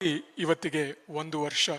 ಇವತ್ತಿಗೆ 1 ವರ್ಷ.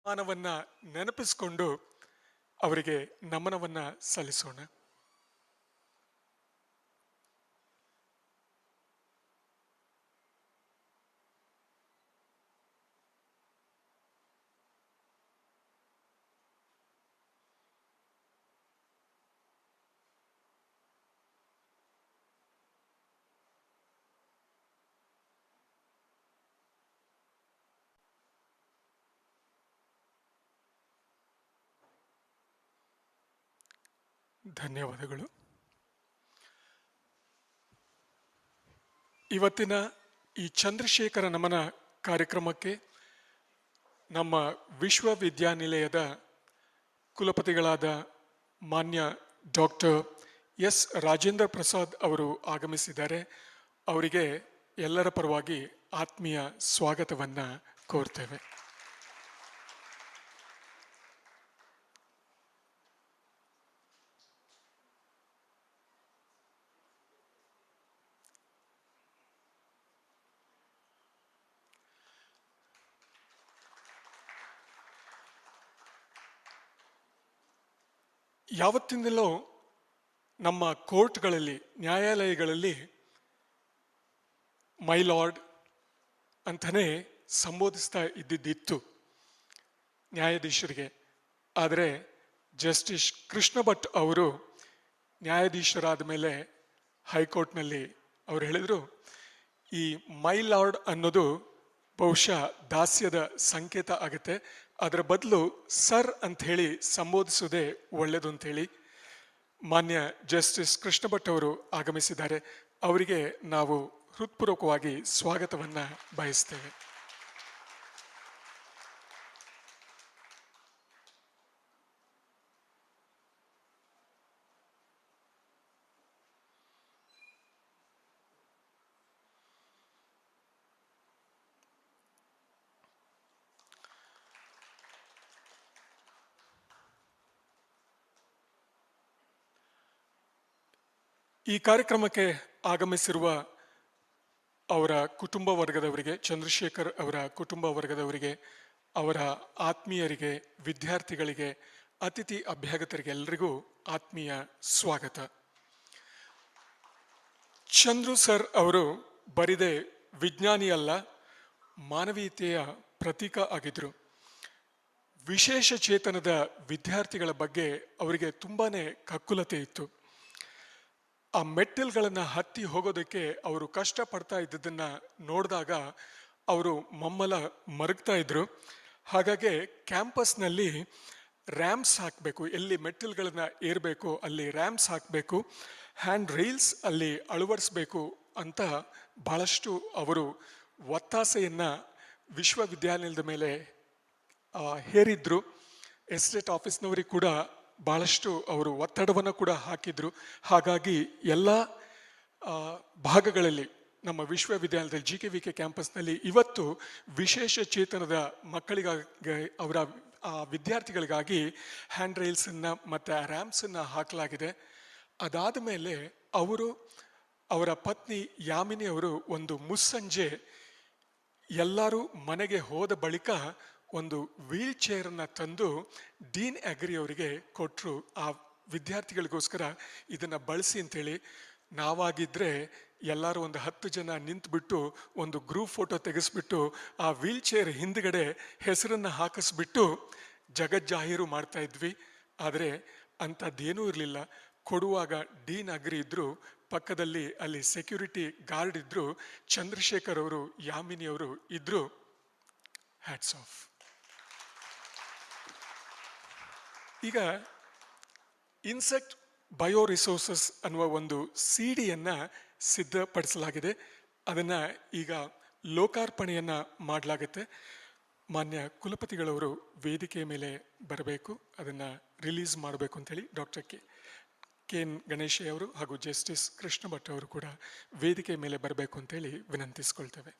ಮಾನವನ್ನ ನೆನಪಿಸಿಕೊಂಡು ಅವರಿಗೆ ನಮನವನ್ನ ಸಲ್ಲಿಸೋಣ. ಧನ್ಯವಾದಗಳು. ಇವತ್ತಿನ ಈ ಚಂದ್ರಶೇಖರ ನಮನ ಕಾರ್ಯಕ್ರಮಕ್ಕೆ ನಮ್ಮ ವಿಶ್ವವಿದ್ಯಾನಿಲಯದ ಕುಲಪತಿಗಳಾದ ಮಾನ್ಯ ಡಾಕ್ಟರ್ ಎಸ್ ರಾಜೇಂದ್ರ ಪ್ರಸಾದ್ ಅವರು ಆಗಮಿಸಿದ್ದಾರೆ. ಅವರಿಗೆ ಎಲ್ಲರ ಪರವಾಗಿ ಆತ್ಮೀಯ ಸ್ವಾಗತವನ್ನ ಕೋರ್ತೇವೆ. ಯಾವತ್ತಿಂದಲೂ ನಮ್ಮ ಕೋರ್ಟ್ಗಳಲ್ಲಿ, ನ್ಯಾಯಾಲಯಗಳಲ್ಲಿ ಮೈ ಲಾರ್ಡ್ ಅಂತಾನೆ ಸಂಬೋಧಿಸ್ತಾ ಇದ್ದಿದ್ದಿತ್ತು ನ್ಯಾಯಾಧೀಶರಿಗೆ. ಆದರೆ ಜಸ್ಟಿಸ್ ಕೃಷ್ಣ ಭಟ್ ಅವರು ನ್ಯಾಯಾಧೀಶರಾದ ಮೇಲೆ ಹೈಕೋರ್ಟ್ನಲ್ಲಿ ಅವರು ಹೇಳಿದರು, ಈ ಮೈ ಲಾರ್ಡ್ ಅನ್ನೋದು ಬಹುಶಃ ದಾಸ್ಯದ ಸಂಕೇತ ಆಗುತ್ತೆ, ಅದರ ಬದಲು ಸರ್ ಅಂತ ಹೇಳಿ ಸಂಬೋಧಿಸೋದೇ ಒಳ್ಳೆಯದು ಅಂತೇಳಿ ಮಾನ್ಯ ಜಸ್ಟಿಸ್ ಕೃಷ್ಣ ಭಟ್ ಅವರು ಆಗಮಿಸಿದ್ದಾರೆ. ಅವರಿಗೆ ನಾವು ಹೃತ್ಪೂರ್ವಕವಾಗಿ ಸ್ವಾಗತವನ್ನ ಬಯಸ್ತೇವೆ. ಈ ಕಾರ್ಯಕ್ರಮಕ್ಕೆ ಆಗಮಿಸಿರುವ ಅವರ ಕುಟುಂಬ ವರ್ಗದವರಿಗೆ, ಚಂದ್ರಶೇಖರ್ ಅವರ ಕುಟುಂಬ ವರ್ಗದವರಿಗೆ, ಅವರ ಆತ್ಮೀಯರಿಗೆ, ವಿದ್ಯಾರ್ಥಿಗಳಿಗೆ, ಅತಿಥಿ ಅಭ್ಯಾಗತರಿಗೆ ಎಲ್ಲರಿಗೂ ಆತ್ಮೀಯ ಸ್ವಾಗತ. ಚಂದ್ರು ಸರ್ ಅವರು ಬರಿದೆ ವಿಜ್ಞಾನಿಯಲ್ಲ, ಮಾನವೀಯತೆಯ ಪ್ರತೀಕ ಆಗಿದ್ರು. ವಿಶೇಷ ಚೇತನದ ವಿದ್ಯಾರ್ಥಿಗಳ ಬಗ್ಗೆ ಅವರಿಗೆ ತುಂಬಾನೇ ಕಕ್ಕುಲತೆ ಇತ್ತು. ಆ ಮೆಟ್ಟಿಲ್ಗಳನ್ನು ಹತ್ತಿ ಹೋಗೋದಕ್ಕೆ ಅವರು ಕಷ್ಟಪಡ್ತಾ ಇದ್ದದನ್ನ ನೋಡಿದಾಗ ಅವರು ಮಮ್ಮಲ ಮರಗ್ತಾ ಇದ್ರು. ಹಾಗಾಗಿ ಕ್ಯಾಂಪಸ್ನಲ್ಲಿ ರ್ಯಾಂಪ್ಸ್ ಹಾಕಬೇಕು, ಎಲ್ಲಿ ಮೆಟ್ಟಿಲ್ಗಳನ್ನ ಏರಬೇಕು ಅಲ್ಲಿ ರ್ಯಾಂಪ್ಸ್ ಹಾಕಬೇಕು, ಹ್ಯಾಂಡ್ ರೈಲ್ಸ್ ಅಲ್ಲಿ ಅಳವಡಿಸ್ಬೇಕು ಅಂತ ಬಹಳಷ್ಟು ಅವರು ಒತ್ತಾಸೆಯನ್ನ ವಿಶ್ವವಿದ್ಯಾನಿಲಯದ ಮೇಲೆ ಹೇರಿದ್ರು. ಎಸ್ಟೇಟ್ ಆಫೀಸ್ನವರಿಗೆ ಕೂಡ ಬಹಳಷ್ಟು ಅವರು ಒತ್ತಡವನ್ನು ಕೂಡ ಹಾಕಿದ್ರು. ಹಾಗಾಗಿ ಎಲ್ಲ ಭಾಗಗಳಲ್ಲಿ ನಮ್ಮ ವಿಶ್ವವಿದ್ಯಾಲಯದಲ್ಲಿ GKVK ಕ್ಯಾಂಪಸ್ನಲ್ಲಿ ಇವತ್ತು ವಿಶೇಷ ಚೇತನದ ಮಕ್ಕಳಿಗಾಗಿ, ಅವರ ವಿದ್ಯಾರ್ಥಿಗಳಿಗಾಗಿ ಹ್ಯಾಂಡ್ ರೈಲ್ಸನ್ನು ಮತ್ತು ರ್ಯಾಂಪ್ಸನ್ನು ಹಾಕಲಾಗಿದೆ. ಅದಾದ ಮೇಲೆ ಅವರು ಅವರ ಪತ್ನಿ ಯಾಮಿನಿ ಅವರು ಒಂದು ಮುಸ್ಸಂಜೆ ಎಲ್ಲರೂ ಮನೆಗೆ ಹೋದ ಬಳಿಕ ಒಂದು ವೀಲ್ ಚೇರನ್ನು ತಂದು ಡೀನ್ ಅಗ್ರಿ ಅವರಿಗೆ ಕೊಟ್ಟರು. ಆ ವಿದ್ಯಾರ್ಥಿಗಳಿಗೋಸ್ಕರ ಇದನ್ನು ಬಳಸಿ ಅಂತೇಳಿ. ನಾವಾಗಿದ್ದರೆ ಎಲ್ಲರೂ ಒಂದು 10 ಜನ ನಿಂತುಬಿಟ್ಟು ಒಂದು ಗ್ರೂಪ್ ಫೋಟೋ ತೆಗೆಸ್ಬಿಟ್ಟು ಆ ವೀಲ್ ಚೇರ್ ಹಿಂದ್ಗಡೆ ಹೆಸರನ್ನು ಹಾಕಿಸ್ಬಿಟ್ಟು ಜಗಜ್ಜಾಹೀರು ಮಾಡ್ತಾ ಇದ್ವಿ. ಆದರೆ ಅಂಥದ್ದೇನೂ ಇರಲಿಲ್ಲ. ಕೊಡುವಾಗ ಡೀನ್ ಅಗ್ರಿ ಇದ್ದರು, ಪಕ್ಕದಲ್ಲಿ ಅಲ್ಲಿ ಸೆಕ್ಯೂರಿಟಿ ಗಾರ್ಡ್ ಇದ್ದರು, ಚಂದ್ರಶೇಖರ್ ಅವರು ಯಾಮಿನಿ ಅವರು ಇದ್ದರು. Hats off. ಈಗ ಇನ್ಸೆಕ್ಟ್ ಬಯೋ ರಿಸೋರ್ಸಸ್ ಅನ್ನುವ ಒಂದು ಸಿಡಿಯನ್ನು ಸಿದ್ಧಪಡಿಸಲಾಗಿದೆ. ಅದನ್ನು ಈಗ ಲೋಕಾರ್ಪಣೆಯನ್ನು ಮಾಡಲಾಗುತ್ತೆ. ಮಾನ್ಯ ಕುಲಪತಿಗಳವರು ವೇದಿಕೆಯ ಮೇಲೆ ಬರಬೇಕು, ಅದನ್ನು ರಿಲೀಸ್ ಮಾಡಬೇಕು ಅಂತೇಳಿ ಡಾಕ್ಟರ್ ಕೆ ಗಣೇಶಯ್ಯ ಅವರು ಹಾಗೂ ಜಸ್ಟಿಸ್ ಕೃಷ್ಣ ಭಟ್ ಅವರು ಕೂಡ ವೇದಿಕೆ ಮೇಲೆ ಬರಬೇಕು ಅಂತೇಳಿ ವಿನಂತಿಸ್ಕೊಳ್ತೇವೆ.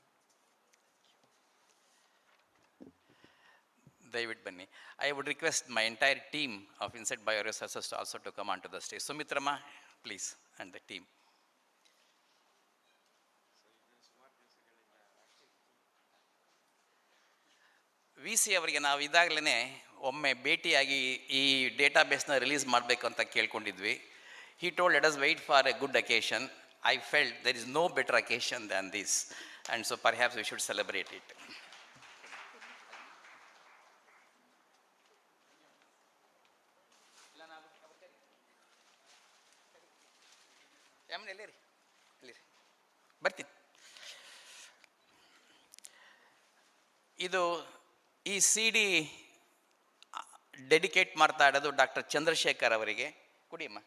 ದಯವಿಟ್ಟು ಬನ್ನಿ. I would request my entire team of Insect Bioresources also to come onto the stage. Sumitrama, please, and the team. V C ಅವರಿಗೆ ನಾವು ಇದಾಗಲೇ ಒಮ್ಮೆ ಭೇಟಿಯಾಗಿ ಈ ಡೇಟಾಬೇಸ್ನ ರಿಲೀಸ್ ಮಾಡಬೇಕು ಅಂತ ಕೇಳ್ಕೊಂಡಿದ್ವಿ. He told, let us wait for a good occasion. I felt there is no better occasion than this, and so perhaps we should celebrate it. ಬರ್ತೀನಿ. ಇದು ಈ ಸಿ ಡಿ ಡೆಡಿಕೇಟ್ ಮಾಡ್ತಾ ಇರೋದು ಡಾಕ್ಟರ್ ಚಂದ್ರಶೇಖರ್ ಅವರಿಗೆ. ಕುಡಿಯಮ್ಮ.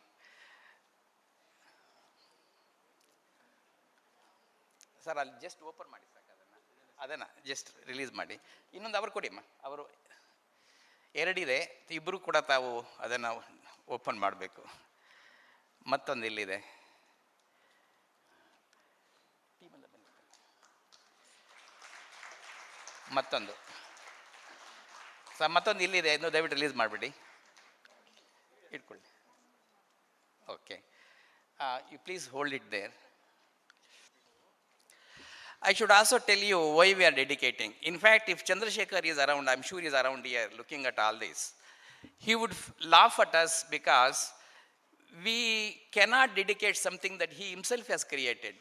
ಸರ್ ಅಲ್ಲಿ just open ಮಾಡಿ ಸಾಕು, ಅದನ್ನು ಜಸ್ಟ್ ರಿಲೀಸ್ ಮಾಡಿ. ಇನ್ನೊಂದು ಅವರು ಕೊಡಿಯಮ್ಮ. ಅವರು ಎರಡಿದೆ, ಇಬ್ಬರು ಕೂಡ ತಾವು ಅದನ್ನು ಓಪನ್ ಮಾಡಬೇಕು. ಮತ್ತೊಂದು ಇಲ್ಲಿದೆ. ಮತ್ತೊಂದು ಸರ್, ಮತ್ತೊಂದು ಇಲ್ಲಿದೆ, ಇನ್ನು ದಯವಿಟ್ಟು ರಿಲೀಸ್ ಮಾಡಿಬಿಡಿ. ಇಟ್ಕೊಳ್ಳಿ. Okay, you please hold it there. I should also tell you why we are dedicating. In fact, if Chandrasekhar is around, I'm sure he is around here looking at all this, he would laugh at us because we cannot dedicate something that he himself has created.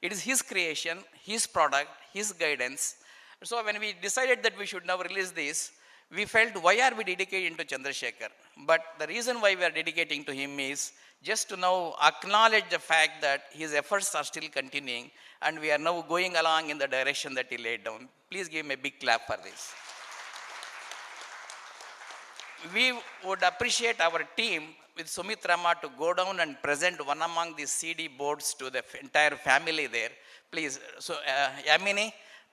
It is his creation, his product, his guidance. So when we decided that we should now release this, we felt, why are we dedicating to Chandrasekhar? But the reason why we are dedicating to him is just to now acknowledge the fact that his efforts are still continuing and we are now going along in the direction that he laid down. Please give him a big clap for this. We would appreciate our team with Sumitrama to go down and present one among these CD boards to the entire family there. Please, so Yamini,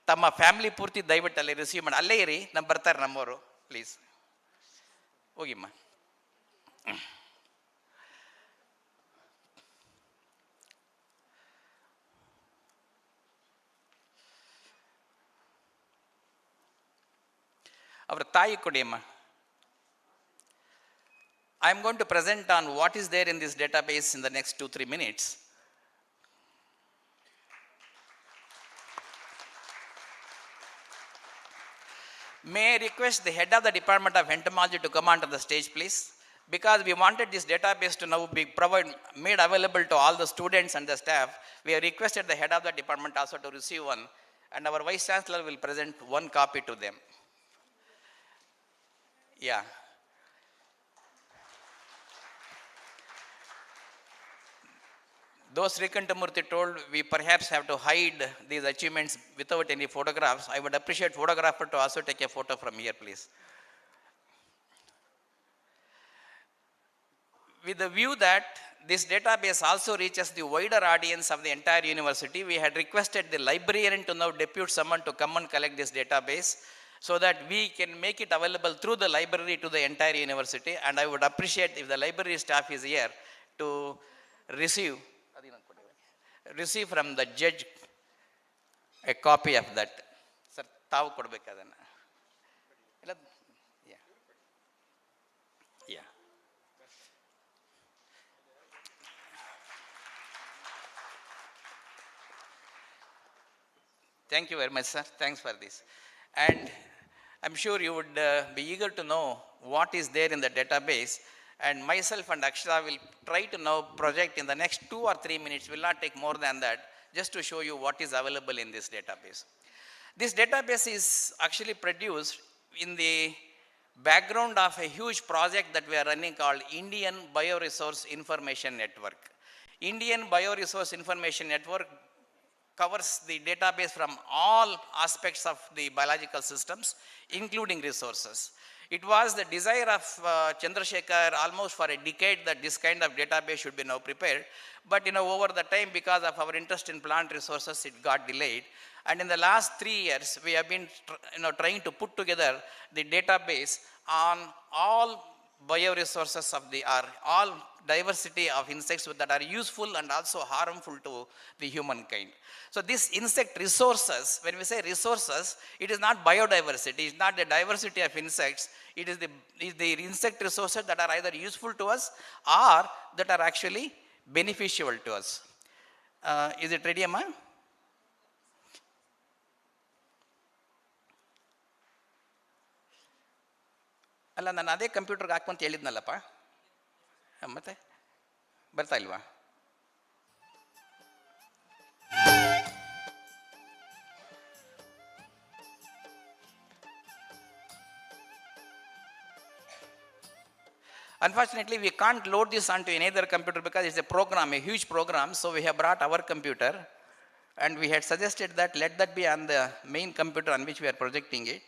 ತಮ್ಮ family ಪೂರ್ತಿ ದಯವಿಟ್ಟು ಅಲ್ಲಿ receive ಮಾಡಿ. ಅಲ್ಲೇ ಇರಿ, ನಮ್ಮ ಬರ್ತಾರೆ ನಮ್ಮವರು. ಪ್ಲೀಸ್ ಹೋಗಿಮ್ಮ. ಅವರ ತಾಯಿ ಕೊಡಿಯಮ್ಮ. I am going to present on what is there in this database in the next 2-3 minutes. May I request the head of the Department of Entomology to come onto the stage, please? Because we wanted this database to now be made available to all the students and the staff, we have requested the head of the department also to receive one, and our Vice Chancellor will present one copy to them. Yeah. Though Srikantamurthy told we perhaps have to hide these achievements without any photographs, I would appreciate photographer to also take a photo from here, please. With the view that this database also reaches the wider audience of the entire university, we had requested the librarian to now depute someone to come and collect this database so that we can make it available through the library to the entire university. And I would appreciate if the library staff is here to receive from the judge a copy of that. Sir, ತಾವು ಕೊಡಬೇಕು ಅದನ್ನು. ಇಲ್ಲ, yeah. Thank you very much, sir. Thanks for this. And I'm sure you would be eager to know what is there in the database. And myself and Akshara will try to now project in the next 2 or 3 minutes, will not take more than that, just to show you what is available in this database. This database is actually produced in the background of a huge project that we are running called Indian Bioresource Information Network. Indian Bioresource Information Network covers the database from all aspects of the biological systems, including resources. It was the desire of Chandrashekar almost for a decade that this kind of database should be now prepared. But over the time, because of our interest in plant resources, it got delayed. And in the last 3 years, we have been trying to put together the database on all bioresources of the earth, all diversity of insects that are useful and also harmful to the humankind. So these insect resources, when we say resources, it is not biodiversity, it is not the diversity of insects, it is the insect resources that are either useful to us or that are actually beneficial to us. Is it ready, Amma? ಅಲ್ಲ ನಾನು ಅದೇ ಕಂಪ್ಯೂಟರ್ಗೆ ಹಾಕುವಂತ ಹೇಳಿದ್ನಲ್ಲಪ್ಪ ಮತ್ತೆ ಬರ್ತಾ ಇಲ್ವಾ Unfortunately, we can't load this onto any other computer because it's a program, a huge program. So we have brought our computer and we had suggested that let that be on the main computer on which we are projecting it.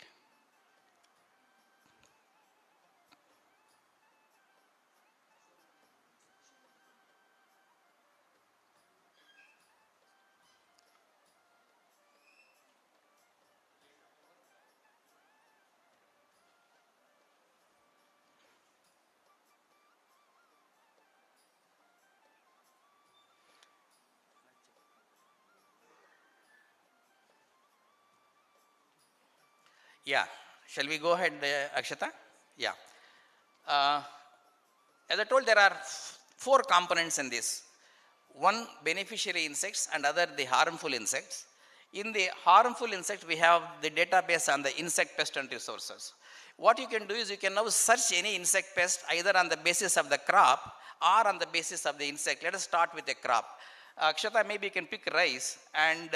Yeah. Shall we go ahead, Akshata? Yeah. As I told, there are 4 components in this. One, beneficiary insects, and other, the harmful insects. In the harmful insects, we have the database on the insect pest and resources. What you can do is you can now search any insect pest either on the basis of the crop or on the basis of the insect. Let us start with a crop. Akshata, maybe you can pick rice and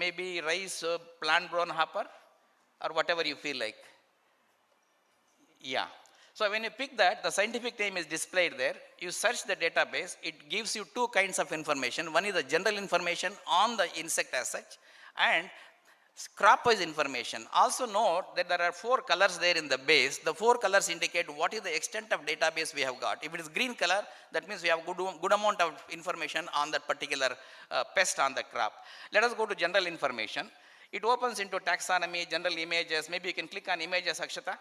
maybe rice plant brown hopper or whatever you feel like. Yeah. So when you pick that, the scientific name is displayed there. You search the database, it gives you 2 kinds of information. One is the general information on the insect as such and crop-wise information. Also note that there are 4 colors there in the base. The 4 colors indicate what is the extent of database we have got. If it is green color, that means we have good amount of information on that particular pest on the crop. Let us go to general information. It opens into taxonomy, general images. Maybe you can click on images, Akshata.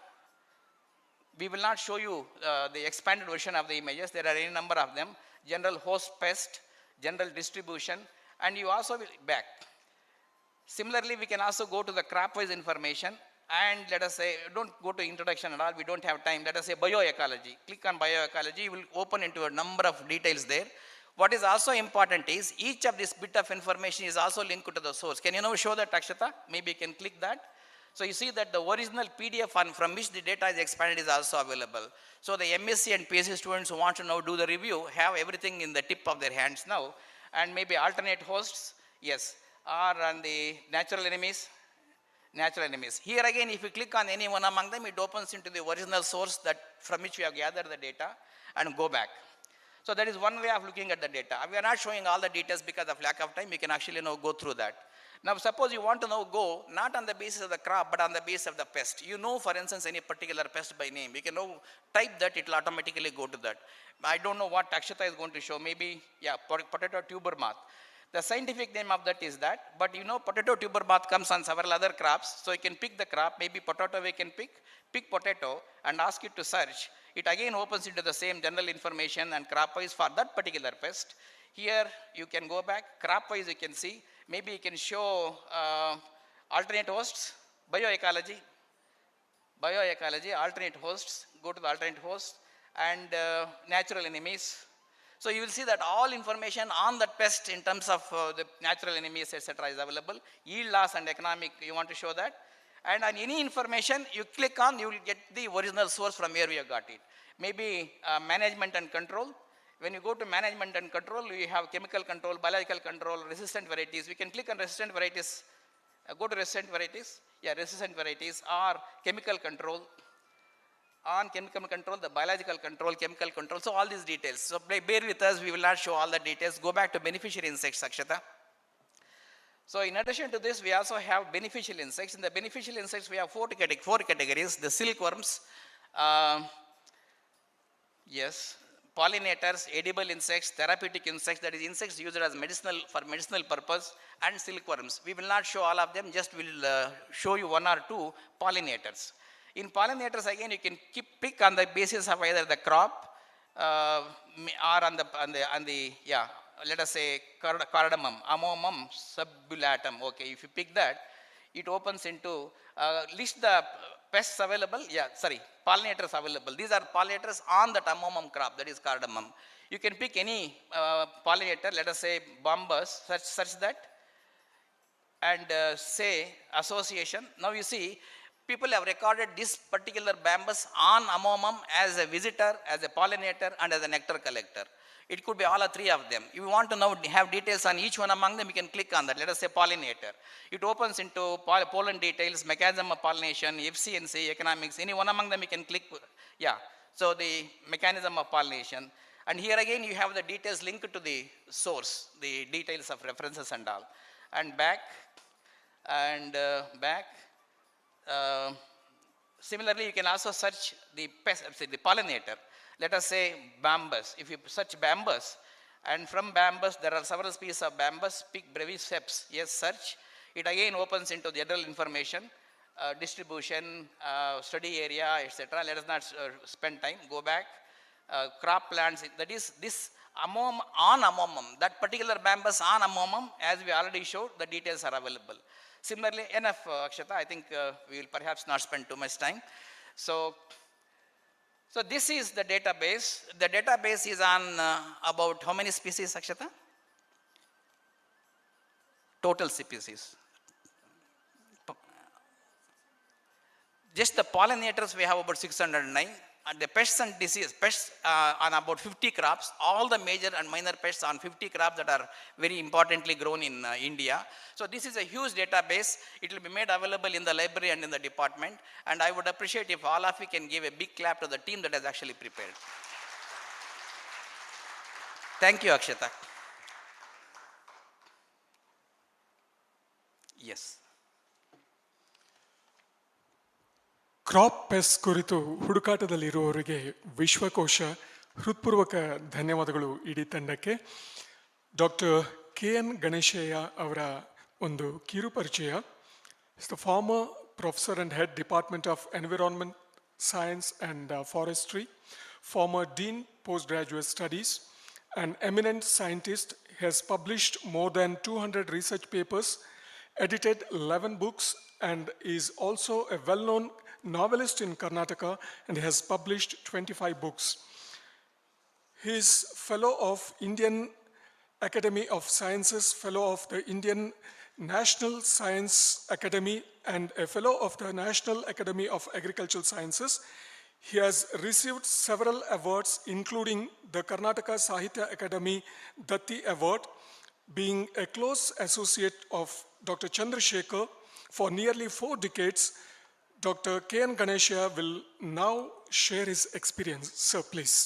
We will not show you the expanded version of the images. There are any number of them. General host pest, general distribution, and you also will back. Similarly, we can also go to the crop-wise information and let us say, don't go to introduction at all, we don't have time. Let us say bioecology. Click on bioecology, you will open into a number of details there. What is also important is each of this bit of information is also linked to the source. Can you now show that, Akshata? Maybe you can click that. So you see that the original PDF from which the data is expanded is also available. So the MSc and PhD students who want to now do the review have everything in the tip of their hands now. And maybe alternate hosts, yes, or on the natural enemies. Here again, if you click on any one among them, it opens into the original source that from which we have gathered the data and go back. So that is one way of looking at the data. We are not showing all the details because of lack of time. You can actually now go through that. Now suppose you want to now go not on the basis of the crop but on the basis of the pest. You know, for instance, any particular pest by name. You can now type that, it will automatically go to that. I don't know what Akshata is going to show. Maybe, yeah, potato tuber moth. The scientific name of that is that, but you know potato tuber moth comes on several other crops. So you can pick the crop, maybe potato we can pick potato and ask it to search. It again opens into the same general information and crop wise for that particular pest. Here you can go back, crop wise you can see, maybe you can show alternate hosts, bioecology, alternate hosts, go to the alternate hosts and natural enemies. So you will see that all information on that pest in terms of the natural enemies, etc. is available. Yield loss and economic, you want to show that. And on any information you click on, you will get the original source from where we have got it. Maybe management and control. When you go to management and control, we have chemical control, biological control, resistant varieties. We can click on resistant varieties. Go to resistant varieties. Yeah, resistant varieties or chemical control. On chemical control, the biological control, chemical control. So all these details. So bear with us. We will not show all the details. Go back to beneficiary insects, Akshata. So in addition to this, we also have beneficial insects. In the beneficial insects, we have four categories. The silkworms, yes, pollinators, edible insects, therapeutic insects, that is insects used as for medicinal purpose, and silkworms. We will not show all of them, just will show you one or two pollinators. In pollinators, again, you can pick on the basis of either the crop or on the let us say cardamom, Amomum subulatum. Okay, if you pick that, it opens into list the pests available. Yeah, sorry, pollinators available. These are pollinators on the Amomum crop, that is cardamom. You can pick any pollinator, let us say bombus, such that, and say association. Now you see, people have recorded this particular bambus on Amomum as a visitor, as a pollinator, and as a nectar collector. It could be all three of them. If you want to now have details on each one among them, you can click on that. Let us say pollinator. It opens into pollen details, mechanism of pollination, efficiency, economics. Any one among them you can click. Yeah. So the mechanism of pollination. And here again you have the details linked to the source, the details of references and all. And back, and back. Similarly, you can also search the pollinator. Let us say bambus. If you search bambus, and from bambus there are several species of bambus, pick breviceps, yes, search. It again opens into general information, distribution, study area, etc. Let us not spend time. Go back. Crop plants, that is this on Amomum, that particular bambus on Amomum, as we already showed, the details are available. Similarly, enough, Akshata, I think we will perhaps not spend too much time. So this is the database. The database is on about how many species, Akshata? Total species. Just the pollinators we have about 609. And the pests and disease, pests on about 50 crops, all the major and minor pests on 50 crops that are very importantly grown in India. So this is a huge database. It will be made available in the library and in the department. And I would appreciate if all of you can give a big clap to the team that has actually prepared. Thank you, Akshata. Yes. Crop pest ಕುರಿತು ಹುಡುಕಾಟದಲ್ಲಿರುವವರಿಗೆ ವಿಶ್ವಕೋಶ ಹೃತ್ಪೂರ್ವಕ ಧನ್ಯವಾದಗಳು ಇಡೀ ತಂಡಕ್ಕೆ. Doctor KN. Ganeshaiah ಅವರ ಒಂದು ಕಿರು ಪರಿಚಯ. The farmer professor and head department of environment science and forestry, former Dean Postgraduate Studies, an eminent scientist, has published more than 200 research papers, edited 11 books, and is also a well-known novelist in Karnataka and has published 25 books. He is Fellow of Indian Academy of Sciences, Fellow of the Indian National Science Academy, and a Fellow of the National Academy of Agricultural Sciences. He has received several awards, including the Karnataka Sahitya Akademi Datti Award, being a close associate of Dr. Chandrashekara for nearly 4 decades. Dr. K.N. Ganesha will now share his experience. Sir, please.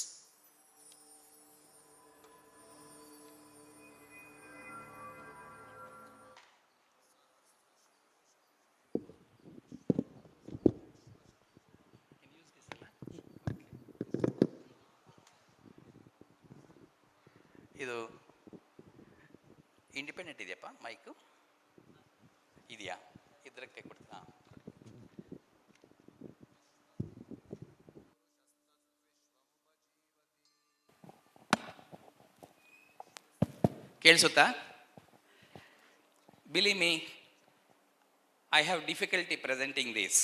ಇದು independent ಇದೆಯಪ್ಪ mike ಇದೆಯಾ? ಇದಕ್ಕೆ ಕೊಡ್ತಾ ಕೇಳಿಸುತ್ತಾ? Believe me, I have difficulty presenting this,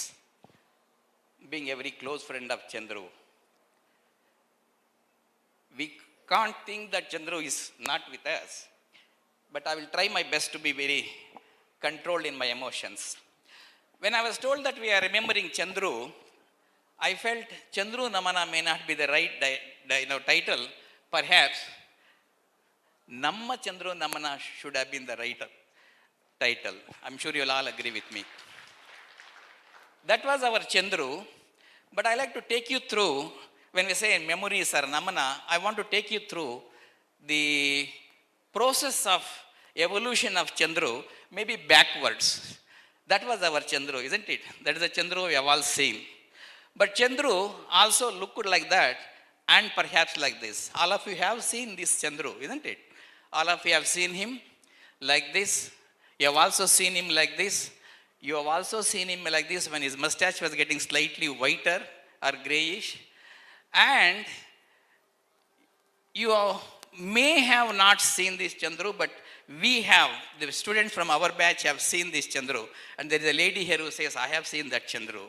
being a very close friend of Chandru. We can't think that Chandru is not with us, but I will try my best to be very controlled in my emotions. When I was told that we are remembering Chandru, I felt Chandru Namana may not be the right title. Perhaps Namma Chandru Namana should have been the right title. I'm sure you'll all agree with me. That was our Chandru, but I like to take you through, when we say memories or Namana, I want to take you through the process of evolution of Chandru, maybe backwards. That was our Chandru, isn't it? That is the Chandru we have all seen. But Chandru also looked like that and perhaps like this. All of you have seen this Chandru, isn't it? All of you have seen him like this. You have also seen him like this. You have also seen him like this when his mustache was getting slightly whiter or grayish. And you may have not seen this Chandru, but we have, the students from our batch have seen this Chandru. And there is a lady here who says, I have seen that Chandru.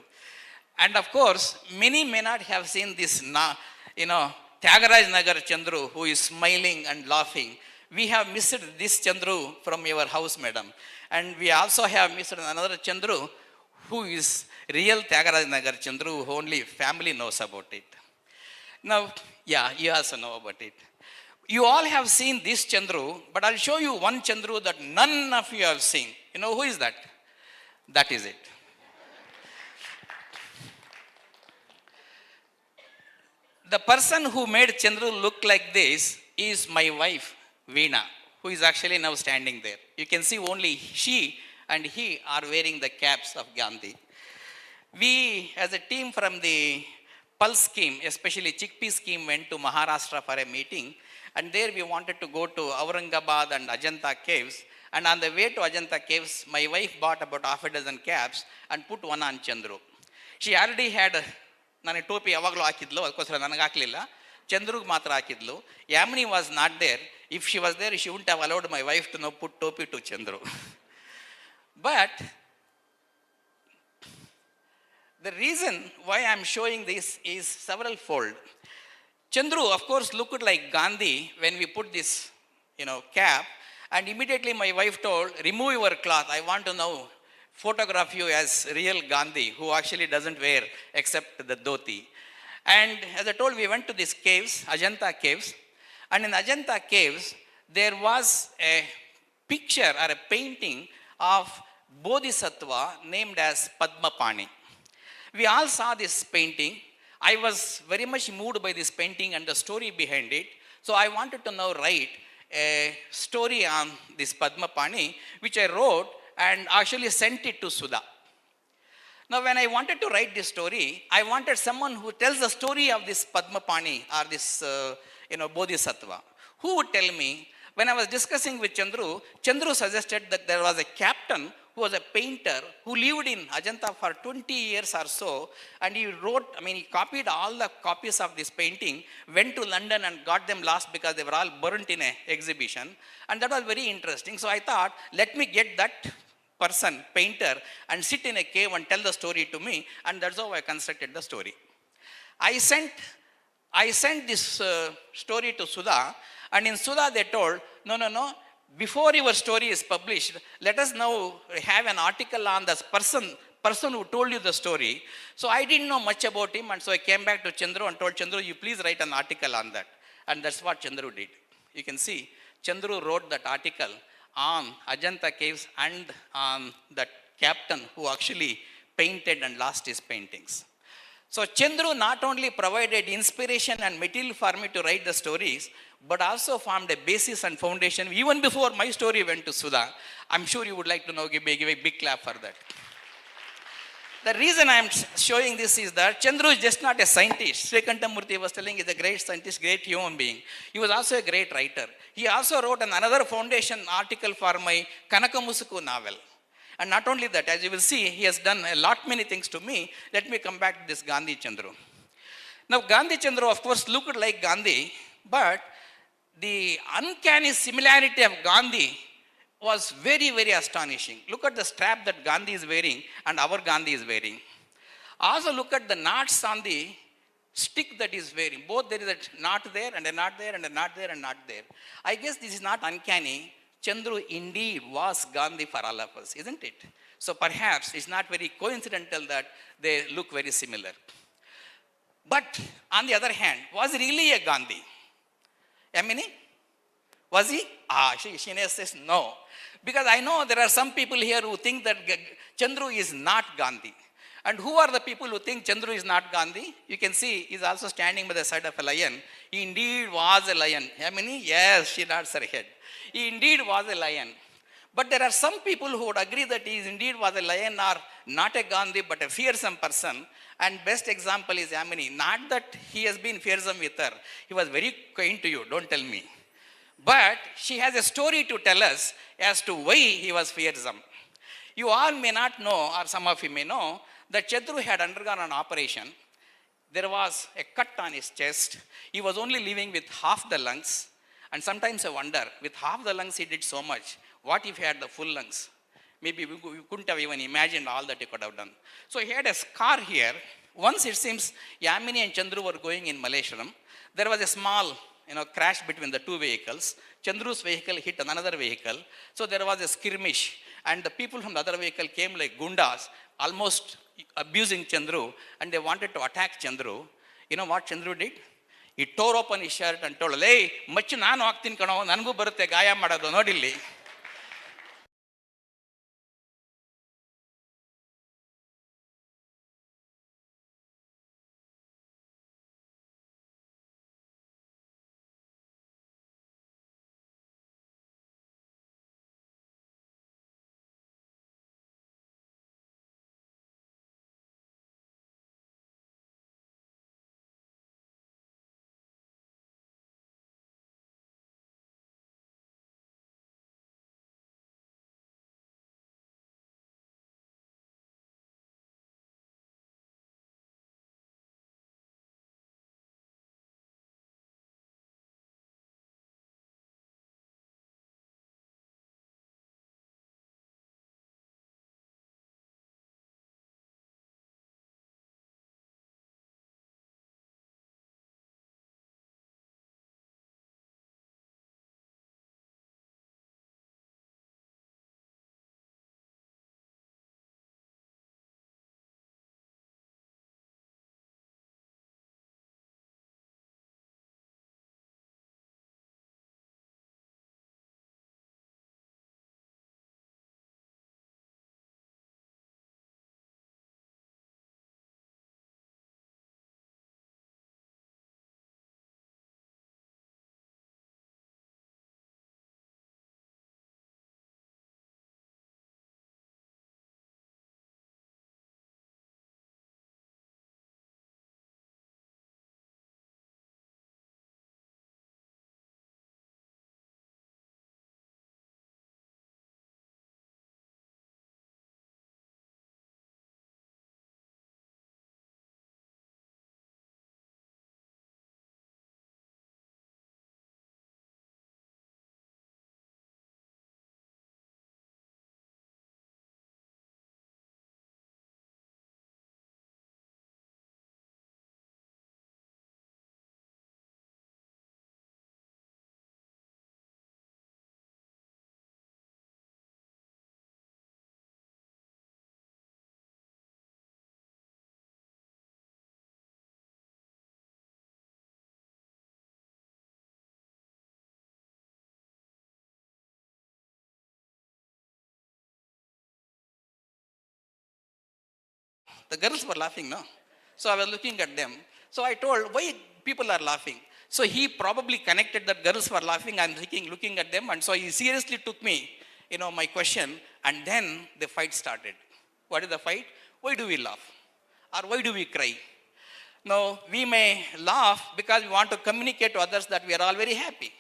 And of course, many may not have seen this, Tyagaraj Nagar Chandru, who is smiling and laughing. We have missed this Chandru from your house, madam. And we also have missed another Chandru, who is real Tyagaraj Nagar Chandru, who only family knows about it. Now, yeah, you also know about it. You all have seen this Chandru, but I'll show you one Chandru that none of you have seen. You know who is that? That is it. The person who made Chandru look like this is my wife, Veena, who is actually now standing there. You can see only she and he are wearing the caps of Gandhi. We, as a team from the Pulse scheme, especially Chickpea scheme, went to Maharashtra for a meeting. And there we wanted to go to Aurangabad and Ajanta caves. And on the way to Ajanta caves, my wife bought about half a dozen caps and put one on Chandru. She already had ನನಗೆ ಟೋಪಿ ಯಾವಾಗಲೂ ಹಾಕಿದ್ಲು, ಅದಕ್ಕೋಸ್ಕರ ನನಗೆ ಹಾಕಲಿಲ್ಲ. ಚಂದ್ರಿಗೆ ಮಾತ್ರ ಹಾಕಿದ್ಲು. Yamini was not there. If she was there, she wouldn't have allowed my wife to no put topi to Chandru. But the reason why I am showing this is several fold. Chandru, of course, looked like Gandhi when we put this, cap. And immediately my wife told, remove your cloth. I want to know, photograph you as real Gandhi, who actually doesn't wear except the dhoti. And as I told, we went to these caves, Ajanta caves. And in Ajanta caves, there was a picture or a painting of Bodhisattva named as Padmapani. We all saw this painting. I was very much moved by this painting and the story behind it. So I wanted to now write a story on this Padmapani, which I wrote and actually sent it to Sudha. Now, when I wanted to write this story, I wanted someone who tells the story of this Padmapani or this, Bodhisattva. Who would tell me? When I was discussing with Chandru, Chandru suggested that there was a captain who was a painter who lived in Ajanta for 20 years or so, and he he copied all the copies of this painting, went to London and got them lost because they were all burnt in an exhibition, and that was very interesting. So I thought, let me get that person, painter, and sit in a cave and tell the story to me, and that's how I constructed the story. I sent this story to Sudha, and in Sudha they told, no, before your story is published, let us now have an article on this person who told you the story. So I didn't know much about him, and so I came back to Chandru and told Chandru, you please write an article on that. And that's what Chandru did. You can see, Chandru wrote that article on Ajanta caves and on that captain who actually painted and lost his paintings. So Chandru not only provided inspiration and material for me to write the stories, but also formed a basis and foundation even before my story went to Sudha. I'm sure you would like to know, give a big clap for that. The reason I'm showing this is that Chandru is just not a scientist. Sri Kantamurthy was telling he's a great scientist, great human being. He was also a great writer. He also wrote another foundation article for my Kanakamusuku novel. And not only that, as you will see, he has done a lot many things to me. Let me come back to this Gandhi Chandru. Now, Gandhi Chandru, of course, looked like Gandhi, but the uncanny similarity of Gandhi was very, very astonishing. Look at the strap that Gandhi is wearing and our Gandhi is wearing. Also look at the knots on the stick that is wearing. Both there is a knot there and a knot there and a knot there and knot there. I guess this is not uncanny. Chandru indeed was Gandhi for all of us, isn't it? So perhaps it's not very coincidental that they look very similar. But on the other hand, was he really a Gandhi? Yamini? Was he? Shine says no. Because I know there are some people here who think that Chandru is not Gandhi. And who are the people who think Chandru is not Gandhi? You can see he's also standing by the side of a lion. He indeed was a lion. Yamini? Yes, she nods her head. He indeed was a lion. But there are some people who would agree that he indeed was a lion or not a Gandhi but a fearsome person. And best example is Yamini. Not that he has been fearsome with her. He was very kind to you, don't tell me. But she has a story to tell us as to why he was fearsome. You all may not know, or some of you may know, that Chandru had undergone an operation. There was a cut on his chest. He was only living with half the lungs. And sometimes I wonder, with half the lungs he did so much. What if he had the full lungs? Maybe we couldn't have even imagined all that he could have done. So he had a scar here. Once it seems Yamini and Chandru were going in Malaysia. There was a small crash between the two vehicles. Chandru's vehicle hit another vehicle. So there was a skirmish. And the people from the other vehicle came like gundas, almost abusing Chandru. And they wanted to attack Chandru. You know what Chandru did? He tore open his shirt and told, hey, much nanu aagtin kano, nangu barutte gaya madadu nodilli. The girls were laughing, no? So I was looking at them. So I told, why people are laughing? So he probably connected that girls were laughing. I'm looking at them. And so he seriously took me, my question. And then the fight started. What is the fight? Why do we laugh? Or why do we cry? Now, we may laugh because we want to communicate to others that we are all very happy.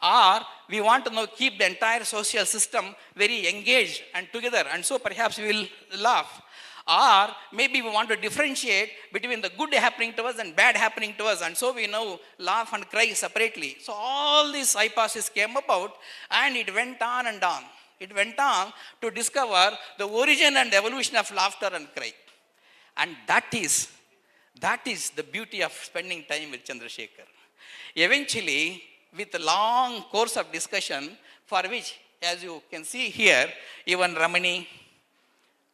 Or we want to now keep the entire social system very engaged and together. And so perhaps we will laugh. Or maybe we want to differentiate between the good happening to us and bad happening to us. And so we now laugh and cry separately. So all these hypotheses came about and it went on and on. It went on to discover the origin and evolution of laughter and cry. And that is That is the beauty of spending time with Chandrasekhar. Eventually, with a long course of discussion, for which, as you can see here, even Ramani,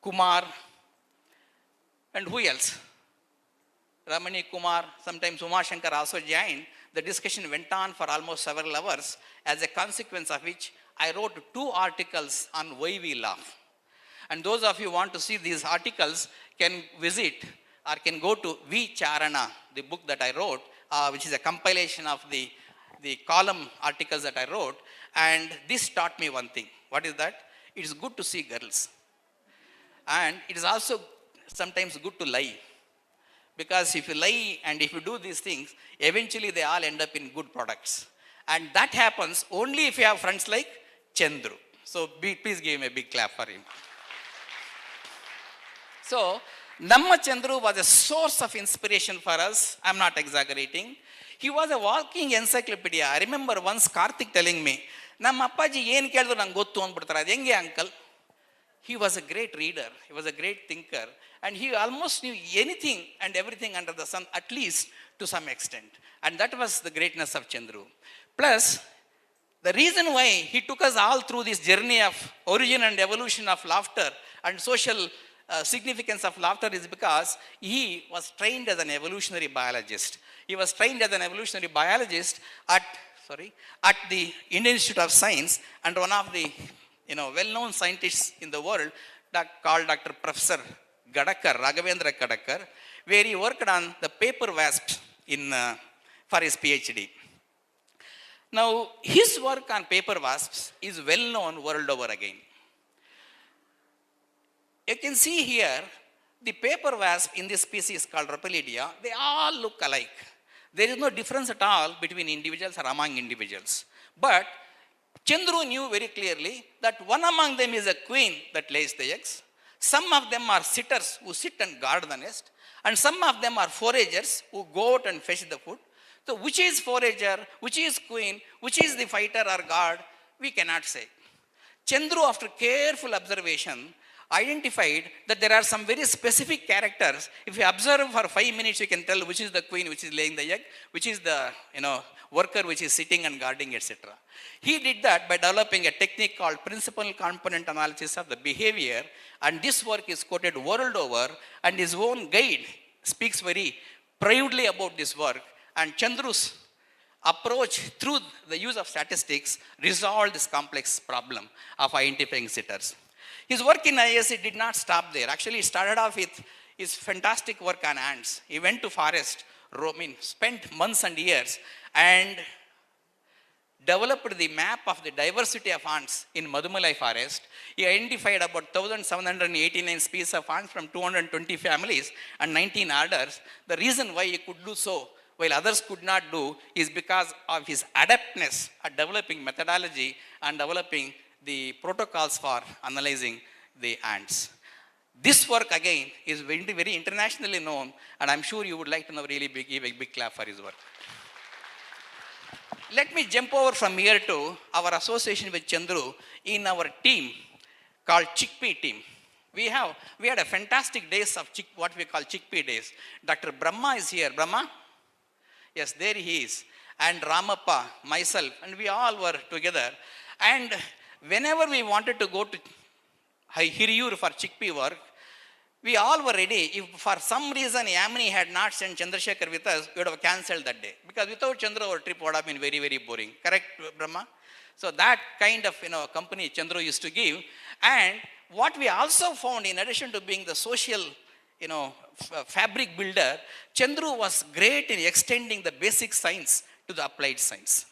Kumar, and who else? Ramani, Kumar, sometimes Uma Shankar also joined. The discussion went on for almost several hours, as a consequence of which I wrote 2 articles on why we laugh. And those of you who want to see these articles can visit or can go to V. Charana, the book that I wrote, which is a compilation of the column articles that I wrote. And this taught me one thing. What is that? It is good to see girls. And it is also sometimes good to lie. Because if you lie and if you do these things, eventually they all end up in good products. And that happens only if you have friends like Chandru. So please give him a big clap for him. So, Namma Chandru was a source of inspiration for us. I'm not exaggerating. He was a walking encyclopedia. I remember once Karthik telling me, Namma appaji ಏನು ಕೇಳಿದ್ರು ನಂಗೆ ಗೊತ್ತು ಅಂದ್ಬಿಡ್ತಾರೆ, ಅದು ಹೆಂಗೆ uncle? He was a great reader. He was a great thinker. And he almost knew anything and everything under the sun, at least to some extent. And that was the greatness of Chandru. Plus, the reason why he took us all through this journey of origin and evolution of laughter and social significance of laughter is because he was trained as an evolutionary biologist. He was trained as an evolutionary biologist at the Indian Institute of Science, and one of the well-known scientists in the world called Dr. Professor Gadakar, Raghavendra Gadakar, where he worked on the paper wasps for his PhD. Now, his work on paper wasps is well known world over again. You can see here, the paper wasp in this species called Rhopalidia, they all look alike. There is no difference at all between individuals or among individuals. But Chandru knew very clearly that one among them is a queen that lays the eggs. Some of them are sitters who sit and guard the nest. And some of them are foragers who go out and fetch the food. So which is forager, which is queen, which is the fighter or guard, we cannot say. Chandru, after careful observation, identified that there are some very specific characters. If you observe for 5 minutes, you can tell which is the queen, which is laying the egg, which is the worker, which is sitting and guarding, etc. He did that by developing a technique called principal component analysis of the behavior, and this work is quoted world over, and his own guide speaks very proudly about this work. And Chandru's approach through the use of statistics resolved this complex problem of identifying sitters. His work in ISC did not stop there. Actually, he started off with his fantastic work on ants. He went to forest, spent months and years, and developed the map of the diversity of ants in Madumalai forest. He identified about 1,789 species of ants from 220 families and 19 orders. The reason why he could do so, while others could not do, is because of his adeptness at developing methodology and developing the protocols for analyzing the ants. This work again is very, very internationally known, and I'm sure you would like to give a big clap for his work. Let me jump over from here to our association with Chandru in our team called Chickpea team. We had a fantastic days of what we call Chickpea days. Dr. Brahma is here. Brahma? Yes, there he is. And Ramappa, myself, and we all were together. And whenever we wanted to go to Hiriyur for chickpea work, we all were ready. If for some reason Yamini had not sent Chandrasekhar with us, we would have cancelled that day. Because without Chandra, our trip would have been very, very boring. Correct, Brahma? So that kind of company Chandra used to give. And what we also found, in addition to being the social fabric builder, Chandru was great in extending the basic science to the applied science.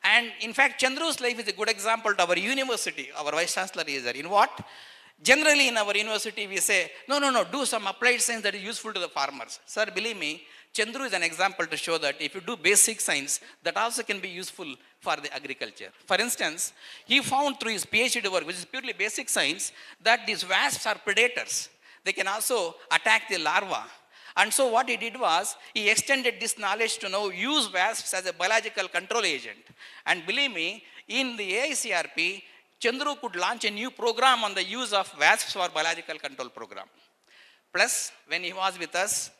And in fact, Chandru's life is a good example to our university. Our Vice Chancellor is there. In what? Generally in our university, we say, no, do some applied science that is useful to the farmers. Sir, believe me, Chandru is an example to show that if you do basic science, that also can be useful for the agriculture. For instance, he found through his PhD work, which is purely basic science, that these wasps are predators. They can also attack the larva. And so what he did was, he extended this knowledge to now use wasps as a biological control agent. And believe me, in the AICRP, Chandru could launch a new program on the use of wasps for biological control program. Plus, when he was with us,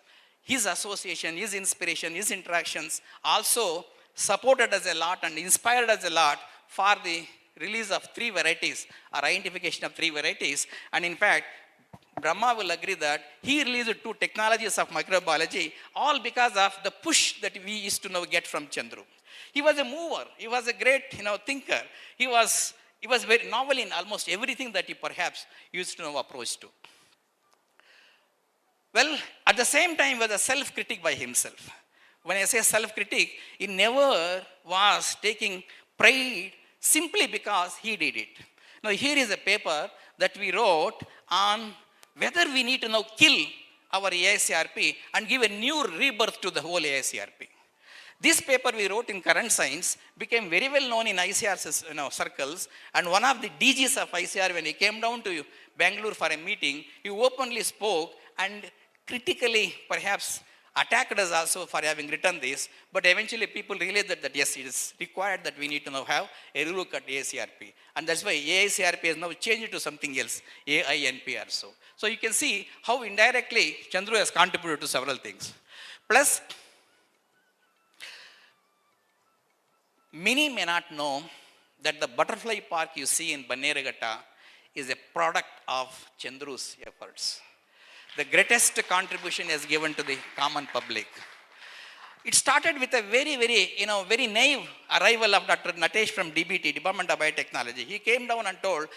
his association, his inspiration, his interactions also supported us a lot and inspired us a lot for the release of three varieties or identification of three varieties. And in fact, Brahma will agree that he released two technologies of microbiology, all because of the push that we used to now get from Chandru. He was a mover. He was a great, thinker. He was very novel in almost everything that he perhaps used to know approach to. Well, at the same time, he was a self-critic by himself. When I say self-critic, he never was taking pride simply because he did it. Now, here is a paper that we wrote on whether we need to now kill our AICRP and give a new rebirth to the whole AICRP. This paper we wrote in Current Science became very well known in ICR circles, and one of the DGs of ICR, when he came down to Bangalore for a meeting, he openly spoke and critically perhaps attacked us also for having written this, but eventually people realized that yes, it is required that we need to now have a relook at AICRP. And that's why AICRP has now changed to something else, AINP also. So you can see how indirectly Chandru has contributed to several things. Plus, many may not know that the butterfly park you see in Bannerghatta is a product of Chandru's efforts. The greatest contribution he has given to the common public. It started with a very, very naive arrival of Dr. Natesh from DBT, Department of Biotechnology. He came down and told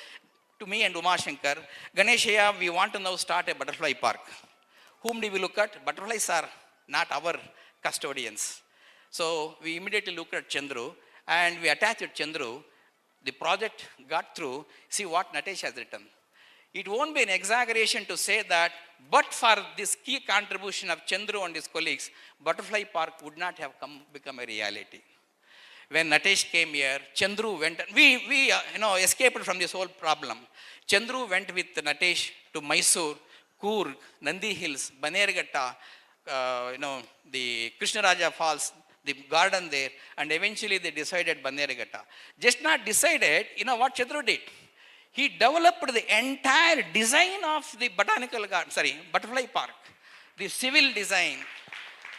to me and Uma Shankar, Ganeshaya, we want to now start a butterfly park. Whom do we look at? Butterflies are not our custodians. So we immediately looked at Chandru and we attached Chandru. The project got through. See what Natesh has written. It won't be an exaggeration to say that, but for this key contribution of Chandru and his colleagues, Butterfly Park would not have become a reality. When Natesh came here, Chandru went, we escaped from this whole problem. Chandru went with Natesh to Mysore, Coorg, Nandi Hills, Bannerghatta, the Krishnaraja Falls, the garden there, and eventually they decided Bannerghatta. Just not decided, what Chandru did? He developed the entire design of the butterfly park, the civil design,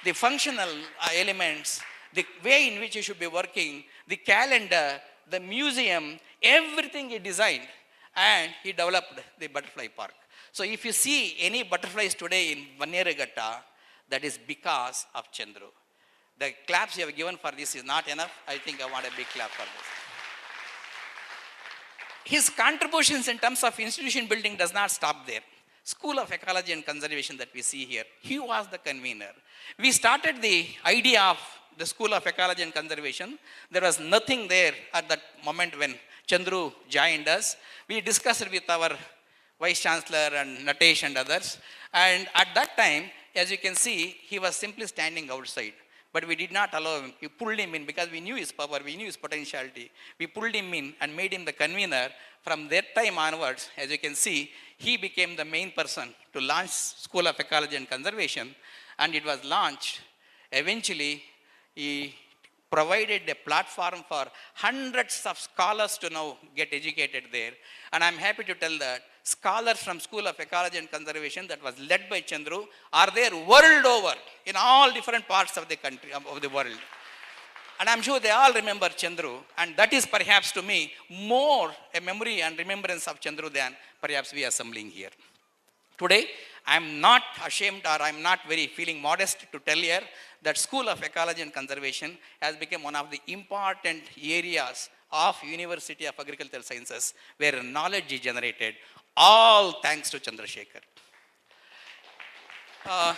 the functional elements, the way in which he should be working, the calendar, the museum, everything he designed, and he developed the butterfly park. So if you see any butterflies today in Bannerghatta, that is because of Chandru. The claps you have given for this is not enough. I think I want a big clap for this. His contributions in terms of institution building does not stop there. School of Ecology and Conservation that we see here, he was the convener. We started the idea of the School of Ecology and Conservation. There was nothing there at that moment when Chandru joined us. We discussed with our Vice Chancellor and Natesh and others. And at that time, as you can see, he was simply standing outside. But we did not allow him. We pulled him in because we knew his power, we knew his potentiality. We pulled him in and made him the convener. From that time onwards, as you can see, he became the main person to launch School of Ecology and Conservation, and it was launched. Eventually, he provided a platform for hundreds of scholars to now get educated there. And I'm happy to tell that scholars from School of Ecology and Conservation that was led by Chandru are there world over in all different parts of the country, of the world. And I'm sure they all remember Chandru, and that is perhaps to me more a memory and remembrance of Chandru than perhaps we are assembling here. Today, I'm not ashamed or I'm not very feeling modest to tell here that School of Ecology and Conservation has become one of the important areas of University of Agricultural Sciences where knowledge is generated, all thanks to Chandrashekar. I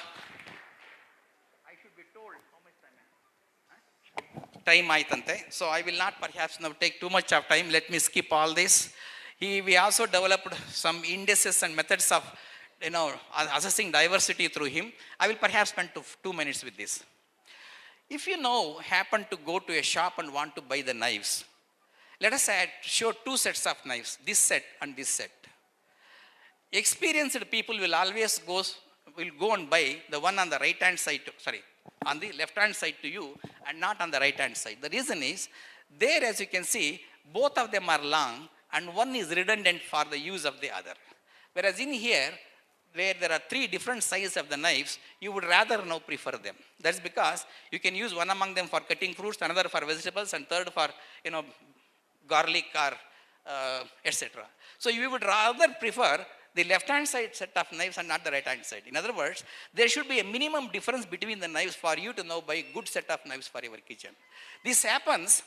should be told how much time aitante. So I will not perhaps now take too much of time. Let me skip all this. We also developed some indices and methods of assessing diversity through him. I will perhaps spend 2 minutes with this. If you happen to go to a shop and want to buy the knives, let us show 2 sets of knives, this set and this set. Experienced people will always go and buy the one on the right hand side, on the left hand side to you and not on the right hand side. The reason is, there as you can see, both of them are long and one is redundant for the use of the other. Whereas in here, where there are three different sizes of the knives, you would rather now prefer them. That's because you can use one among them for cutting fruits, another for vegetables, and third for, garlic or etc. So you would rather prefer the left-hand side set of knives and not the right-hand side. In other words, there should be a minimum difference between the knives for you to now buy a good set of knives for your kitchen. This happens,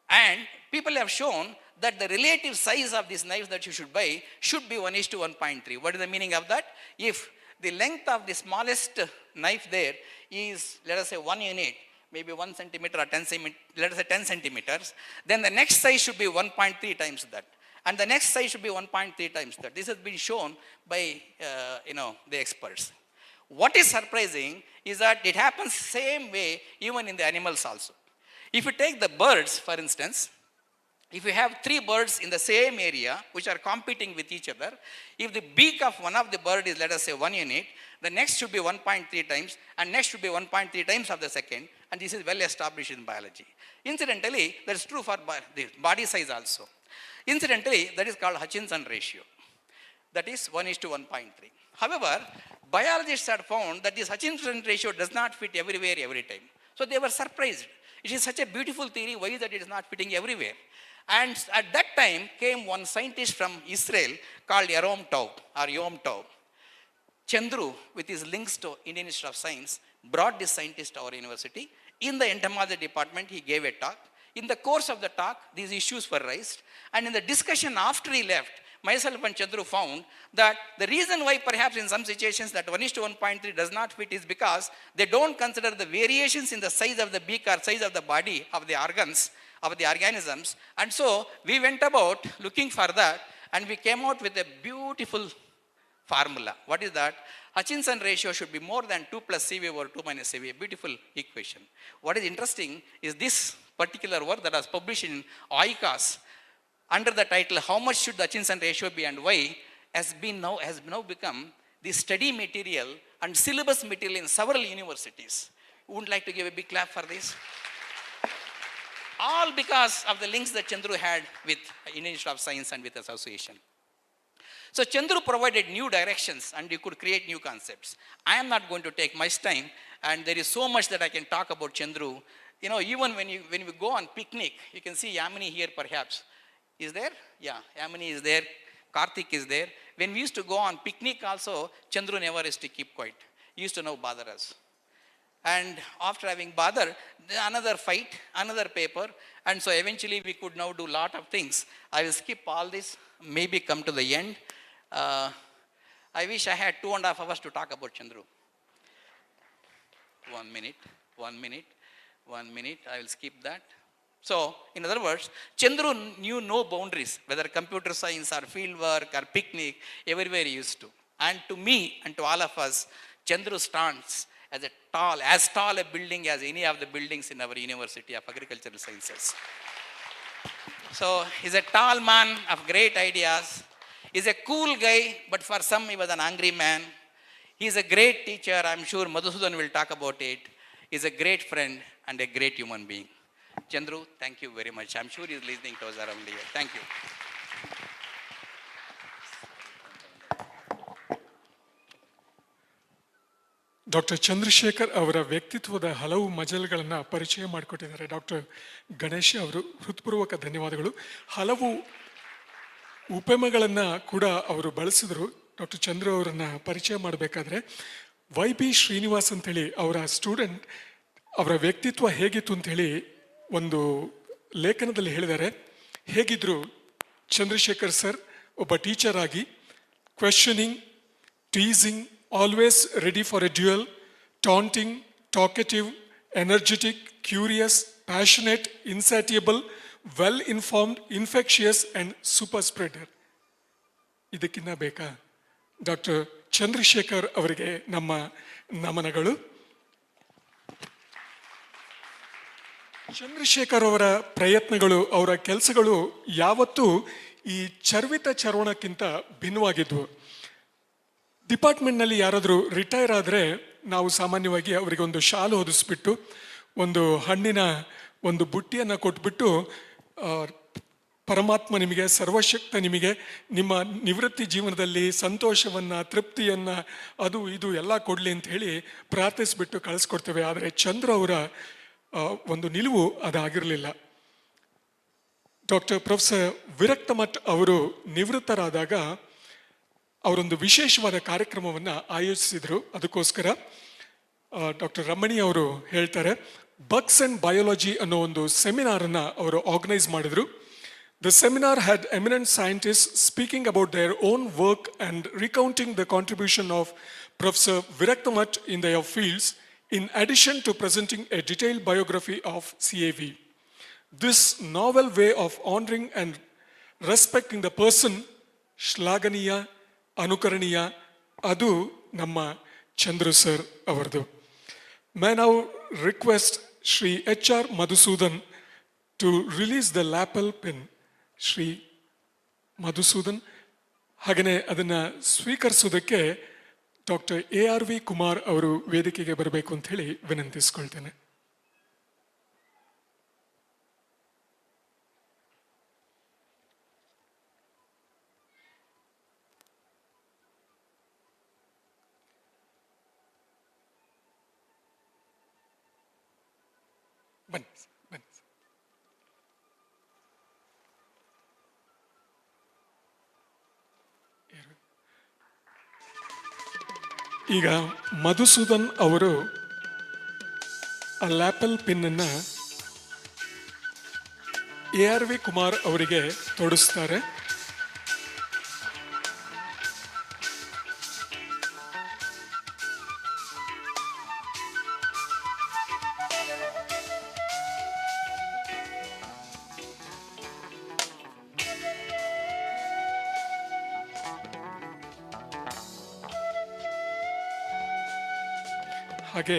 and people have shown that the relative size of these knives that you should buy should be 1:1.3. What is the meaning of that? If the length of the smallest knife there is, let us say, 1 unit, maybe 1 centimeter or 10 centimeters, let us say 10 centimeters, then the next size should be 1.3 times that. And the next size should be 1.3 times that. This has been shown by, the experts. What is surprising is that it happens same way even in the animals also. If you take the birds, for instance, if you have 3 birds in the same area which are competing with each other, if the beak of one of the bird is, let us say, 1 unit, the next should be 1.3 times, and next should be 1.3 times of the second, and this is well established in biology. Incidentally, that is true for the body size also. Incidentally, that is called Hutchinson ratio. That is 1:1.3. However, biologists had found that this Hutchinson ratio does not fit everywhere, every time. So they were surprised. It is such a beautiful theory, why is that it is not fitting everywhere? And at that time came one scientist from Israel called Yom Tov. Chandru, with his links to Indian Institute of Science, brought this scientist to our university. In the entomology department, he gave a talk. In the course of the talk, these issues were raised. And in the discussion after he left, myself and Chandru found that the reason why perhaps in some situations that 1:1.3 does not fit is because they don't consider the variations in the size of the beak or size of the body of the organs, of the organisms. And so we went about looking for that, and we came out with a beautiful formula. What is that? Hutchinson ratio should be more than 2 plus CV over 2 minus CV, a beautiful equation. What is interesting is this particular work that was published in ICAS under the title, How Much Should the Hutchinson Ratio Be and Why, has now become the study material and syllabus material in several universities. Wouldn't like to give a big clap for this? All because of the links that Chandru had with Indian Institute of Science and with association. So Chandru provided new directions, and you could create new concepts. I am not going to take much time, and there is so much that I can talk about Chandru. Even when we go on picnic, you can see Yamini here perhaps. Is there? Yeah, Yamini is there. Karthik is there. When we used to go on picnic also, Chandru never used to keep quiet. He used to now bother us. And after having bothered, another fight, another paper, and so eventually we could now do a lot of things. I will skip all this, maybe come to the end. I wish I had 2.5 hours to talk about Chandru. 1 minute, I will skip that. So, in other words, Chandru knew no boundaries, whether computer science or field work or picnic, everywhere he used to. And to me and to all of us, Chandru stands as as tall a building as any of the buildings in our University of Agricultural Sciences. So, he's a tall man of great ideas. He's a cool guy, but for some he was an angry man. He's a great teacher. I'm sure Madhusudan will talk about it. He's a great friend and a great human being. Chandru, thank you very much. I'm sure he's listening to us around here. Thank you. Doctor Chandrashekar ಅವರ ವ್ಯಕ್ತಿತ್ವದ ಹಲವು ಮಜಲುಗಳನ್ನು ಪರಿಚಯ ಮಾಡಿಕೊಟ್ಟಿದ್ದಾರೆ doctor Ganesh ಅವರು. ಹೃತ್ಪೂರ್ವಕ ಧನ್ಯವಾದಗಳು. ಹಲವು ಉಪಮೆಗಳನ್ನು ಕೂಡ ಅವರು ಬಳಸಿದ್ರು. ಡಾಕ್ಟರ್ ಚಂದ್ರು ಅವರನ್ನು ಪರಿಚಯ ಮಾಡಬೇಕಾದ್ರೆ ವೈ.ಬಿ. ಶ್ರೀನಿವಾಸ್ ಅಂತೇಳಿ ಅವರ ಸ್ಟೂಡೆಂಟ್, ಅವರ ವ್ಯಕ್ತಿತ್ವ ಹೇಗಿತ್ತು ಅಂಥೇಳಿ ಒಂದು ಲೇಖನದಲ್ಲಿ ಹೇಳಿದ್ದಾರೆ. ಹೇಗಿದ್ರು ಚಂದ್ರಶೇಖರ್ ಸರ್ ಒಬ್ಬ ಟೀಚರ್ ಆಗಿ? Questioning, teasing, always ready for a duel, taunting, talkative, energetic, curious, passionate, insatiable, well-informed, infectious and super spreader. ಇದಕ್ಕಿನ್ನ ಬೇಕಾ? ಡಾಕ್ಟರ್ ಚಂದ್ರಶೇಖರ್ ಅವರಿಗೆ ನಮ್ಮ ನಮನಗಳು. ಚಂದ್ರಶೇಖರ್ ಅವರ ಪ್ರಯತ್ನಗಳು, ಅವರ ಕೆಲಸಗಳು ಯಾವತ್ತೂ ಈ ಚರ್ವಿತ ಚರ್ವಣಕ್ಕಿಂತ ಭಿನ್ನವಾಗಿದ್ವು. ಡಿಪಾರ್ಟ್ಮೆಂಟ್ನಲ್ಲಿ ಯಾರಾದರೂ ರಿಟೈರ್ ಆದರೆ ನಾವು ಸಾಮಾನ್ಯವಾಗಿ ಅವರಿಗೆ ಒಂದು ಶಾಲು ಹೊದಿಸ್ಬಿಟ್ಟು ಒಂದು ಹಣ್ಣಿನ ಒಂದು ಬುಟ್ಟಿಯನ್ನು ಕೊಟ್ಬಿಟ್ಟು ಪರಮಾತ್ಮ ನಿಮಗೆ, ಸರ್ವಶಕ್ತ ನಿಮಗೆ ನಿಮ್ಮ ನಿವೃತ್ತಿ ಜೀವನದಲ್ಲಿ ಸಂತೋಷವನ್ನು, ತೃಪ್ತಿಯನ್ನು, ಅದು ಇದು ಎಲ್ಲ ಕೊಡಲಿ ಅಂತ ಹೇಳಿ ಪ್ರಾರ್ಥಿಸ್ಬಿಟ್ಟು ಕಳಿಸ್ಕೊಡ್ತೇವೆ. ಆದರೆ ಚಂದ್ರ ಅವರ ಒಂದು ನಿಲುವು ಅದಾಗಿರಲಿಲ್ಲ. ಡಾಕ್ಟರ್ ಪ್ರೊಫೆಸರ್ ವಿರಕ್ತ ಮಠ್ ಅವರು ನಿವೃತ್ತರಾದಾಗ ಅವರೊಂದು ವಿಶೇಷವಾದ ಕಾರ್ಯಕ್ರಮವನ್ನು ಆಯೋಜಿಸಿದರು. ಅದಕ್ಕೋಸ್ಕರ ಡಾಕ್ಟರ್ ರಮಣಿ ಅವರು ಹೇಳ್ತಾರೆ, ಬಗ್ಸ್ ಅಂಡ್ ಬಯಾಲಜಿ ಅನ್ನೋ ಒಂದು ಸೆಮಿನಾರನ್ನು ಅವರು ಆರ್ಗನೈಸ್ ಮಾಡಿದರು. The seminar had eminent scientists speaking about their own work and recounting the contribution of Professor Viraktamat in their fields, in addition to presenting a detailed biography of CAV. This novel way of honoring and respecting the person, ಶ್ಲಾಘನೀಯ, ಅನುಕರಣೀಯ, ಅದು ನಮ್ಮ Chandru sir ಅವರದು. May now request Shri H.R. Madhusudan to release the lapel pin. Shri Madhusudan, ಹಾಗೆಯೇ ಅದನ್ನು ಸ್ವೀಕರಿಸೋದಕ್ಕೆ doctor ARV Kumar ಅವರು ವೇದಿಕೆಗೆ ಬರಬೇಕು ಅಂತ ಹೇಳಿ ವಿನಂತಿಸ್ಕೊಳ್ತೇನೆ. ಬನ್ನಿ ಬನ್ನಿ. ಈಗ ಮಧುಸೂದನ್ ಅವರು ಆ ಲ್ಯಾಪಲ್ ಪಿನ್ನನ್ನು ARV ಕುಮಾರ್ ಅವರಿಗೆ ತೊಡಿಸ್ತಾರೆ. ಹಾಗೆ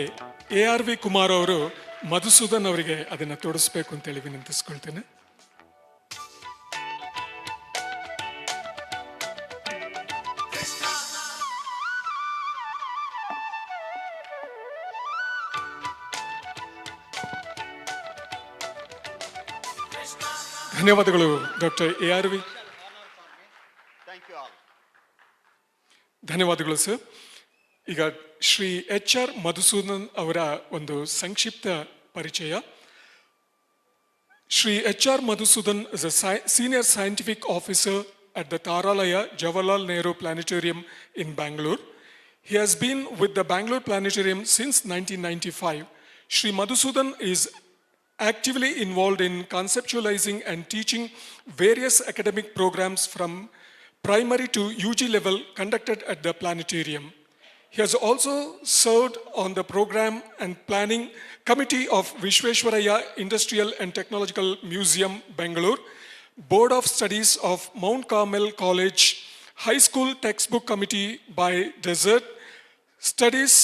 ARV ಕುಮಾರ್ ಅವರು ಮಧುಸೂದನ್ ಅವರಿಗೆ ಅದನ್ನು ತೋರಿಸ್ಬೇಕು ಅಂತೇಳಿ ವಿನಂತಿಸ್ಕೊಳ್ತೇನೆ. ಧನ್ಯವಾದಗಳು ಡಾಕ್ಟರ್ ARV. ಧನ್ಯವಾದಗಳು ಸರ್. ಈಗ ಶ್ರೀ HR ಮಧುಸೂದನ್ ಅವರ ಒಂದು ಸಂಕ್ಷಿಪ್ತ ಪರಿಚಯ. Shri HR Madhusudan is a senior scientific officer at the Taralaya Jawaharlal Nehru Planetarium in Bangalore. He has been with the Bangalore Planetarium since 1995. Shri Madhusudan is actively involved in conceptualizing and teaching various academic programs from primary to UG level conducted at the planetarium. He has also served on the program and planning committee of Vishveshwaraya Industrial and Technological Museum, Bangalore, Board of Studies of Mount Carmel College, High School Textbook Committee by Desert Studies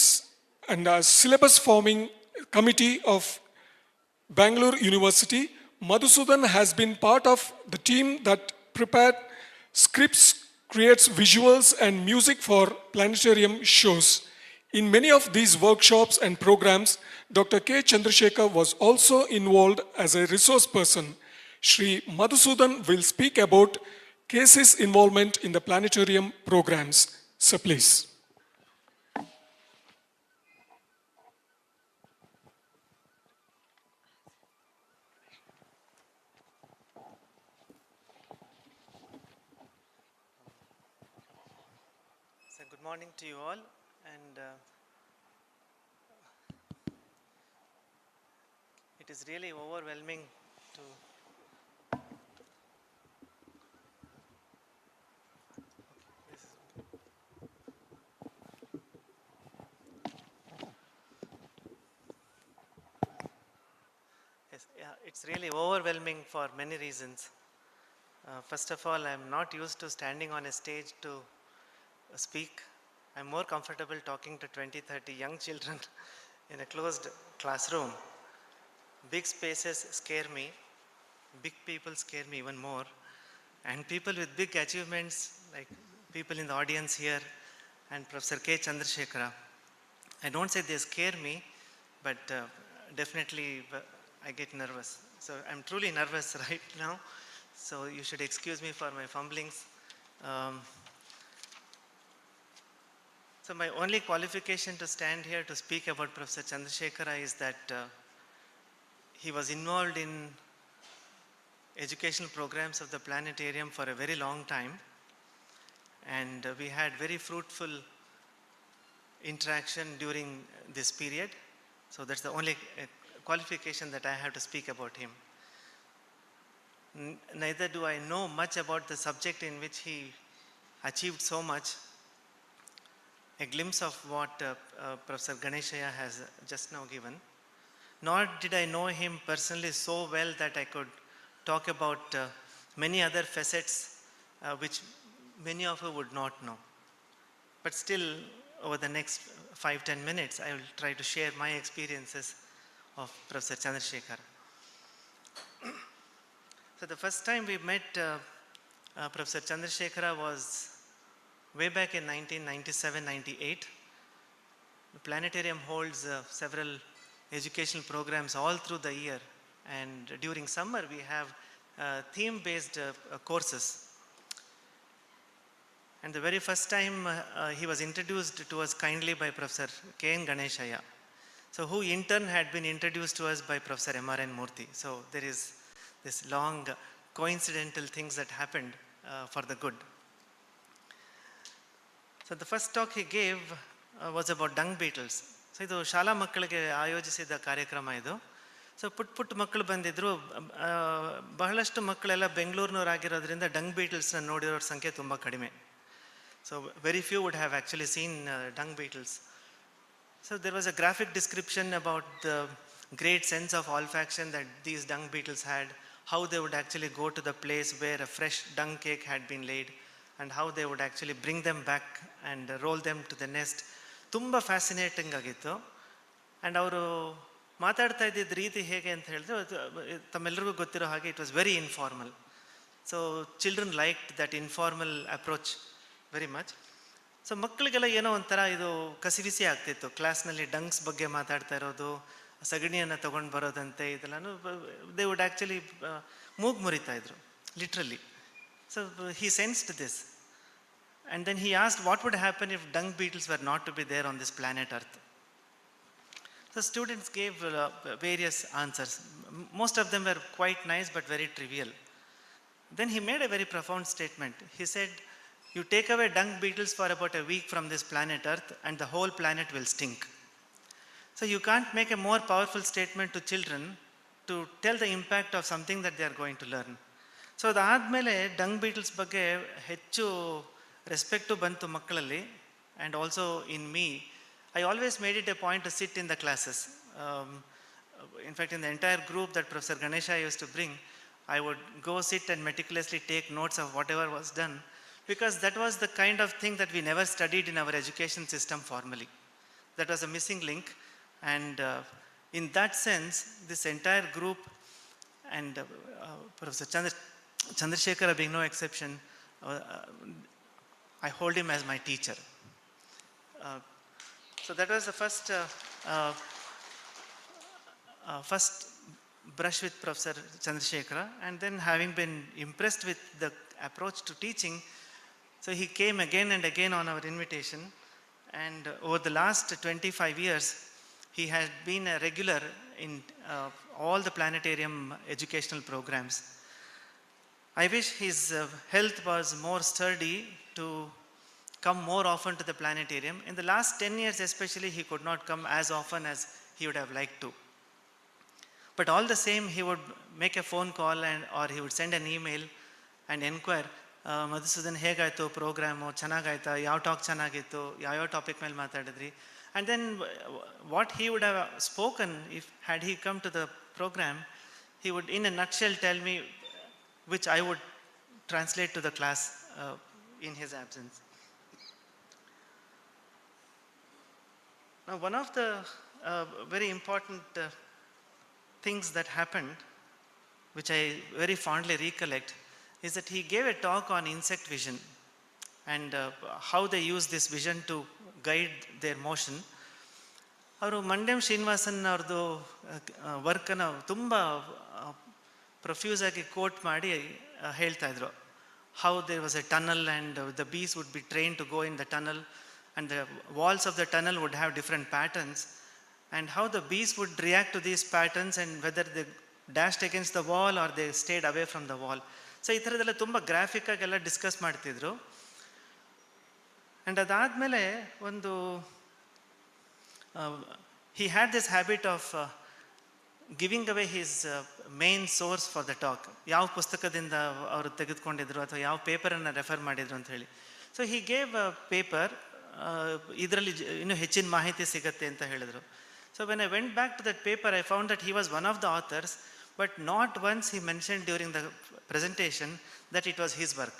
and Syllabus Forming Committee of Bangalore University. Madhusudan has been part of the team that prepared scripts, creates visuals and music for planetarium shows. In many of these workshops and programs, Dr. K.Chandrashekara was also involved as a resource person. Shri Madhusudan will speak about KC's involvement in the planetarium programs. So please. Good morning to you all, and it is really overwhelming to it's really overwhelming for many reasons. First of all, I am not used to standing on a stage to speak. I'm more comfortable talking to 20-30 young children in a closed classroom. Big spaces scare me. Big people scare me even more. And people with big achievements, like people in the audience here and Professor K.Chandrashekara, I don't say they scare me, but definitely I get nervous. So I'm truly nervous right now. so you should excuse me for my fumblings. Um, so my only qualification to stand here to speak about Professor Chandrashekara is that he was involved in educational programs of the planetarium for a very long time, and we had very fruitful interaction during this period. So that's the only qualification that I have to speak about him. Neither do I know much about the subject in which he achieved so much. A glimpse of what Professor Ganeshaya has just now given. Nor did I know him personally so well that I could talk about many other facets which many of you would not know. But still, over the next 5-10 minutes, I will try to share my experiences of Professor Chandrashekara. So the first time we met Professor Chandrashekara was way back in 1997-98. The planetarium holds several educational programs all through the year, and during summer we have theme-based courses. And the very first time he was introduced to us kindly by Professor K.Chandrashekara, so who in turn had been introduced to us by Professor M.R.N. Murthy. So there is this long coincidental things that happened for the good. So the first talk he gave was about dung beetles. So ಇದು ಶಾಲಾ ಮಕ್ಕಳಿಗೆ ಆಯೋಜಿಸಿದ ಕಾರ್ಯಕ್ರಮ ಇದು. So ಪುಟ್ಟ ಮಕ್ಕಳು ಬಂದಿದ್ದರು. ಬಹಳಷ್ಟು ಮಕ್ಕಳೆಲ್ಲ ಬೆಂಗಳೂರಿನವರಾಗಿರೋದ್ರಿಂದ ಡಂಗ್ ಬೀಟಲ್ಸ್ನ ನೋಡಿರೋ ಸಂಖ್ಯೆ ತುಂಬ ಕಡಿಮೆ. So very few would have actually seen dung beetles. So there was a graphic description about the great sense of olfaction that these dung beetles had, how they would actually go to the place where a fresh dung cake had been laid, and how they would actually bring them back and roll them to the nest. ತುಂಬ fascinating ಆಗಿತ್ತು. And ಅವರು ಮಾತಾಡ್ತಾ ಇದ್ದಿದ್ದ ರೀತಿ ಹೇಗೆ ಅಂತ ಹೇಳಿದ್ರೆ, ತಮ್ಮೆಲ್ಲರಿಗೂ ಗೊತ್ತಿರೋ ಹಾಗೆ it was very informal. So children liked that informal approach very much. So ಮಕ್ಕಳಿಗೆಲ್ಲ ಏನೋ ಒಂಥರ ಇದು ಕಸಿವಿಸಿ ಆಗ್ತಿತ್ತು. ಕ್ಲಾಸ್ನಲ್ಲಿ ಡಂಗ್ಸ್ ಬಗ್ಗೆ ಮಾತಾಡ್ತಾ ಇರೋದು, ಸಗಣಿಯನ್ನು ತೊಗೊಂಡು ಬರೋದಂತೆ, ಇದೆಲ್ಲನೂ ದೇ ವುಡ್ ಆ್ಯಕ್ಚುಲಿ ಮೂಗು ಮುರಿತಾ ಇದ್ರು, literally. So he sensed this, and then he asked what would happen if dung beetles were not to be there on this planet Earth. So students gave various answers. Most of them were quite nice but very trivial. Then he made a very profound statement. He said, you take away dung beetles for about a week from this planet Earth and the whole planet will stink. So you can't make a more powerful statement to children to tell the impact of something that they are going to learn. So ಅದಾದಮೇಲೆ dung beetles ಬಗ್ಗೆ ಹೆಚ್ಚು respect ಬಂತು ಮಕ್ಕಳಲ್ಲಿ, and also in me. I always made it a point to sit in the classes. In fact in the entire group that professor Ganesha use to bring, I would go sit and meticulously take notes of whatever was done, because that was the kind of thing that we never studied in our education system formally. That was a missing link, and in that sense this entire group and professor Chandrashekara being no exception, I hold him as my teacher. So that was the first brush with Professor Chandrashekara, and then having been impressed with the approach to teaching, so he came again and again on our invitation, and over the last 25 years he has been a regular in all the planetarium educational programs. I wish his health was more sturdy to come more often to the planetarium. In the last 10 years especially, he could not come as often as he would have liked to. But all the same, he would make a phone call or he would send an email and inquire, Madhusudan hegaytu programu chanagayta, yav talk chanagittu, yav topic mele matadidri. And then what he would have spoken, if had he come to the program, he would in a nutshell tell me, which I would translate to the class in his absence. Now, one of the very important things that happened, which I very fondly recollect, is that he gave a talk on insect vision and how they use this vision to guide their motion. ಅವರು ಮಂಡ್ಯಂ ಶ್ರೀನಿವಾಸನ್ ಅವ್ರದ್ದು ವರ್ಕನ್ನು ತುಂಬ ಪ್ರೊಫ್ಯೂಸ್ ಆಗಿ coat ಮಾಡಿ ಹೇಳ್ತಾ ಇದ್ರು. How there was a tunnel and the bees would be trained to go in the tunnel and the walls of the tunnel would have different patterns, and how the bees would react to these patterns and whether they dashed against the wall or they stayed away from the wall. So ಈ ಥರದ್ದೆಲ್ಲ ತುಂಬ graphic ಆಗೆಲ್ಲ discuss ಮಾಡ್ತಿದ್ರು. And ಅದಾದಮೇಲೆ ಒಂದು he had this habit of giving away his main source for the talk. ಯಾವ ಪುಸ್ತಕದಿಂದ ಅವರು ತೆಗೆದುಕೊಂಡಿದ್ರು ಅಥವಾ ಯಾವ ಪೇಪರನ್ನು ರೆಫರ್ ಮಾಡಿದ್ರು ಅಂತ ಹೇಳಿ. So he gave a paper, ಇದರಲ್ಲಿ ಇನ್ನೂ ಹೆಚ್ಚಿನ ಮಾಹಿತಿ ಸಿಗತ್ತೆ ಅಂತ ಹೇಳಿದರು. So when I went back to that paper, I found that he was one of the authors, but not once he mentioned during the presentation that it was his work.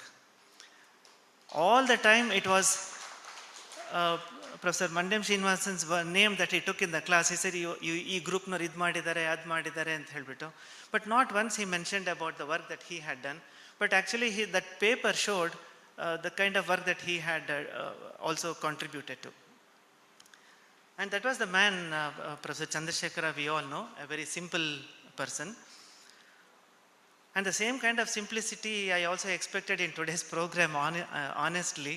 All the time it was Professor Mandem Srinivasan's name that he took in the class. He said, ಈ ಗ್ರೂಪ್ನವ್ರು ಇದು ಮಾಡಿದ್ದಾರೆ, ಅದು ಮಾಡಿದ್ದಾರೆ ಅಂತ ಹೇಳಿಬಿಟ್ಟು. But not once he mentioned about the work that he had done. But actually that paper showed the kind of work that he had also contributed to. And that was the man, Professor Chandrashekara, we all know, a very simple person. And the same kind of simplicity I also expected in today's program, honestly.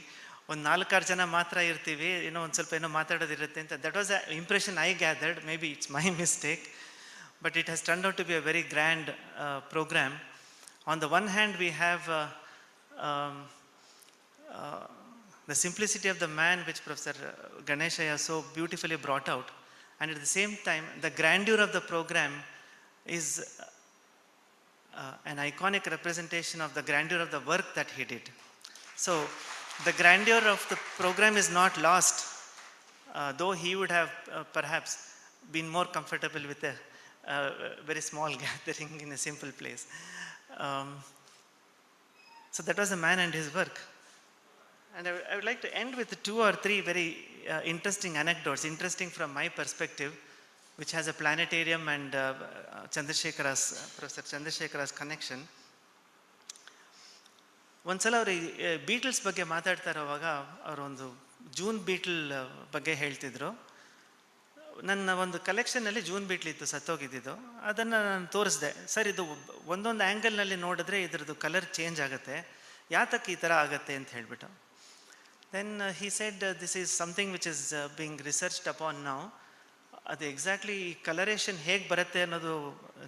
ಒಂದು 4-6 ಜನ ಮಾತ್ರ ಇರ್ತೀವಿ, ಏನೋ ಒಂದು ಸ್ವಲ್ಪ ಏನೋ ಮಾತಾಡೋದಿರುತ್ತೆ ಅಂತ. That was the impression I gathered. Maybe it's my mistake, but it has turned out to be a very grand programme. On the one hand we have the simplicity of the man which Professor Ganeshaya so beautifully brought out, and at the same time the grandeur of the program is an iconic representation of the grandeur of the work that he did. So the grandeur of the program is not lost, though he would have perhaps been more comfortable with a very small gathering in a simple place. So that was the man and his work. And I would like to end with 2 or 3 very interesting anecdotes, interesting from my perspective, which has a planetarium and Professor Chandrashekara's connection. ಒಂದ್ಸಲ ಅವರು beetles ಬಗ್ಗೆ ಮಾತಾಡ್ತಾ ಇರೋವಾಗ ಅವರೊಂದು June Beetal ಬಗ್ಗೆ ಹೇಳ್ತಿದ್ರು. ನನ್ನ ಒಂದು ಕಲೆಕ್ಷನ್ನಲ್ಲಿ June beetle ಇತ್ತು, ಸತ್ತೋಗಿದ್ದು. ಅದನ್ನು ನಾನು ತೋರಿಸ್ದೆ. ಸರ್, ಇದು ಒಂದೊಂದು ಆ್ಯಂಗಲ್ನಲ್ಲಿ ನೋಡಿದ್ರೆ ಇದ್ರದ್ದು ಕಲರ್ ಚೇಂಜ್ ಆಗುತ್ತೆ, ಯಾತಕ್ಕೆ ಈ ಥರ ಆಗುತ್ತೆ ಅಂತ ಹೇಳಿಬಿಟ್ಟು. Then he said, this is something which is being researched upon now. ಅದು ಎಕ್ಸಾಕ್ಟ್ಲಿ ಕಲರೇಷನ್ ಹೇಗೆ ಬರುತ್ತೆ ಅನ್ನೋದು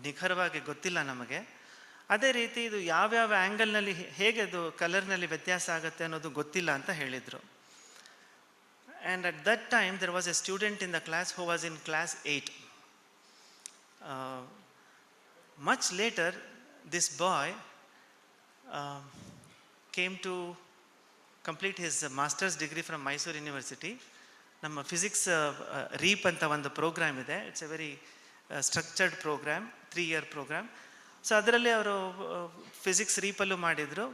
ನಿಖರವಾಗಿ ಗೊತ್ತಿಲ್ಲ ನಮಗೆ. ಅದೇ ರೀತಿ ಇದು ಯಾವ್ಯಾವ ಆ್ಯಂಗಲ್ನಲ್ಲಿ ಹೇಗೆ ಅದು ಕಲರ್ನಲ್ಲಿ ವ್ಯತ್ಯಾಸ ಆಗುತ್ತೆ ಅನ್ನೋದು ಗೊತ್ತಿಲ್ಲ ಅಂತ ಹೇಳಿದರು. And at that time there was A student in the class who was in class 8. Much later this boy came to complete his master's degree from Mysore University. ನಮ್ಮ ಫಿಸಿಕ್ಸ್ ರೀಪ್ ಅಂತ ಒಂದು ಪ್ರೋಗ್ರಾಮ್ ಇದೆ. It's a very structured programme, 3-year programme. So ಅದರಲ್ಲಿ ಅವರು physics ರೀಪಲ್ಲೂ ಮಾಡಿದರು.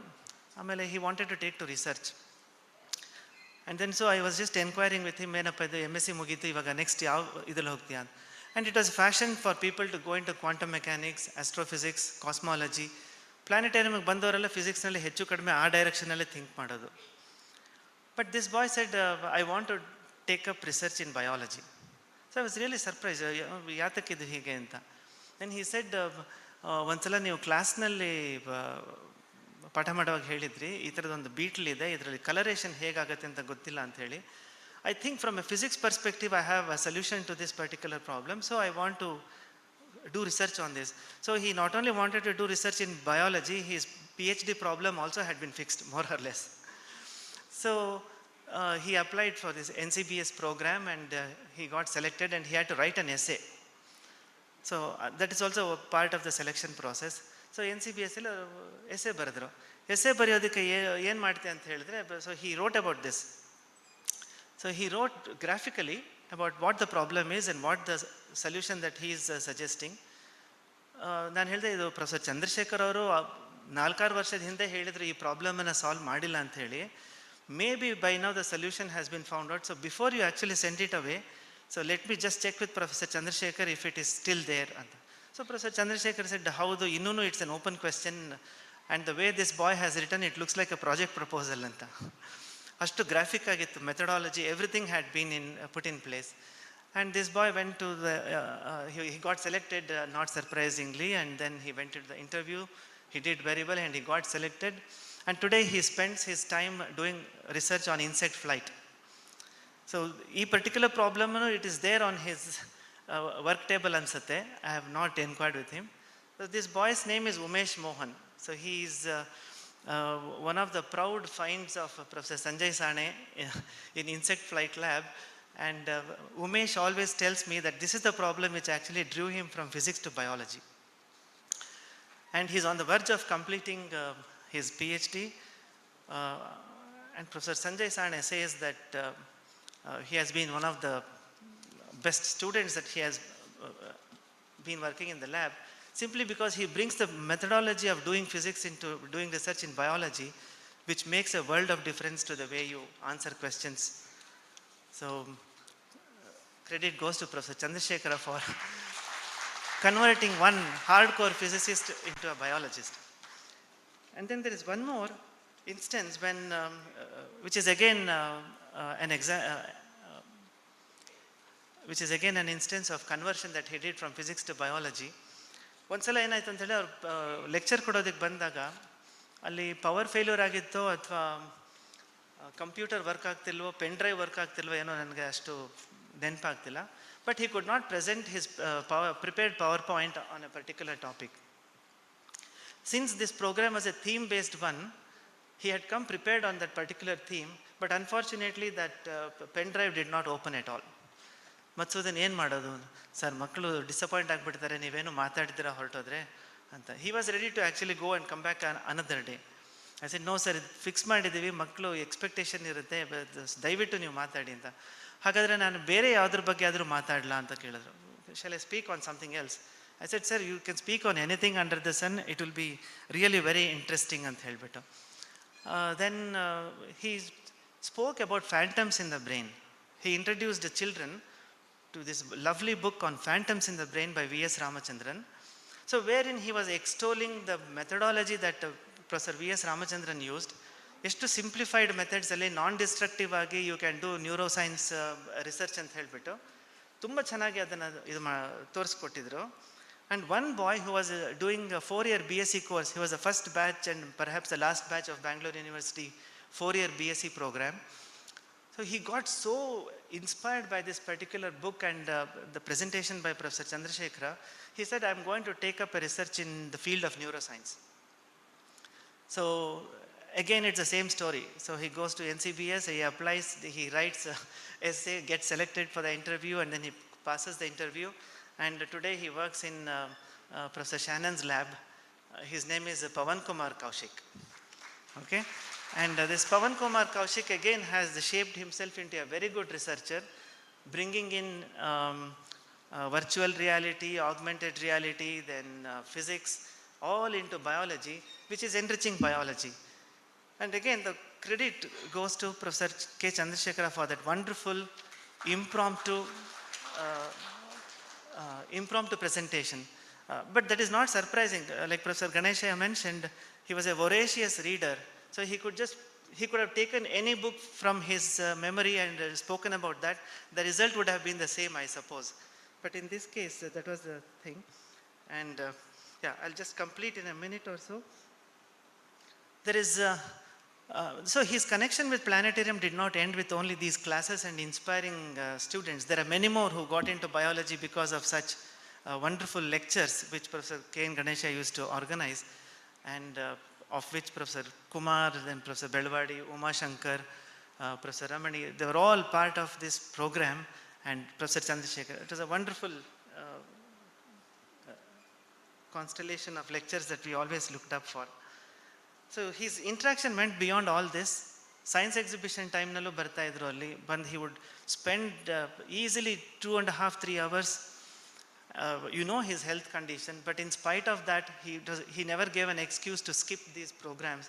ಆಮೇಲೆ he wanted to take to research. And then so I was just enquiring with him, ಏನಪ್ಪ ಇದು MSc ಮುಗೀತು, ಇವಾಗ ನೆಕ್ಸ್ಟ್ ಯಾವ ಇದ್ರಲ್ಲಿ ಹೋಗ್ತೀಯಾ ಅಂತ. And it was fashion for people to go into quantum mechanics, astrophysics, cosmology. ಪ್ಲಾನೆಟೇರಿಯಮ್ಗೆ ಬಂದವರೆಲ್ಲ ಫಿಸಿಕ್ಸ್ನಲ್ಲಿ ಹೆಚ್ಚು ಕಡಿಮೆ ಆ ಡೈರೆಕ್ಷನಲ್ಲೇ ಥಿಂಕ್ ಮಾಡೋದು. But this boy said, I want to take up research in biology. So I was really surprise, ಯಾತಕ್ಕಿದು ಹೀಗೆ ಅಂತ. ದೆನ್ ಹಿ ಸೆಡ್, ಒಂದ್ಸಲ ನೀವು ಕ್ಲಾಸ್ನಲ್ಲಿ ಪಾಠ ಮಾಡುವಾಗ ಹೇಳಿದ್ರಿ, ಈ ಥರದೊಂದು ಬೀಟ್ಲ್ ಇದೆ, ಇದರಲ್ಲಿ ಕಲರೇಷನ್ ಹೇಗಾಗುತ್ತೆ ಅಂತ ಗೊತ್ತಿಲ್ಲ ಅಂತ ಹೇಳಿ. I think from a physics perspective I have a solution to this particular problem, so I want to do research on this. So he not only wanted to do research in biology, his PhD problem also had been fixed, more or less. So he applied for this NCBS program and he got selected and he had to write an essay. So that is also a part of the selection process. So NCBS ಅಲ್ಲಿ essay ಬರೆದ್ರು. essay ಬರೆಯೋದಕ್ಕೆ ಏನು ಮಾಡ್ತೆ ಅಂತ ಹೇಳಿದ್ರೆ, so he wrote about this. So he wrote graphically about what the problem is and what the solution that he is suggesting. ನಾನು ಹೇಳಿದೆ, ಇದು ಪ್ರೊಫೆಸರ್ ಚಂದ್ರಶೇಖರ್ ಅವರು 4-6 ವರ್ಷದ ಹಿಂದೆ ಹೇಳಿದ್ರು ಈ ಪ್ರಾಬ್ಲಮನ್ನು ಸಾಲ್ವ್ ಮಾಡಿಲ್ಲ ಅಂತ ಹೇಳಿ. Maybe by now the solution has been found out. So before you actually send it away, so let me just check with professor Chandrashekar if it is still there ಅಂತ. So professor Chandrashekar said, ಹೌದು, ಇನ್ನೂ it's an open question and the way this boy has written it looks like a project proposal ಅಂತ. ಅಷ್ಟು graphic ಆಗಿತ್ತು methodology, everything had been put in place. And this boy went to the, he got selected, not surprisingly, and then he went to the interview. He did very well and he got selected. And today he spends his time doing research on insect flight. So, this particular problem, it is there on his work table ansate. I have not inquired with him. So, this boy's name is Umesh Mohan. So, he is one of the proud finds of Professor Sanjay Sane in insect flight lab. And Umesh always tells me that this is the problem which actually drew him from physics to biology. And he's on the verge of completing his PhD. And Professor Sanjay Sane says that he has been one of the best students that he has been working in the lab, simply because he brings the methodology of doing physics into doing research in biology, which makes a world of difference to the way you answer questions. So, credit goes to Professor Chandrashekara for converting one hardcore physicist into a biologist. And then there is one more instance when, which is again which is again an instance of conversion that he did from physics to biology. ಒಂದ್ಸಲ ಏನಾಯ್ತು ಅಂತೇಳಿ ಅವ್ರು lecture ಕೊಡೋದಕ್ಕೆ ಬಂದಾಗ ಅಲ್ಲಿ power failure ಆಗಿತ್ತೋ ಅಥವಾ computer work ಆಗ್ತಿಲ್ವೋ, ಪೆನ್ ಡ್ರೈವ್ ವರ್ಕ್ ಆಗ್ತಿಲ್ವೋ ಏನೋ ನನಗೆ ಅಷ್ಟು ನೆನಪಾಗ್ತಿಲ್ಲ. But he could not present his prepared PowerPoint on a particular topic. Since this program was a theme-based one, he had come prepared on that particular theme, but unfortunately that pen drive did not open at all. ಮತ್ಸೂದನ್ ಏನು ಮಾಡೋದು sir, ಮಕ್ಕಳು disappoint ಆಗಿಬಿಡ್ತಾರೆ, ನೀವೇನು ಮಾತಾಡ್ತೀರಾ ಹೊರಟೋದ್ರೆ ಅಂತ. He was ready to actually go and come back another day. I said no sir, ಇದು fix ಮಾಡಿದ್ದೀವಿ, ಮಕ್ಕಳು ಎಕ್ಸ್ಪೆಕ್ಟೇಷನ್ ಇರುತ್ತೆ, ದಯವಿಟ್ಟು ನೀವು ಮಾತಾಡಿ ಅಂತ. ಹಾಗಾದರೆ ನಾನು ಬೇರೆ ಯಾವುದ್ರ ಬಗ್ಗೆ ಆದರೂ ಮಾತಾಡಲಾ ಅಂತ ಕೇಳಿದ್ರು. Shall I speak on something else? I said, sir, you can speak on anything under the sun, it will be really very interesting ಅಂತ ಹೇಳಿಬಿಟ್ಟು. Then he spoke about phantoms in the brain. He introduced the children to this lovely book on phantoms in the brain by V.S. Ramachandran. So wherein he was extolling the methodology that Professor V.S. Ramachandran used. ಎಷ್ಟು simplified ಮೆಥಡ್ಸಲ್ಲಿ ನಾನ್ destructive ಆಗಿ you can do ನ್ಯೂರೋಸೈನ್ಸ್ research ಅಂತ ಹೇಳಿಬಿಟ್ಟು ತುಂಬ ಚೆನ್ನಾಗಿ ಅದನ್ನು ತೋರಿಸ್ಕೊಟ್ಟಿದ್ರು. And one boy who was doing a 4-year BSc course, he was the first batch and perhaps the last batch of Bangalore University 4-year BSc program. So he got so inspired by this particular book and the presentation by Professor Chandrashekara. He said, I am going to take up a research in the field of neuroscience. So again, it's the same story. So he goes to NCBS, he applies, he writes an essay, gets selected for the interview, and then he passes the interview. And today he works in Professor Shannon's lab. His name is Pawan Kumar Kaushik. Okay, and this Pawan Kumar Kaushik again has shaped himself into a very good researcher, bringing in virtual reality, augmented reality, then physics, all into biology, which is enriching biology. And again, the credit goes to Professor K.Chandrashekara for that wonderful impromptu presentation. But that is not surprising. Like Professor Ganesha mentioned, he was a voracious reader. So he could have taken any book from his memory and spoken about that. The result would have been the same, I suppose. But in this case, that was the thing. And yeah, I'll just complete in a minute or so. There is, so his connection with planetarium did not end with only these classes and inspiring students. There are many more who got into biology because of such wonderful lectures which Professor K. Ganesha used to organize, and of which Professor Kumar, then Professor Belwadi, Uma Shankar, Professor Ramani, they were all part of this program, and Professor Chandrashekara. It was a wonderful constellation of lectures that we always looked up for. So his interaction went beyond all this. Science exhibition time nallu barta idru alli band he would spend easily 2.5-3 hours. You know his health condition, but in spite of that he never gave an excuse to skip these programs,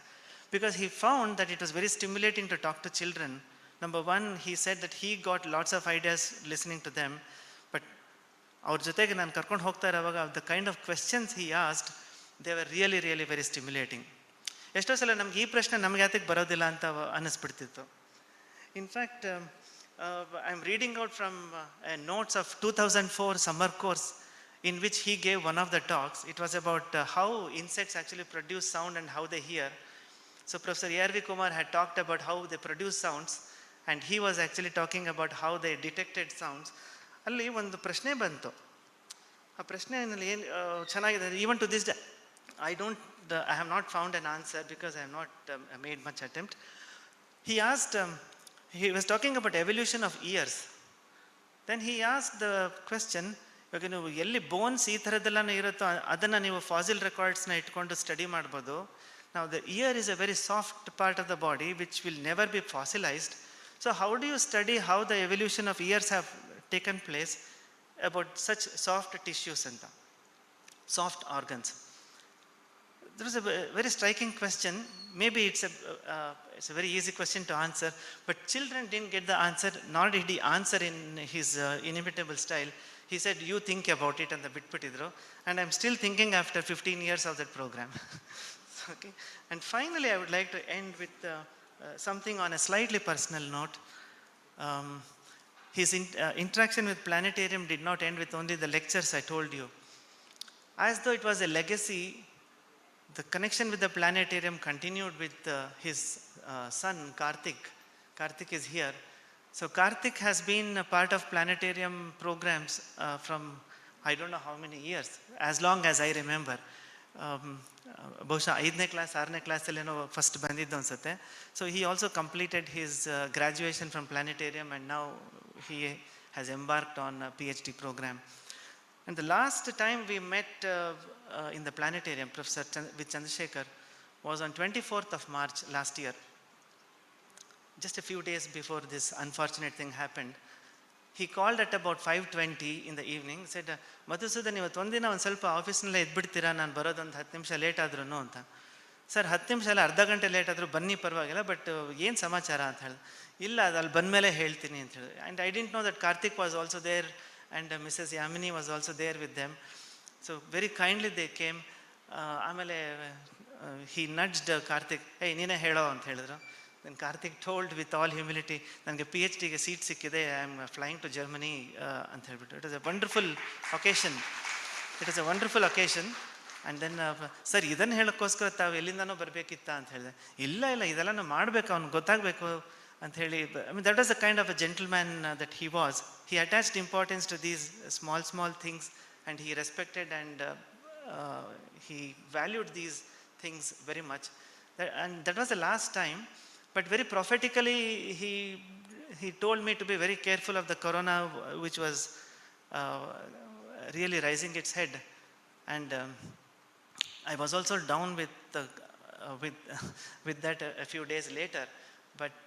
because he found that it was very stimulating to talk to children. Number one, he said that he got lots of ideas listening to them, but ಅವ್ರ ಜೊತೆಗೆ ನಾನು ಕರ್ಕೊಂಡು ಹೋಗ್ತಾ ಇರೋವಾಗ the kind of questions he asked, they were really very stimulating. ಎಷ್ಟೋ ಸಲ ನಮ್ಗೆ ಈ ಪ್ರಶ್ನೆ ನಮ್ಗೆ ಯಾತಕ್ಕೆ ಬರೋದಿಲ್ಲ ಅಂತ ಅನ್ನಿಸ್ಬಿಡ್ತಿತ್ತು. In fact I'm reading out from notes of 2004 summer course in which he gave one of the talks. It was about how insects actually produce sound and how they hear. So Professor A.R.V. Kumar had talked about how they produce sounds, and he was actually talking about how they detected sounds. ಅಲ್ಲಿ ಒಂದು ಪ್ರಶ್ನೆ ಬಂತು. ಆ ಪ್ರಶ್ನೆಯಲ್ಲಿ ಏನು ಚೆನ್ನಾಗಿದೆ, even to this day I have not found an answer because I have not made much attempt. He asked, he was talking about evolution of ears. Then he asked the question, ಇವಾಗ ನೀವು ಎಲ್ಲಿ bones ಈ ಥರದ್ದೆಲ್ಲ ಇರುತ್ತೋ ಅದನ್ನು ನೀವು fossil ರೆಕಾರ್ಡ್ಸ್ನ ಇಟ್ಕೊಂಡು study ಮಾಡ್ಬೋದು. Now the ear is a very soft part of the body which will never be fossilized. So how do you study how the evolution of ears have taken place about such soft tissues and soft organs? There is a very striking question. Maybe it's a very easy question to answer, but children didn't get the answer, nor did he answer in his inimitable style. He said, you think about it, and the bitputidro, and I'm still thinking after 15 years of that program. Okay. And finally, I would like to end with something on a slightly personal note. His interaction with planetarium did not end with only the lectures I told you. As though it was a legacy, the connection with the planetarium continued with his son Karthik. Karthik is here. So Karthik has been a part of planetarium programs from I don't know how many years, as long as I remember. ಬಹುಶಃ 5ನೇ class 6ನೇ ಕ್ಲಾಸಲ್ಲೇನೋ first ಬಂದಿದ್ದು ಅನ್ಸುತ್ತೆ. So he also completed his graduation from planetarium and now he has embarked on PhD program. And the last time we met in the planetarium, Professor with Chandrasekhar, was on 24th of March last year. Just a few days before this unfortunate thing happened. He called at about 5:20 in the evening, said, Madhusudan ಇವತ್ತು ಒಂದಿನ ಒಂದು ಸ್ವಲ್ಪ ಆಫೀಸ್ನಲ್ಲೇ ಎದ್ಬಿಡ್ತೀರಾ, ನಾನು ಬರೋದೊಂದು 10 ನಿಮಿಷ late ಆದ್ರೂ ಅಂತ. Sir 10 ನಿಮಿಷ ಅಲ್ಲ, ಅರ್ಧ ಗಂಟೆ ಲೇಟ್ ಆದರೂ ಬನ್ನಿ ಪರವಾಗಿಲ್ಲ, ಬಟ್ ಏನು ಸಮಾಚಾರ ಅಂತ ಹೇಳಿದೆ. ಇಲ್ಲ, ಅದು ಅಲ್ಲಿ ಬಂದ ಮೇಲೆ ಹೇಳ್ತೀನಿ ಅಂತ ಹೇಳಿದೆ. And I didn't know that Karthik was also there and Mrs. Yamini was also there with them. So very kindly they came. ಆಮೇಲೆ he nudged Karthik, hey ನೀನೇ ಹೇಳೋ ಅಂತ ಹೇಳಿದ್ರು. Then Karthik told with all humility, ನನಗೆ PhDಗೆ seat ಸಿಕ್ಕಿದೆ, I am flying to Germany ಅಂತ ಹೇಳ್ಬಿಟ್ಟು. It was a wonderful occasion. It was a wonderful occasion. And then sir ಇದನ್ನು ಹೇಳೋಕ್ಕೋಸ್ಕರ ತಾವು ಎಲ್ಲಿಂದನೋ ಬರಬೇಕಿತ್ತ ಅಂತ ಹೇಳಿದೆ. ಇಲ್ಲ ಇದೆಲ್ಲ ಮಾಡಬೇಕು, ಅವ್ನಿಗೆ ಗೊತ್ತಾಗಬೇಕು ಅಂತ ಹೇಳಿ. I mean, that was the kind of a gentleman that he was. He attached importance to these small things, and he respected and he valued these things very much. And that was the last time, but very prophetically he told me to be very careful of the corona, which was really rising its head. And I was also down with that a few days later. But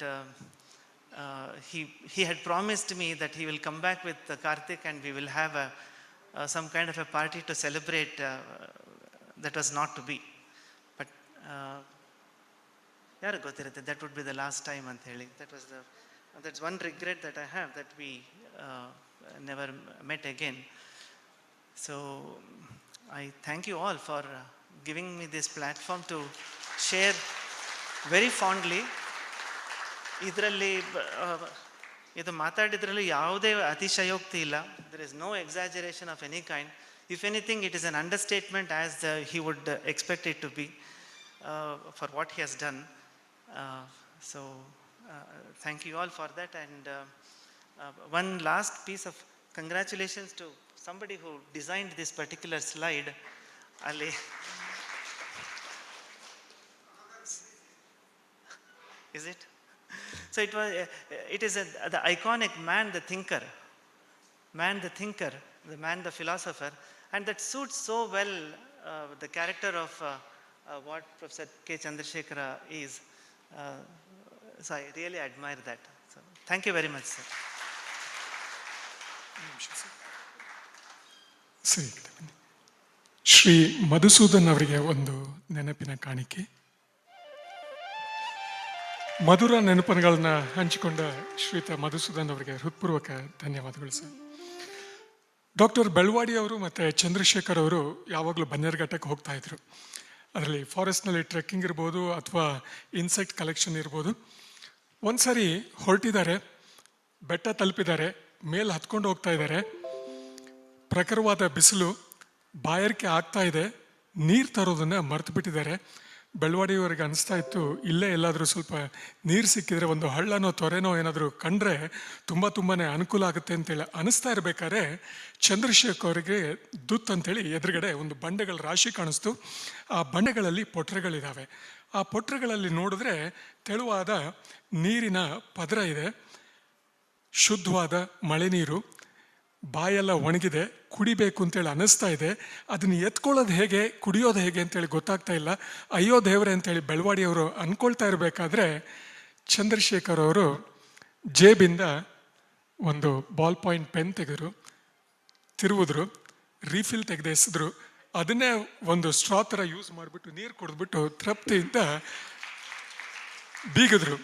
he had promised me that he will come back with Karthik and we will have some kind of a party to celebrate. That was not to be. But ಯಾರಿಗೆ ಗೊತ್ತಿರುತ್ತೆ, that would be the last time ಅಂತ ಹೇಳಿ. That's one regret that I have, that we never met again. So I thank you all for giving me this platform to share very fondly. ಇದರಲ್ಲಿ ಇದು ಮಾತಾಡಿದ್ರಲ್ಲಿ ಯಾವುದೇ ಅತಿಶಯೋಕ್ತಿ ಇಲ್ಲ. There is no exaggeration of any kind. If anything, it is an understatement as he would expect it to be for what he has done. So thank you all for that. And one last piece of congratulations to somebody who designed this particular slide. Ali, is it? So it is the iconic man the thinker, the man the philosopher, and that suits so well the character of what Professor K.Chandrashekara is. So I really admire that. So thank you very much, sir. ಸರಿ, ಶ್ರೀ ಮಧುಸೂದನ್ ಅವರಿಗೆ ಒಂದು ನೆನಪಿನ ಕಾಣಿಕೆ. ಮಧುರ ನೆನಪುಗಳನ್ನ ಹಂಚಿಕೊಂಡ ಶ್ರೀಯುತ ಮಧುಸೂದನ್ ಅವರಿಗೆ ಹೃತ್ಪೂರ್ವಕ ಧನ್ಯವಾದಗಳು ಸರ್. ಡಾಕ್ಟರ್ ಬೆಳವಾಡಿ ಅವರು ಮತ್ತು ಚಂದ್ರಶೇಖರ್ ಅವರು ಯಾವಾಗಲೂ ಬನ್ನೇರುಘಟ್ಟಕ್ಕೆ ಹೋಗ್ತಾ ಇದ್ರು. ಅದರಲ್ಲಿ ಫಾರೆಸ್ಟ್ನಲ್ಲಿ ಟ್ರೆಕ್ಕಿಂಗ್ ಇರ್ಬೋದು ಅಥವಾ ಇನ್ಸೆಕ್ಟ್ ಕಲೆಕ್ಷನ್ ಇರ್ಬೋದು. ಒಂದು ಸಾರಿ ಹೊರಟಿದ್ದಾರೆ, ಬೆಟ್ಟ ತಲುಪಿದ್ದಾರೆ, ಮೇಲೆ ಹತ್ಕೊಂಡು ಹೋಗ್ತಾ ಇದ್ದಾರೆ. ಪ್ರಖರವಾದ ಬಿಸಿಲು, ಬಾಯಾರಿಕೆ ಆಗ್ತಾ ಇದೆ, ನೀರು ತರೋದನ್ನ ಮರ್ತು ಬಿಟ್ಟಿದ್ದಾರೆ. ಬೆಳವಾಡಿಯವರಿಗೆ ಅನಿಸ್ತಾ ಇತ್ತು, ಇಲ್ಲೇ ಎಲ್ಲಾದರೂ ಸ್ವಲ್ಪ ನೀರು ಸಿಕ್ಕಿದ್ರೆ, ಒಂದು ಹಳ್ಳನೋ ತೊರೆನೋ ಏನಾದರೂ ಕಂಡ್ರೆ ತುಂಬಾ ಅನುಕೂಲ ಆಗುತ್ತೆ ಅಂತೇಳಿ ಅನಿಸ್ತಾ ಇರಬೇಕಾದ್ರೆ ಚಂದ್ರಶೇಖರ್ ಅವರಿಗೆ ದುತ್ ಅಂತೇಳಿ ಎದುರುಗಡೆ ಒಂದು ಬಂಡೆಗಳ ರಾಶಿ ಕಾಣಿಸ್ತು. ಆ ಬಂಡೆಗಳಲ್ಲಿ ಪೊಟ್ರೆಗಳಿದ್ದಾವೆ. ಆ ಪೊಟ್ರೆಗಳಲ್ಲಿ ನೋಡಿದ್ರೆ ತೆಳುವಾದ ನೀರಿನ ಪದರ ಇದೆ, ಶುದ್ಧವಾದ ಮಳೆ ನೀರು. ಬಾಯೆಲ್ಲ ಒಣಗಿದೆ, ಕುಡಿಬೇಕು ಅಂತೇಳಿ ಅನ್ನಿಸ್ತಾ ಇದೆ. ಅದನ್ನು ಎತ್ಕೊಳ್ಳೋದು ಹೇಗೆ, ಕುಡಿಯೋದು ಹೇಗೆ ಅಂತೇಳಿ ಗೊತ್ತಾಗ್ತಾ ಇಲ್ಲ. ಅಯ್ಯೋ ದೇವರೇ ಅಂತೇಳಿ ಬೆಳವಾಡಿಯವರು ಅಂದ್ಕೊಳ್ತಾ ಇರಬೇಕಾದ್ರೆ ಚಂದ್ರಶೇಖರ್ ಅವರು ಜೇಬಿಂದ ಒಂದು ಬಾಲ್ ಪಾಯಿಂಟ್ ಪೆನ್ ತೆಗೆದ್ರು, ತಿರುವಿದ್ರು, ರೀಫಿಲ್ ತೆಗೆದು ಎಸೆದ್ರು. ಅದನ್ನೇ ಒಂದು ಸ್ಟ್ರಾ ಥರ ಯೂಸ್ ಮಾಡಿಬಿಟ್ಟು ನೀರು ಕುಡಿದ್ಬಿಟ್ಟು ತೃಪ್ತಿಯಿಂದ ಬೀಗಿದ್ರು.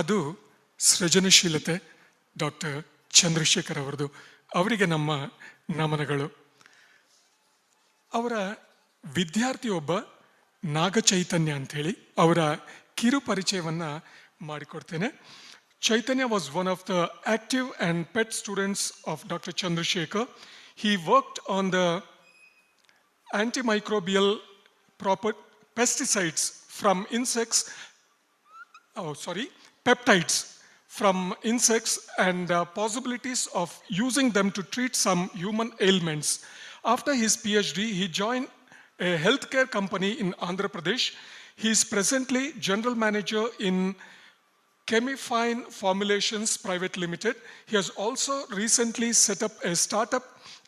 ಅದು ಸೃಜನಶೀಲತೆ ಡಾಕ್ಟರ್ ಚಂದ್ರಶೇಖರ್ ಅವರದು. ಅವರಿಗೆ ನಮ್ಮ ನಮನಗಳು. ಅವರ ವಿದ್ಯಾರ್ಥಿ ಒಬ್ಬ ನಾಗಚೈತನ್ಯ ಅಂಥೇಳಿ ಅವರ ಕಿರು ಪರಿಚಯವನ್ನು ಮಾಡಿಕೊಡ್ತೇನೆ. Chaitanya was one of the active and pet students of Dr. Chandrashekar. He worked on the antimicrobial pesticides from insects, peptides from insects, and possibilities of using them to treat some human ailments. After his PhD, he joined a healthcare company in Andhra Pradesh. He is presently general manager in Chemifine Formulations Private Limited. He has also recently set up a startup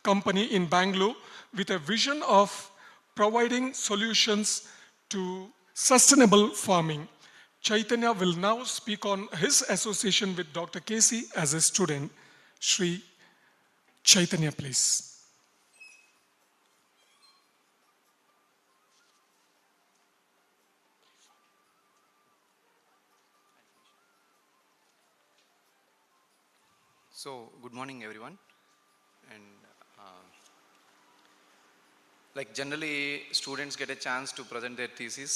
company in Bangalore with a vision of providing solutions to sustainable farming. Chaitanya will now speak on his association with Dr. K.C. as a student. Shri Chaitanya, please. So, good morning everyone. And like generally students get a chance to present their thesis.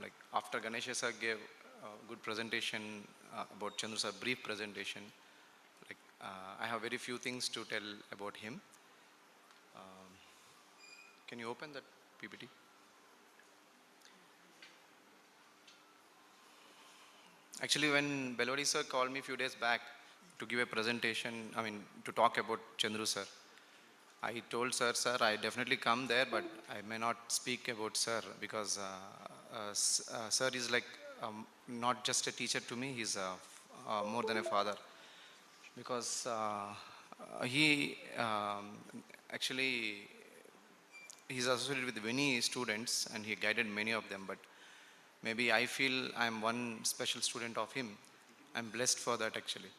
Like after Ganesh sir gave a good presentation about Chandru sir, brief presentation. Like I have very few things to tell about him. Can you open that PPT? Actually, when Belwadi sir called me a few days back to give a presentation, to talk about Chandru sir, I told sir, I definitely come there, but I may not speak about sir because sir is like not just a teacher to me, he's more than a father. Because he actually, he's associated with many students and he guided many of them, but maybe I feel I'm one special student of him. I'm blessed for that actually.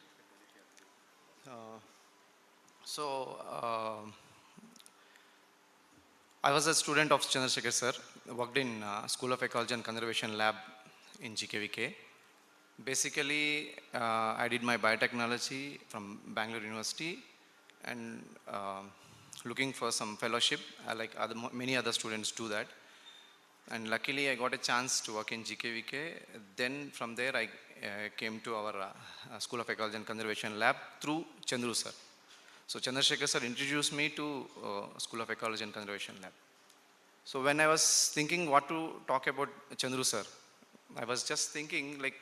I was a student of Chandrashekara sir, worked in School of Ecology and Conservation Lab in GKVK. Basically, I did my biotechnology from Bangalore University and looking for some fellowship, like many other students do that. And luckily, I got a chance to work in GKVK. Then from there, I came to our School of Ecology and Conservation Lab through Chandru sir. So Chandrashekara sir introduced me to School of Ecology and Conservation Lab. So when I was thinking what to talk about Chandru sir, I was just thinking like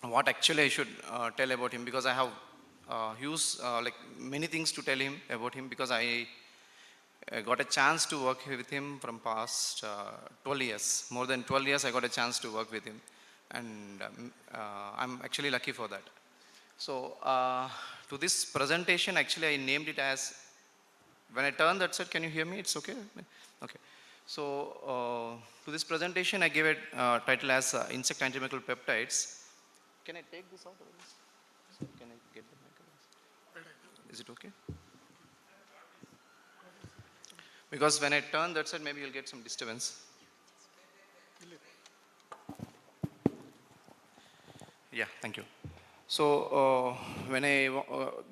what actually I should tell about him, because I have huge like many things to tell him about him, because I got a chance to work with him from past 12 years. More than 12 years I got a chance to work with him, and I'm actually lucky for that. So to this presentation, actually I named it as, when I turn that side, can you hear me? It's okay? Okay. So to this presentation I gave it title as Insect Antimicrobial Peptides. Can I take this out? Can I get the microphone? Is it okay? Because when I turn that side, maybe you'll get some disturbance. Yeah, thank you. So when I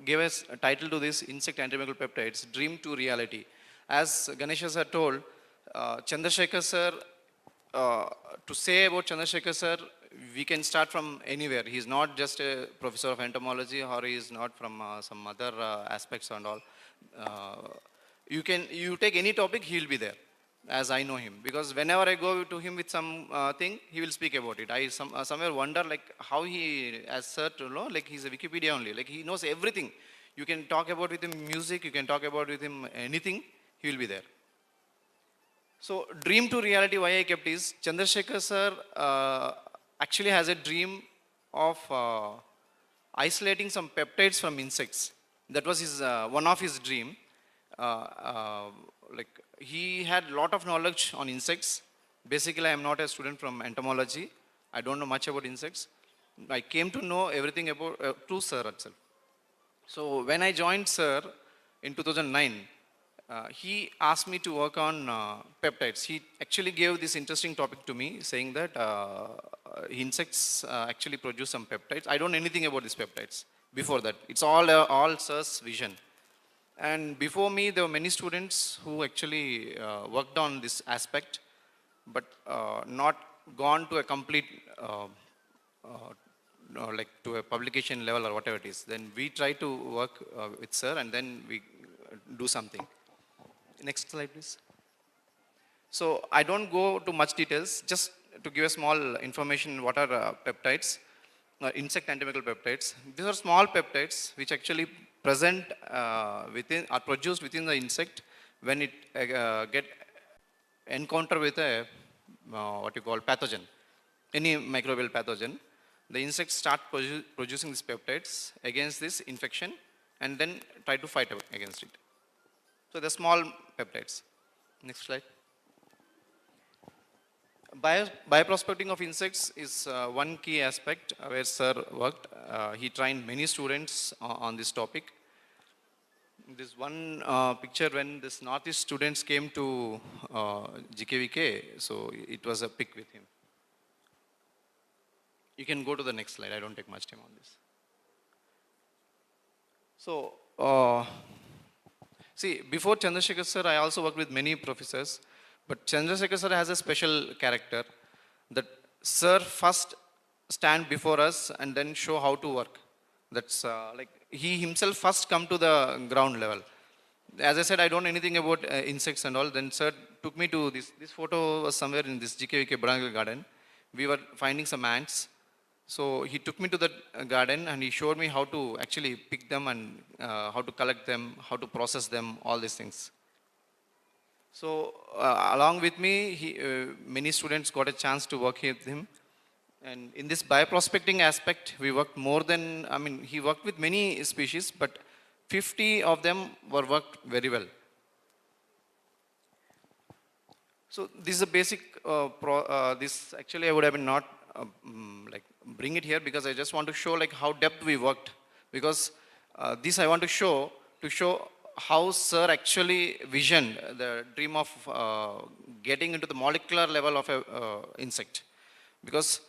gave a title to this Insect Antimicrobial Peptides, Dream to Reality. As Ganesha sir told, Chandrashekar sir, to say about Chandrashekar sir, we can start from anywhere. He's not just a professor of entomology, or he is not from some other aspects and all. Uh, you take any topic, he'll be there, as I know him. Because whenever I go to him with some thing, he will speak about it. I somewhere wonder like how he, as sir, to know, like he's a Wikipedia only. Like he knows everything. You can talk about with him music, you can talk about with him anything, he will be there. So dream to reality, why I kept is, Chandrasekhar sir actually has a dream of isolating some peptides from insects. That was his one of his dream. Uh, uh, like he had lot of knowledge on insects. Basically, I am not a student from entomology. I don't know much about insects. I came to know everything about through sir itself. So when I joined sir in 2009, he asked me to work on peptides. He actually gave this interesting topic to me, saying that insects actually produce some peptides. I don't know anything about these peptides before that. It's all sir's vision. And before me, there were many students who actually worked on this aspect, but not gone to a complete like to a publication level or whatever it is. Then we try to work with sir, and then we do something. Next slide, please. So I don't go to much details, just to give a small information what are peptides, insect antimicrobial peptides. These are small peptides which actually present within, are produced within the insect when it get encounter with a what you call pathogen, any microbial pathogen. The insects start producing these peptides against this infection and then try to fight against it. So the small peptides. Next slide. Bioprospecting of insects is one key aspect where sir worked. He trained many students on this topic. This one picture when this Northeast students came to GKVK, so it was a pic with him. You can go to the next slide. I don't take much time on this. So, see, before Chandrasekhar sir, I also worked with many professors, but Chandrasekhar sir has a special character that sir first stand before us and then show how to work. That's like he himself first come to the ground level. As I said, I don't know anything about insects and all. Then sir took me to this. This photo was somewhere in this GKVK Botanical Garden. We were finding some ants. So he took me to the garden and he showed me how to actually pick them and how to collect them, how to process them, all these things. So along with me, many students got a chance to work with him. And in this bioprospecting aspect, we worked more than, I mean, he worked with many species, but 50 of them were worked very well. So this is a basic, this actually I would have been not like bring it here because I just want to show like how depth we worked. Because this I want to show how sir actually visioned the dream of getting into the molecular level of a insect. Because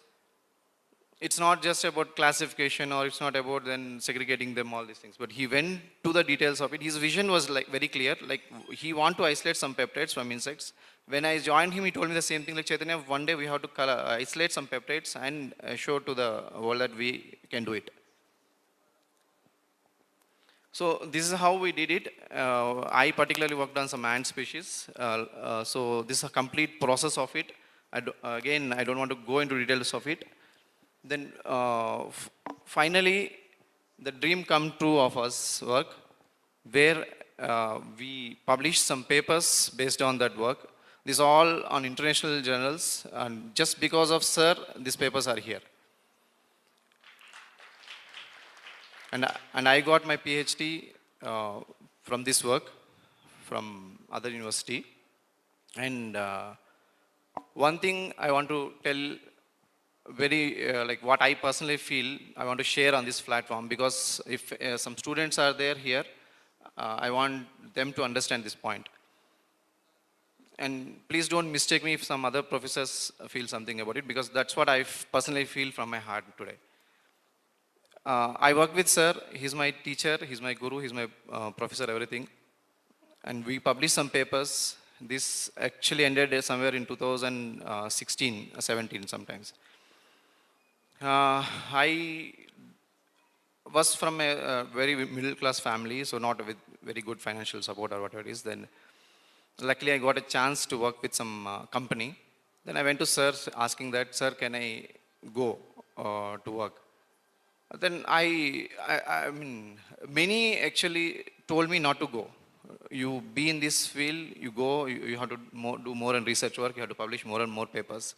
it's not just about classification or it's not about then segregating them, all these things. But he went to the details of it. His vision was like very clear. Like he want to isolate some peptides from insects. When I joined him, he told me the same thing. Like Chaitanya, one day we have to isolate some peptides and show to the world that we can do it. So this is how we did it. I particularly worked on some ant species. So this is a complete process of it. Again, I don't want to go into details of it. Then finally, the dream come true of us work, where we published some papers based on that work. These all on international journals, and just because of sir, these papers are here. And I got my PhD from this work, from other university. And one thing I want to tell very like what I personally feel I want to share on this platform, because if some students are there here, I want them to understand this point. And please don't mistake me if some other professors feel something about it, because that's what I personally feel from my heart today. I work with sir, he's my teacher, he's my guru, he's my professor, everything. And we published some papers. This actually ended somewhere in 2016, 17 sometimes. I was from a very middle class family, so not with very good financial support or whatever it is. Then luckily I got a chance to work with some company. Then I went to sir asking that, sir, can I go to work? Then I mean, many actually told me not to go. You be in this field, you go, you have to do more and research work, you have to publish more and more papers.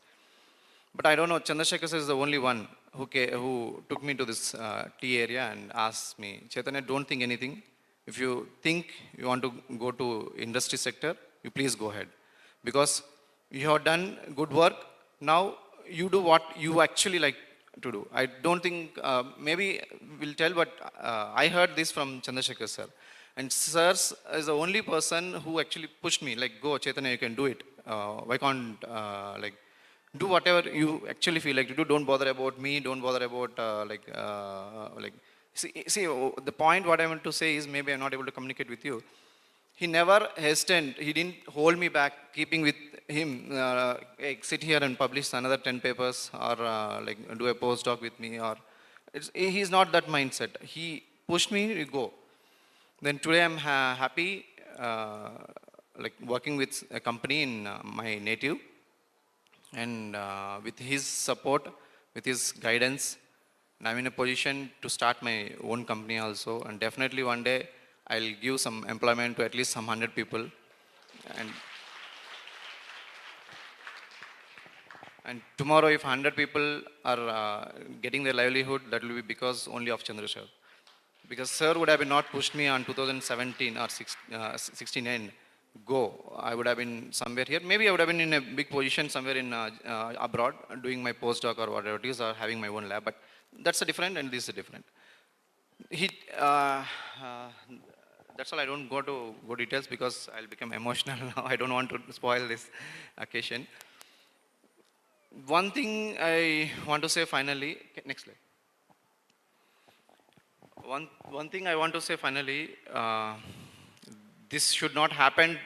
But I don't know, Chandrasekhar sir is the only one who took me to this tea area and asked me, Chaitanya, don't think anything. If you think you want to go to industry sector, you please go ahead. Because you have done good work, now you do what you actually like to do. I don't think, maybe we'll tell, but I heard this from Chandrasekhar sir. And sir is the only person who actually pushed me, like, go Chaitanya, you can do it. Why can't, like, do whatever you actually feel like to do. Don't bother about me. Don't bother about the point what I want to say is maybe I'm not able to communicate with you. He never hesitated. He didn't hold me back, keeping with him, like, sit here and publish another 10 papers or like do a postdoc with me or he's not that mindset. He pushed me to go. Then today I'm happy, like working with a company in my native. And with his support, with his guidance, I'm in a position to start my own company also. And definitely one day I'll give some employment to at least some 100 people. And, and tomorrow, if 100 people are getting their livelihood, that will be because only of Chandrasekhar. Because sir would have been not pushed me on 2017 or 16 end, go. I would have been somewhere here. Maybe I would have been in a big position somewhere in abroad, doing my postdoc or whatever it is, or having my own lab. But that's a different, and this is a different. He, that's all. I don't go details because I'll become emotional now. I don't want to spoil this occasion. One thing I want to say finally. Next slide. One thing I want to say finally, this should not happen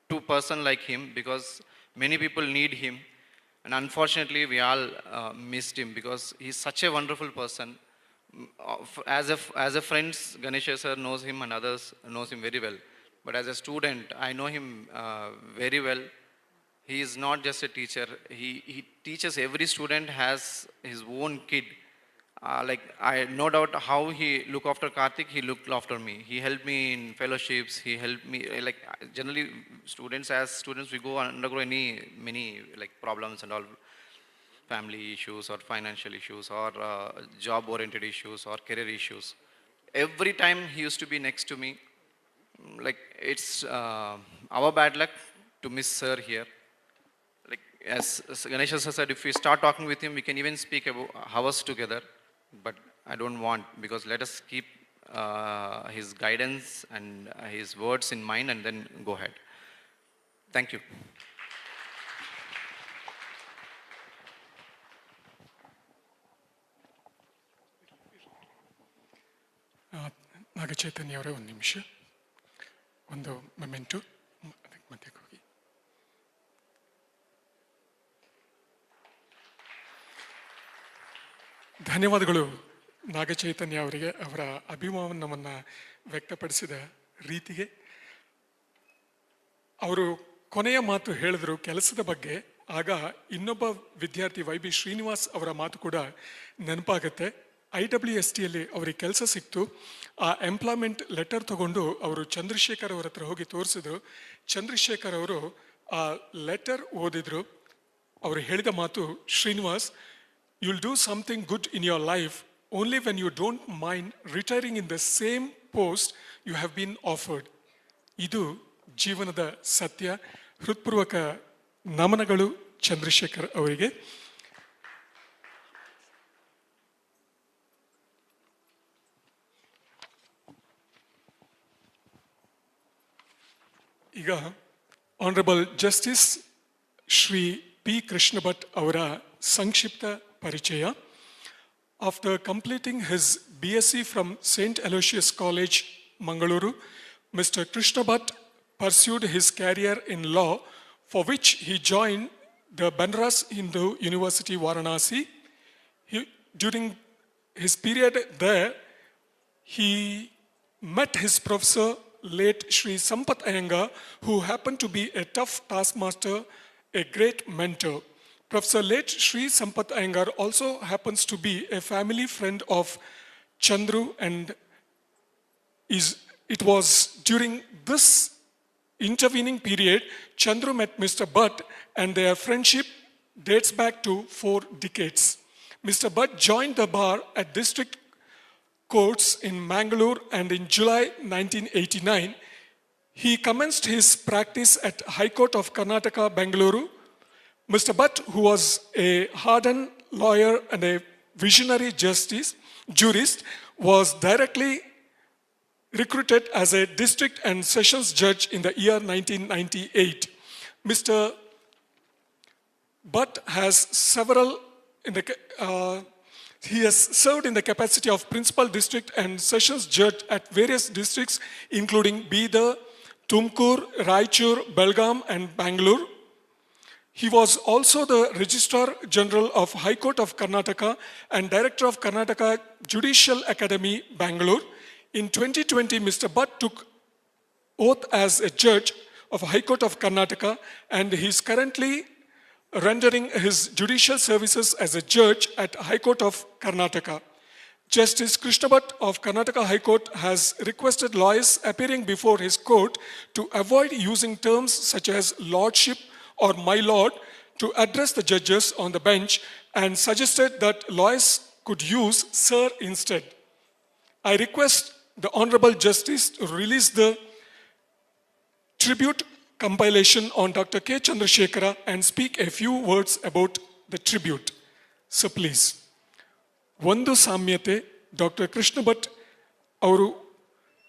to a person like him because many people need him. And unfortunately, we all missed him because he's such a wonderful person. As a friend, Ganesha sir knows him and others knows him very well. But as a student, I know him very well. He is not just a teacher. He teaches every student has his own kid. Like I no doubt how he looked after Karthik, he looked after me. He helped me in fellowships. He helped me like generally students we go undergo many like problems and all, family issues or financial issues or job oriented issues or career issues. Every time he used to be next to me. Like it's our bad luck to miss sir here. Like as Ganesha sir said, if we start talking with him, we can even speak about hours together. But I don't want, because let us keep his guidance and his words in mind and then go ahead. Thank you. Naga Chaitanya ಅವರೇ ಒಂದು ನಿಮಿಷ, ಒಂದು moment ಮಧ್ಯಕ್ಕೆ ಹೋಗಿ. ಧನ್ಯವಾದಗಳು ನಾಗಚೈತನ್ಯ ಅವರಿಗೆ, ಅವರ ಅಭಿಮಾನವನ್ನು ವ್ಯಕ್ತಪಡಿಸಿದ ರೀತಿಗೆ. ಅವರು ಕೊನೆಯ ಮಾತು ಹೇಳಿದ್ರು ಕೆಲಸದ ಬಗ್ಗೆ. ಆಗ ಇನ್ನೊಬ್ಬ ವಿದ್ಯಾರ್ಥಿ YB ಶ್ರೀನಿವಾಸ್ ಅವರ ಮಾತು ಕೂಡ ನೆನಪಾಗುತ್ತೆ. IWSTಯಲ್ಲಿ ಅವರಿಗೆ ಕೆಲಸ ಸಿಕ್ತು. ಆ ಎಂಪ್ಲಾಯ್ಮೆಂಟ್ ಲೆಟರ್ ತಗೊಂಡು ಅವರು ಚಂದ್ರಶೇಖರ್ ಅವರ ಹತ್ರ ಹೋಗಿ ತೋರಿಸಿದ್ರು. ಚಂದ್ರಶೇಖರ್ ಅವರು ಆ ಲೆಟರ್ ಓದಿದ್ರು. ಅವರು ಹೇಳಿದ ಮಾತು, Srinivas, you'll do something good in your life only when you don't mind retiring in the same post you have been offered. ಇದು ಜೀವನದ ಸತ್ಯ. ಹೃತ್ಪೂರ್ವಕ ನಮನಗಳು ಚಂದ್ರಶೇಖರ್ ಅವರಿಗೆ. ಈಗ honourable justice Shri P. Krishna Bhatt ಅವರ ಸಂಕ್ಷಿಪ್ತ ಪರಿಚಯ. After completing his BSc from St. Aloysius College, Mangaluru, Mr. Krishna Bhatt pursued his career in law, for which he joined the Banaras Hindu University, Varanasi. during his period there, he met his professor, late Sri Sampath Iyengar, who happened to be a tough taskmaster, a great mentor. Professor late Sri Sampath Iyengar also happens to be a family friend of Chandru, and it was during this intervening period, Chandru met Mr. Bhatt, and their friendship dates back to 4 decades. Mr. Bhatt joined the bar at district courts in Mangalore, and in July 1989, he commenced his practice at High Court of Karnataka, Bengaluru. Mr. Bhatt, who was a hardened lawyer and a visionary jurist, was directly recruited as a district and sessions judge in the year 1998. Mr. Bhatt has he has served in the capacity of principal district and sessions judge at various districts, including Bidar, Tumkur, Raichur, Belgaum, and Bangalore. He was also the Registrar General of High Court of Karnataka and Director of Karnataka Judicial Academy, Bangalore. In 2020, Mr. Bhatt took oath as a judge of High Court of Karnataka, and he is currently rendering his judicial services as a judge at High Court of Karnataka. Justice Krishna Bhatt of Karnataka High Court has requested lawyers appearing before his court to avoid using terms such as lordship or my lord to address the judges on the bench, and suggested that lawyers could use sir instead. I request the Honorable Justice to release the tribute compilation on Dr. K.Chandrashekara and speak a few words about the tribute. So please. ಒಂದು ಸಾಮ್ಯತೆ doctor Krishna Bhat ಅವರು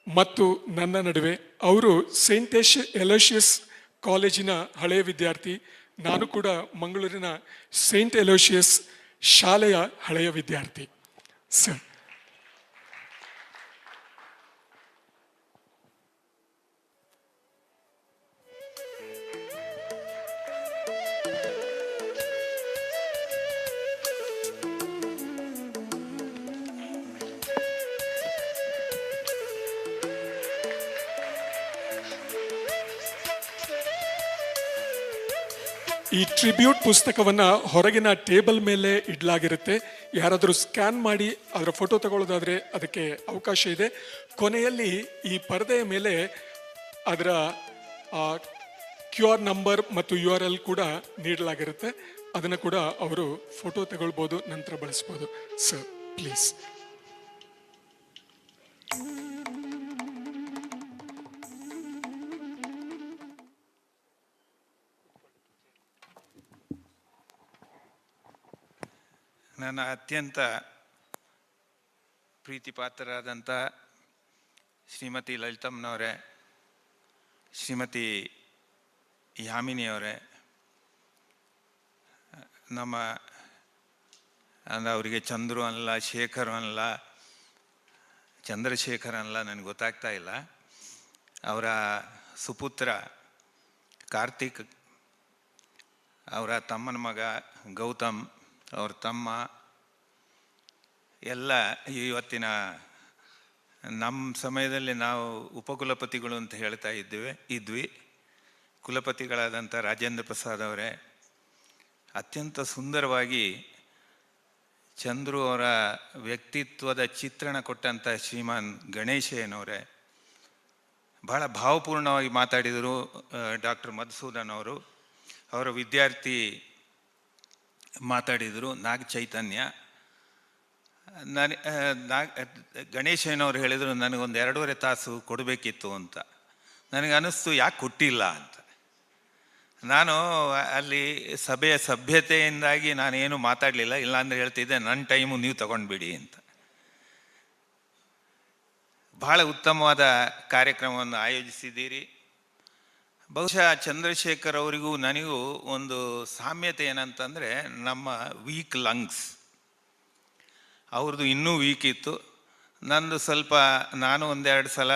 ಮತ್ತು ನನ್ನ ನಡುವೆ. ಅವರು Saint Aloysius ಕಾಲೇಜಿನ ಹಳೆಯ ವಿದ್ಯಾರ್ಥಿ, ನಾನು ಕೂಡ ಮಂಗಳೂರಿನ ಸೇಂಟ್ ಎಲೋಷಿಯಸ್ ಶಾಲೆಯ ಹಳೆಯ ವಿದ್ಯಾರ್ಥಿ. ಸರ್, ಈ ಟ್ರಿಬ್ಯೂಟ್ ಪುಸ್ತಕವನ್ನು ಹೊರಗಿನ ಟೇಬಲ್ ಮೇಲೆ ಇಡಲಾಗಿರುತ್ತೆ. ಯಾರಾದರೂ ಸ್ಕ್ಯಾನ್ ಮಾಡಿ ಅದರ ಫೋಟೋ ತಗೊಳ್ಳೋದಾದರೆ ಅದಕ್ಕೆ ಅವಕಾಶ ಇದೆ. ಕೊನೆಯಲ್ಲಿ ಈ ಪರದೆಯ ಮೇಲೆ ಅದರ QR ನಂಬರ್ ಮತ್ತು URL ಕೂಡ ನೀಡಲಾಗಿರುತ್ತೆ. ಅದನ್ನು ಕೂಡ ಅವರು ಫೋಟೋ ತಗೊಳ್ಬೋದು, ನಂತರ ಬಳಸ್ಬೋದು. Sir please. ನನ್ನ ಅತ್ಯಂತ ಪ್ರೀತಿಪಾತ್ರರಾದಂಥ ಶ್ರೀಮತಿ ಲಲಿತಮ್ಮನವರೇ, ಶ್ರೀಮತಿ ಯಾಮಿನಿಯವರೇ, ನಮ್ಮ ಅವರಿಗೆ ಚಂದ್ರು ಅನ್ನಲ್ಲ, ಶೇಖರ್ ಅನ್ನಲ್ಲ, ಚಂದ್ರಶೇಖರ್ ಅನ್ನಲ್ಲ, ನನಗೆ ಗೊತ್ತಾಗ್ತಾ ಇಲ್ಲ. ಅವರ ಸುಪುತ್ರ ಕಾರ್ತಿಕ್, ಅವರ ತಮ್ಮನ ಮಗ ಗೌತಮ್, ಅವ್ರ ತಮ್ಮ ಎಲ್ಲ ಇವತ್ತಿನ ನಮ್ಮ ಸಮಯದಲ್ಲಿ ನಾವು ಉಪಕುಲಪತಿಗಳು ಅಂತ ಹೇಳ್ತಾ ಇದ್ವಿ. ಕುಲಪತಿಗಳಾದಂಥ ರಾಜೇಂದ್ರ ಪ್ರಸಾದ್ ಅವರೇ, ಅತ್ಯಂತ ಸುಂದರವಾಗಿ ಚಂದ್ರು ಅವರ ವ್ಯಕ್ತಿತ್ವದ ಚಿತ್ರಣ ಕೊಟ್ಟಂಥ ಶ್ರೀಮಾನ್ ಗಣೇಶಯ್ಯನವರೇ, ಬಹಳ ಭಾವಪೂರ್ಣವಾಗಿ ಮಾತಾಡಿದರು. ಡಾಕ್ಟರ್ ಮಧುಸೂದನ್ ಅವರು, ಅವರ ವಿದ್ಯಾರ್ಥಿ ಮಾತಾಡಿದರು, ನಾಗ ಚೈತನ್ಯ. ಗಣೇಶಯ್ಯನವ್ರು ಹೇಳಿದರು ನನಗೊಂದು 2.5 ತಾಸು ಕೊಡಬೇಕಿತ್ತು ಅಂತ. ನನಗೆ ಅನ್ನಿಸ್ತು ಯಾಕೆ ಕೊಟ್ಟಿಲ್ಲ ಅಂತ. ನಾನು ಅಲ್ಲಿ ಸಭೆಯ ಸಭ್ಯತೆಯಿಂದಾಗಿ ನಾನೇನು ಮಾತಾಡಲಿಲ್ಲ, ಇಲ್ಲಾಂದರೆ ಹೇಳ್ತಿದ್ದೆ ನನ್ನ ಟೈಮು ನೀವು ತಗೊಂಡ್ಬಿಡಿ ಅಂತ. ಬಹಳ ಉತ್ತಮವಾದ ಕಾರ್ಯಕ್ರಮವನ್ನು ಆಯೋಜಿಸಿದ್ದೀರಿ. ಬಹುಶಃ ಚಂದ್ರಶೇಖರ್ ಅವರಿಗೂ ನನಗೂ ಒಂದು ಸಾಮ್ಯತೆ ಏನಂತಂದರೆ, ನಮ್ಮ ವೀಕ್ ಲಂಗ್ಸ್. ಅವ್ರದ್ದು ಇನ್ನೂ ವೀಕ್ ಇತ್ತು, ನಂದು ಸ್ವಲ್ಪ. ನಾನು 1-2 ಸಲ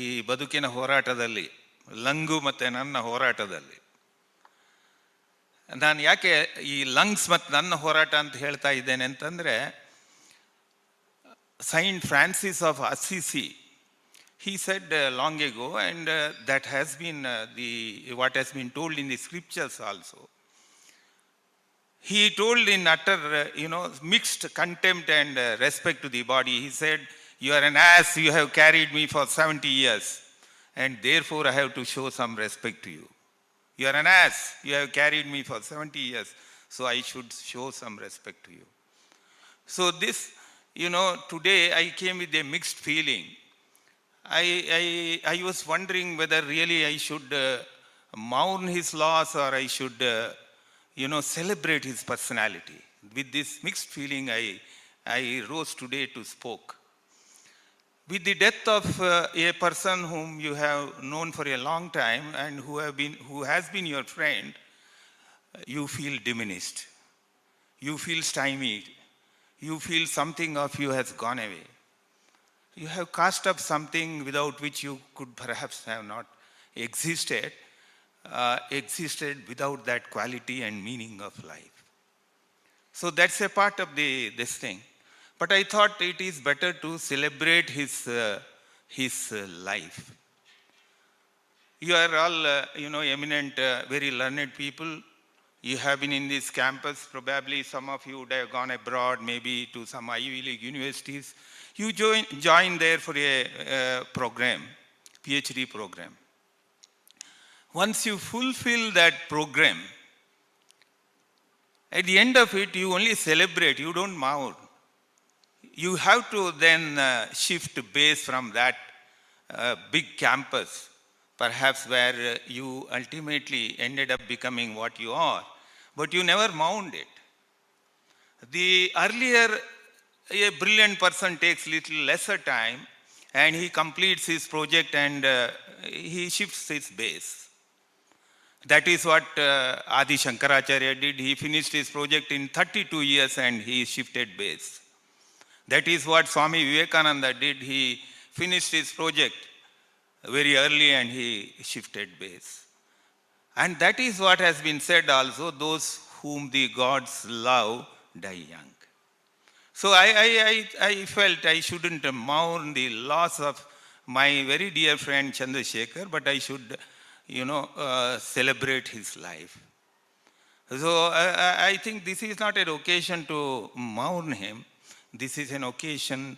ಈ ಬದುಕಿನ ಹೋರಾಟದಲ್ಲಿ, ಲಂಗು ಮತ್ತು ನನ್ನ ಹೋರಾಟದಲ್ಲಿ, ನಾನು ಯಾಕೆ ಈ ಲಂಗ್ಸ್ ಮತ್ತು ನನ್ನ ಹೋರಾಟ ಅಂತ ಹೇಳ್ತಾ ಇದ್ದೇನೆ ಅಂತಂದರೆ, Saint Francis of Assisi. He said long ago, and that has been what has been told in the scriptures also. He told in utter, mixed contempt and respect to the body. He said, "You are an ass, you have carried me for 70 years, and therefore I have to show some respect to you. You are an ass, you have carried me for 70 years, so I should show some respect to you." So this, today I came with a mixed feeling. I was wondering whether really I should mourn his loss or I should, celebrate his personality. With this mixed feeling, I rose today to spoke. With the death of a person whom you have known for a long time and who has been your friend, you feel diminished. You feel stymied. You feel something of you has gone away. You have cast up something without which you could perhaps have not existed without that quality and meaning of life. So that's a part of this thing. But I thought it is better to celebrate his life. You are all, eminent, very learned people. You have been in this campus. Probably some of you would have gone abroad, maybe to some Ivy League universities. You join there for a program, PhD program. Once you fulfill that program, at the end of it, you only celebrate, you don't mourn. You have to then shift base from that big campus, perhaps where you ultimately ended up becoming what you are, but you never mourned it. The earlier, a brilliant person takes little lesser time and he completes his project and he shifts his base. That is what Adi Shankaracharya did. He finished his project in 32 years and he shifted base. That is what Swami Vivekananda did. He finished his project very early and he shifted base. And that is what has been said also, those whom the gods love die young. So I felt I shouldn't mourn the loss of my very dear friend Chandrasekhar, but I should, celebrate his life. So I think this is not an occasion to mourn him. This is an occasion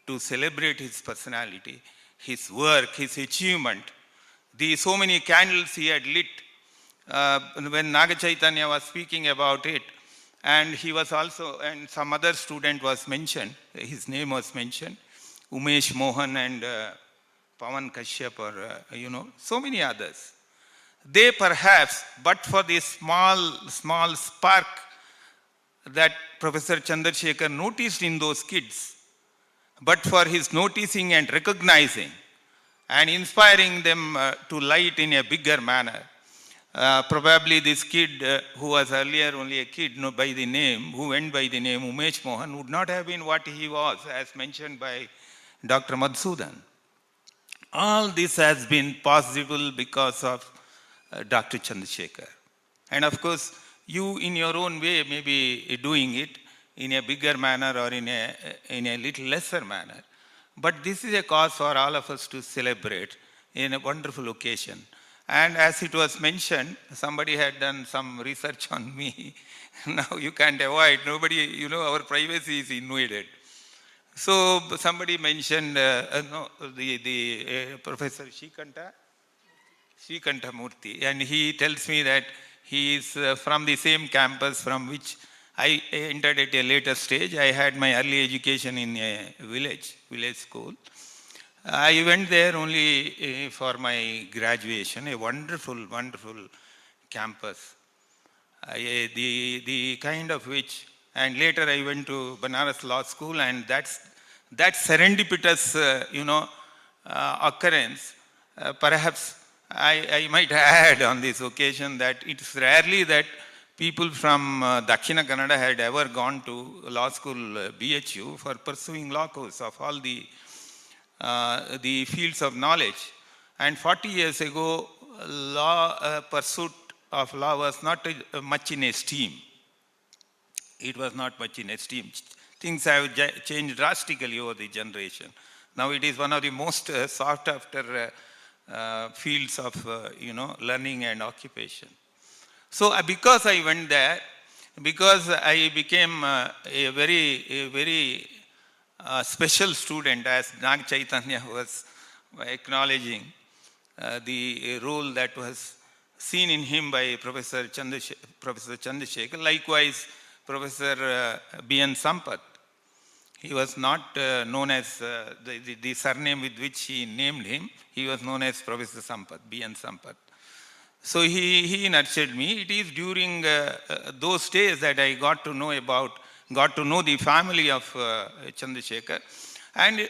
to celebrate his personality, his work, his achievement, the so many candles he had lit. When Naga Chaitanya was speaking about it, and he was also, and some other student was mentioned, his name was mentioned, Umesh Mohan and Pawan Kashyap, or, so many others. They perhaps, but for this small spark that Professor Chandrasekhar noticed in those kids, but for his noticing and recognizing and inspiring them to light in a bigger manner, probably this kid who was earlier only a kid who went by the name Umesh Mohan would not have been what he was, as mentioned by Dr. Madhusudan. All this has been possible because of Dr. Chandrasekhar. And of course, you in your own way may be doing it in a bigger manner or in a little lesser manner. But this is a cause for all of us to celebrate in a wonderful occasion. And as it was mentioned, somebody had done some research on me. Now you can't avoid, nobody, our privacy is invaded. So somebody mentioned, the Professor Shrikanta Murthy, and he tells me that he is from the same campus from which I entered at a later stage. I had my early education in a village school. I went there only for my graduation, a wonderful campus. The kind of which, and later I went to Banaras Law School, and that serendipitous, occurrence, perhaps I might add on this occasion that it's rarely that people from Dakshina Kannada had ever gone to law school BHU for pursuing law course of all the fields of knowledge. And 40 years ago, pursuit of law was not much in esteem. It was not much in esteem. Things have changed drastically over the generation. Now it is one of the most sought after fields of learning and occupation. So because I went there, because I became a very special student, as Nag Chaitanya was acknowledging the role that was seen in him by Professor Chandrashekar. Likewise, Professor B.N. Sampath. He was not known as the surname with which he named him. He was known as Professor Sampath, B.N. Sampath. So he nurtured me. It is during those days that I got to know the family of Chandrasekhar. And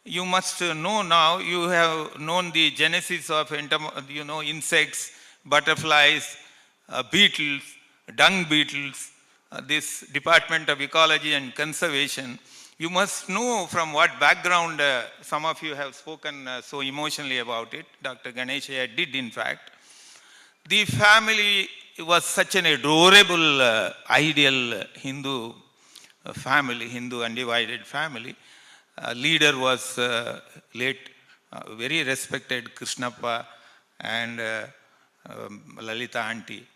you must know now, you have known the genesis of insects, butterflies, beetles, dung beetles, this Department of Ecology and Conservation. You must know from what background some of you have spoken so emotionally about it. Dr. Ganesha did, in fact. The family was such an adorable, ideal Hindu family, Hindu undivided family. Leader was late, very respected Krishnappa and Lalita auntie.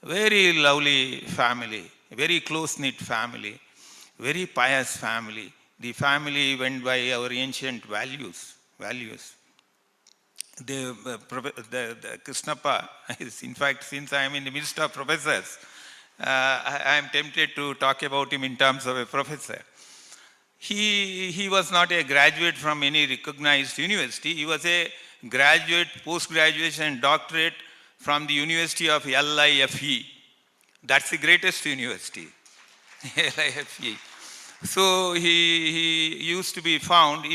Very lovely family, very close-knit family, very pious family. The family went by our ancient values. The Krishnappa is, in fact, since I am in the midst of professors, I am tempted to talk about him in terms of a professor. He was not a graduate from any recognized university. He was a graduate, post-graduation, doctorate from the University of LIFE. That's the greatest university, LIFE. So he used to be found,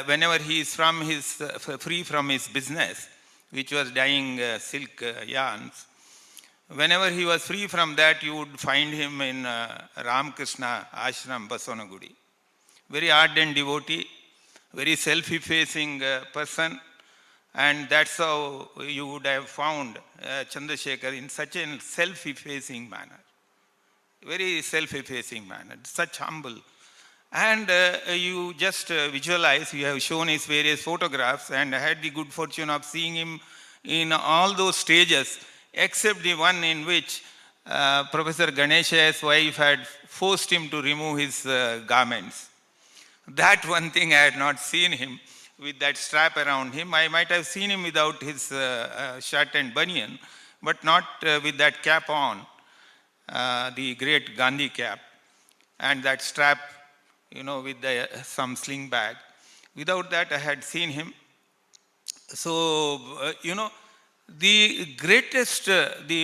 whenever he is free from his business, which was dyeing silk yarns, whenever he was free from that, you would find him in Ramakrishna Ashram, Basavanagudi. Very ardent devotee, very self-effacing person, and that's how you would have found Chandrasekhar in such a self-effacing manner. Very self-effacing manner, such humble. And you just visualize, you have shown his various photographs, and I had the good fortune of seeing him in all those stages, except the one in which Professor Ganesha's wife had forced him to remove his garments. That one thing I had not seen him with that strap around him. I might have seen him without his shirt and banyan, but not with that cap on, the great Gandhi cap, and that strap, with some sling bag. Without that, I had seen him. So, the greatest,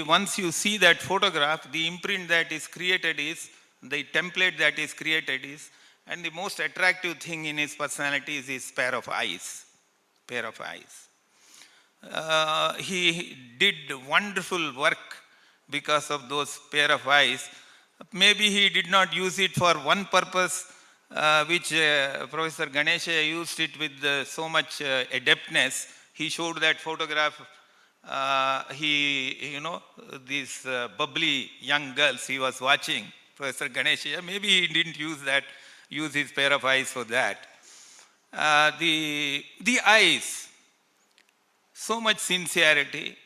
once you see that photograph, the imprint that is created is, the template that is created is, and the most attractive thing in his personality is his pair of eyes. He did wonderful work because of those pair of eyes. Maybe he did not use it for one purpose, which Professor Ganesha used it with so much adeptness. He showed that photograph. These bubbly young girls he was watching, Professor Ganesha. Maybe he didn't use his pair of eyes for that. The eyes, so much sincerity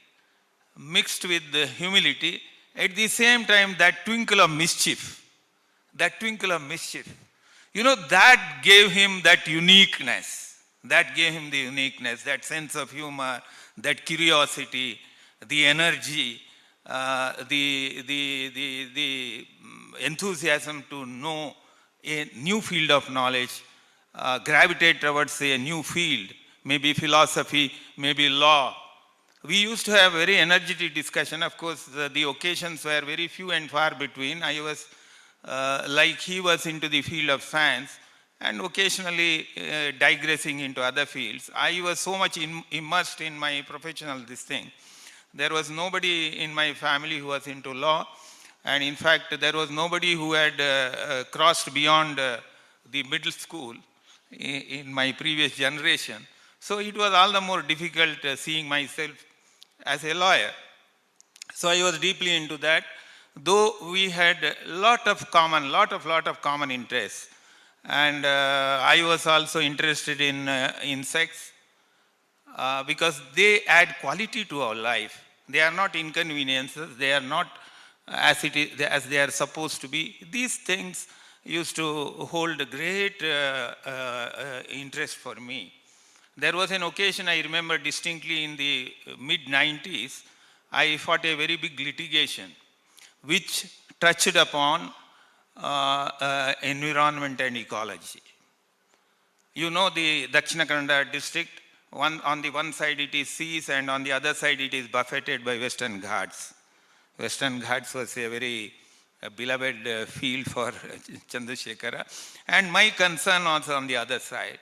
mixed with the humility, at the same time that twinkle of mischief, that gave him that uniqueness, that sense of humor, that curiosity, the energy, the enthusiasm to know a new field of knowledge, gravitate towards a new field, maybe philosophy, maybe law. We used to have very energetic discussion. Of course, the occasions were very few and far between. I was, like he was into the field of science, and occasionally digressing into other fields. I was so much immersed in my professional thing. There was nobody in my family who was into law. And in fact, there was nobody who had crossed beyond the middle school in my previous generation. So it was all the more difficult seeing myself as a lawyer. So I was deeply into that. though we had lot of common interests. And I was also interested in insects because they add quality to our life. They are not inconveniences. They are not as they are supposed to be. These things used to hold great interest for me. There was an occasion I remember distinctly in the mid-90s. I fought a very big litigation which touched upon environment and ecology. You know the Dakshina Kannada district, on the one side it is seas and on the other side it is buffeted by Western Ghats. Western Ghats was a very beloved field for Chandrashekara. And my concern was on the other side.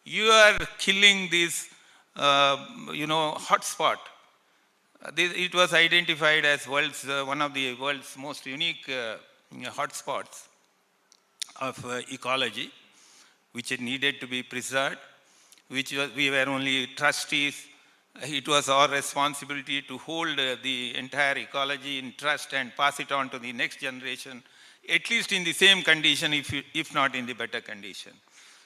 You are killing this, hotspot. It was identified as one of the world's most unique hotspots of ecology, which needed to be preserved, we were only trustees. It was our responsibility to hold the entire ecology in trust and pass it on to the next generation, at least in the same condition, if not in the better condition.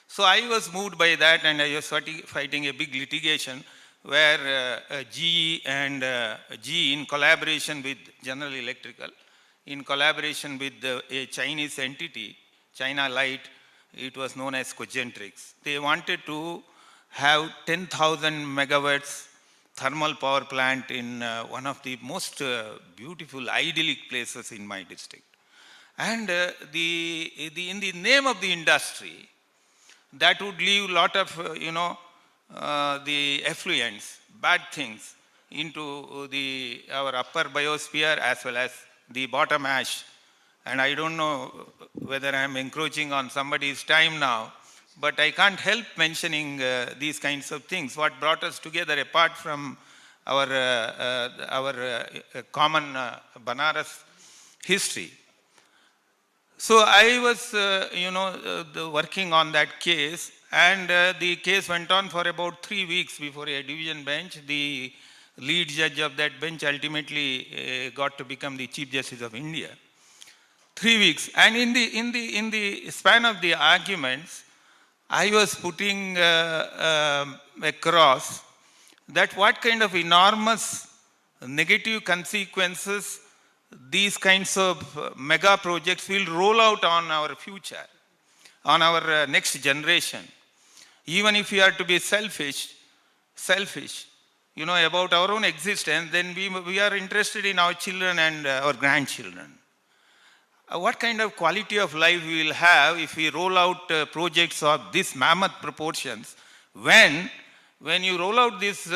So I was moved by that, and I was fighting a big litigation where GE and GE, in collaboration with General Electrical, in collaboration with a Chinese entity, China Light, it was known as Cogentrix. They wanted to have 10,000 megawatts thermal power plant in one of the most beautiful, idyllic places in my district. And in the name of the industry, that would leave a lot of, the effluents, bad things, into our upper biosphere as well as the bottom ash. And I don't know whether I am encroaching on somebody's time now, but I can't help mentioning these kinds of things. What brought us together, apart from our common Banaras history. So I was, working on that case, and the case went on for about 3 weeks before a division bench. The lead judge of that bench ultimately got to become the Chief Justice of India. 3 weeks, and in the span of the arguments, I was putting across that what kind of enormous negative consequences these kinds of mega projects will roll out on our future, on our next generation. Even if we are to be selfish, about our own existence, then we are interested in our children and our grandchildren. What kind of quality of life we will have if we roll out projects of this mammoth proportions? When you roll out this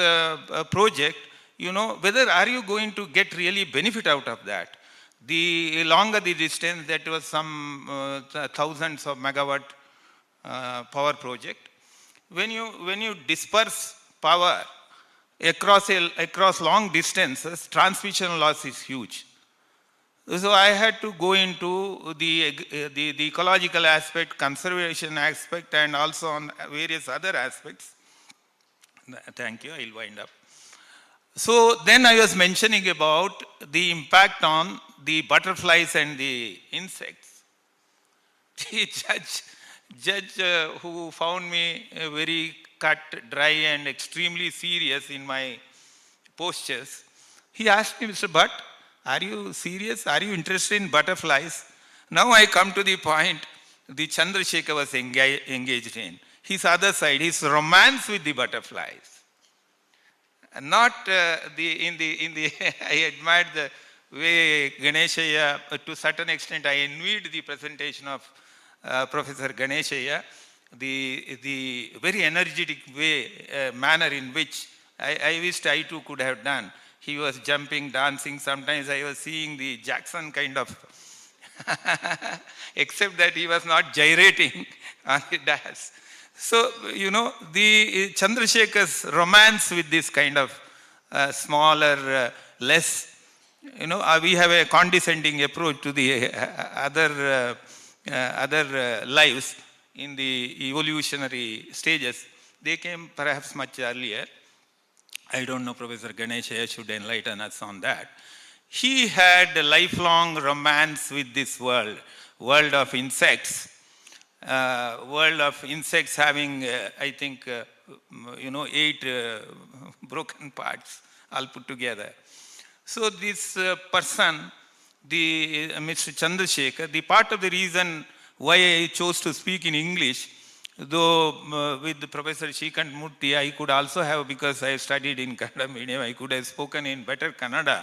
project, whether are you going to get really benefit out of that? The longer the distance, that was some thousands of megawatt power project. When you disperse power across long distances, transmission loss is huge. So I had to go into the ecological aspect, conservation aspect, and also on various other aspects. Thank you, I'll wind up. So then I was mentioning about the impact on the butterflies and the insects. The judge who found me very cut, dry, and extremely serious in my postures, he asked me, Mr. Bhatt, are you serious? Are you interested in butterflies? Now I come to the point the Chandrashekara was engaged in. His other side, his romance with the butterflies. Not I admired the way Ganeshaya, to a certain extent I envied the presentation of Professor Ganeshaya, the very energetic manner in which I wished I too could have done. He was jumping, dancing. Sometimes I was seeing the Jackson kind of, except that he was not gyrating on the dance. So, the Chandrasekhar's romance with this kind of smaller, less, we have a condescending approach to the other lives in the evolutionary stages. They came perhaps much earlier. I don't know, Professor Ganeshaya should enlighten us on that. he had a lifelong romance with this world of insects. World of insects having, I think, 8 broken parts all put together. So this person, the Mr. Chandrashekar, the part of the reason why I chose to speak in English, though with Professor Shrikant Murthy, I could also have, because I studied in Kannada medium, I could have spoken in better Kannada,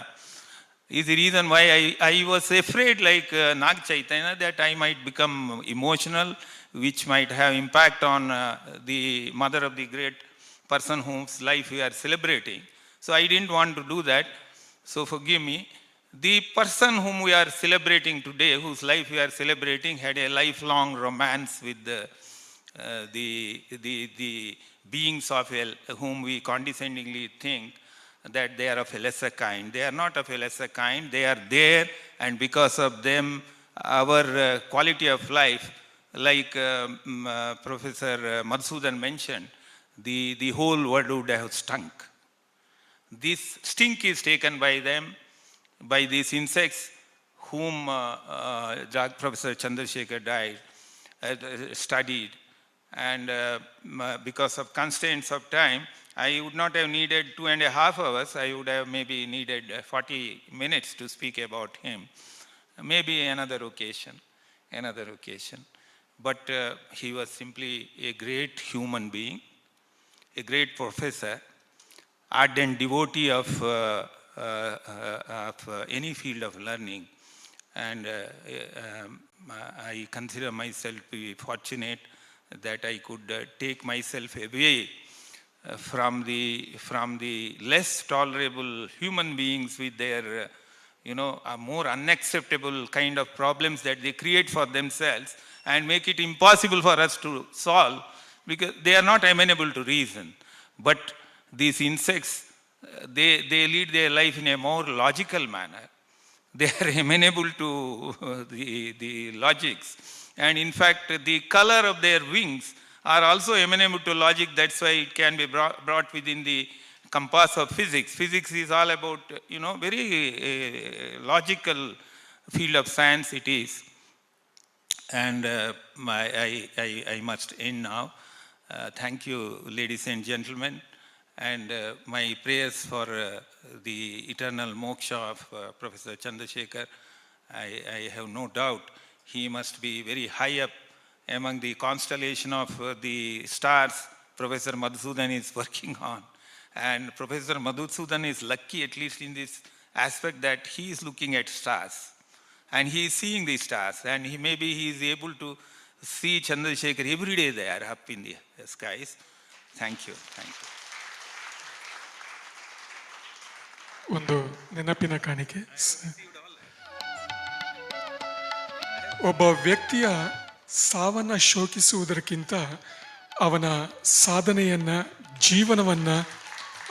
is the reason why I was afraid, like Nag Chaitanya, that I might become emotional, which might have impact on the mother of the great person whose life we are celebrating. So I didn't want to do that. So forgive me. The person whom we are celebrating today, whose life we are celebrating, had a lifelong romance with the beings of whom we condescendingly think that they are of a lesser kind. They are not of a lesser kind. They are there, and because of them, our quality of life, like Professor Madhusudan mentioned, the whole world would have stunk. This stink is taken by them, by these insects whom Professor Chandrashekar studied. And because of constraints of time, I would not have needed 2.5 hours. I would have maybe needed 40 minutes to speak about him. Maybe another occasion. But he was simply a great human being, a great professor, ardent devotee of any field of learning. And I consider myself to be fortunate that I could take myself away from the less tolerable human beings with their a more unacceptable kind of problems that they create for themselves and make it impossible for us to solve, because they are not amenable to reason. But these insects, they lead their life in a more logical manner. They are amenable to the logics. And in fact, the color of their wings are also amenable to logic. That's why it can be brought within the compass of physics. Physics is all about, very logical field of science it is. And I must end now. Thank you, ladies and gentlemen. And my prayers for the eternal moksha of Professor Chandrashekar. I have no doubt he must be very high up among the constellation of the stars Professor Madhusudan is working on. And Professor Madhusudan is lucky, at least in this aspect, that he is looking at stars. And he is seeing the stars. And maybe he is able to see Chandrashekar every day there up in the skies. Thank you. ಒಂದು ನೆನಪಿನ ಕಾಣಿಕೆ. ಒಬ್ಬ ವ್ಯಕ್ತಿಯ ಸಾವನ್ನ ಶೋಕಿಸುವುದಕ್ಕಿಂತ ಅವನ ಸಾಧನೆಯನ್ನ, ಜೀವನವನ್ನ,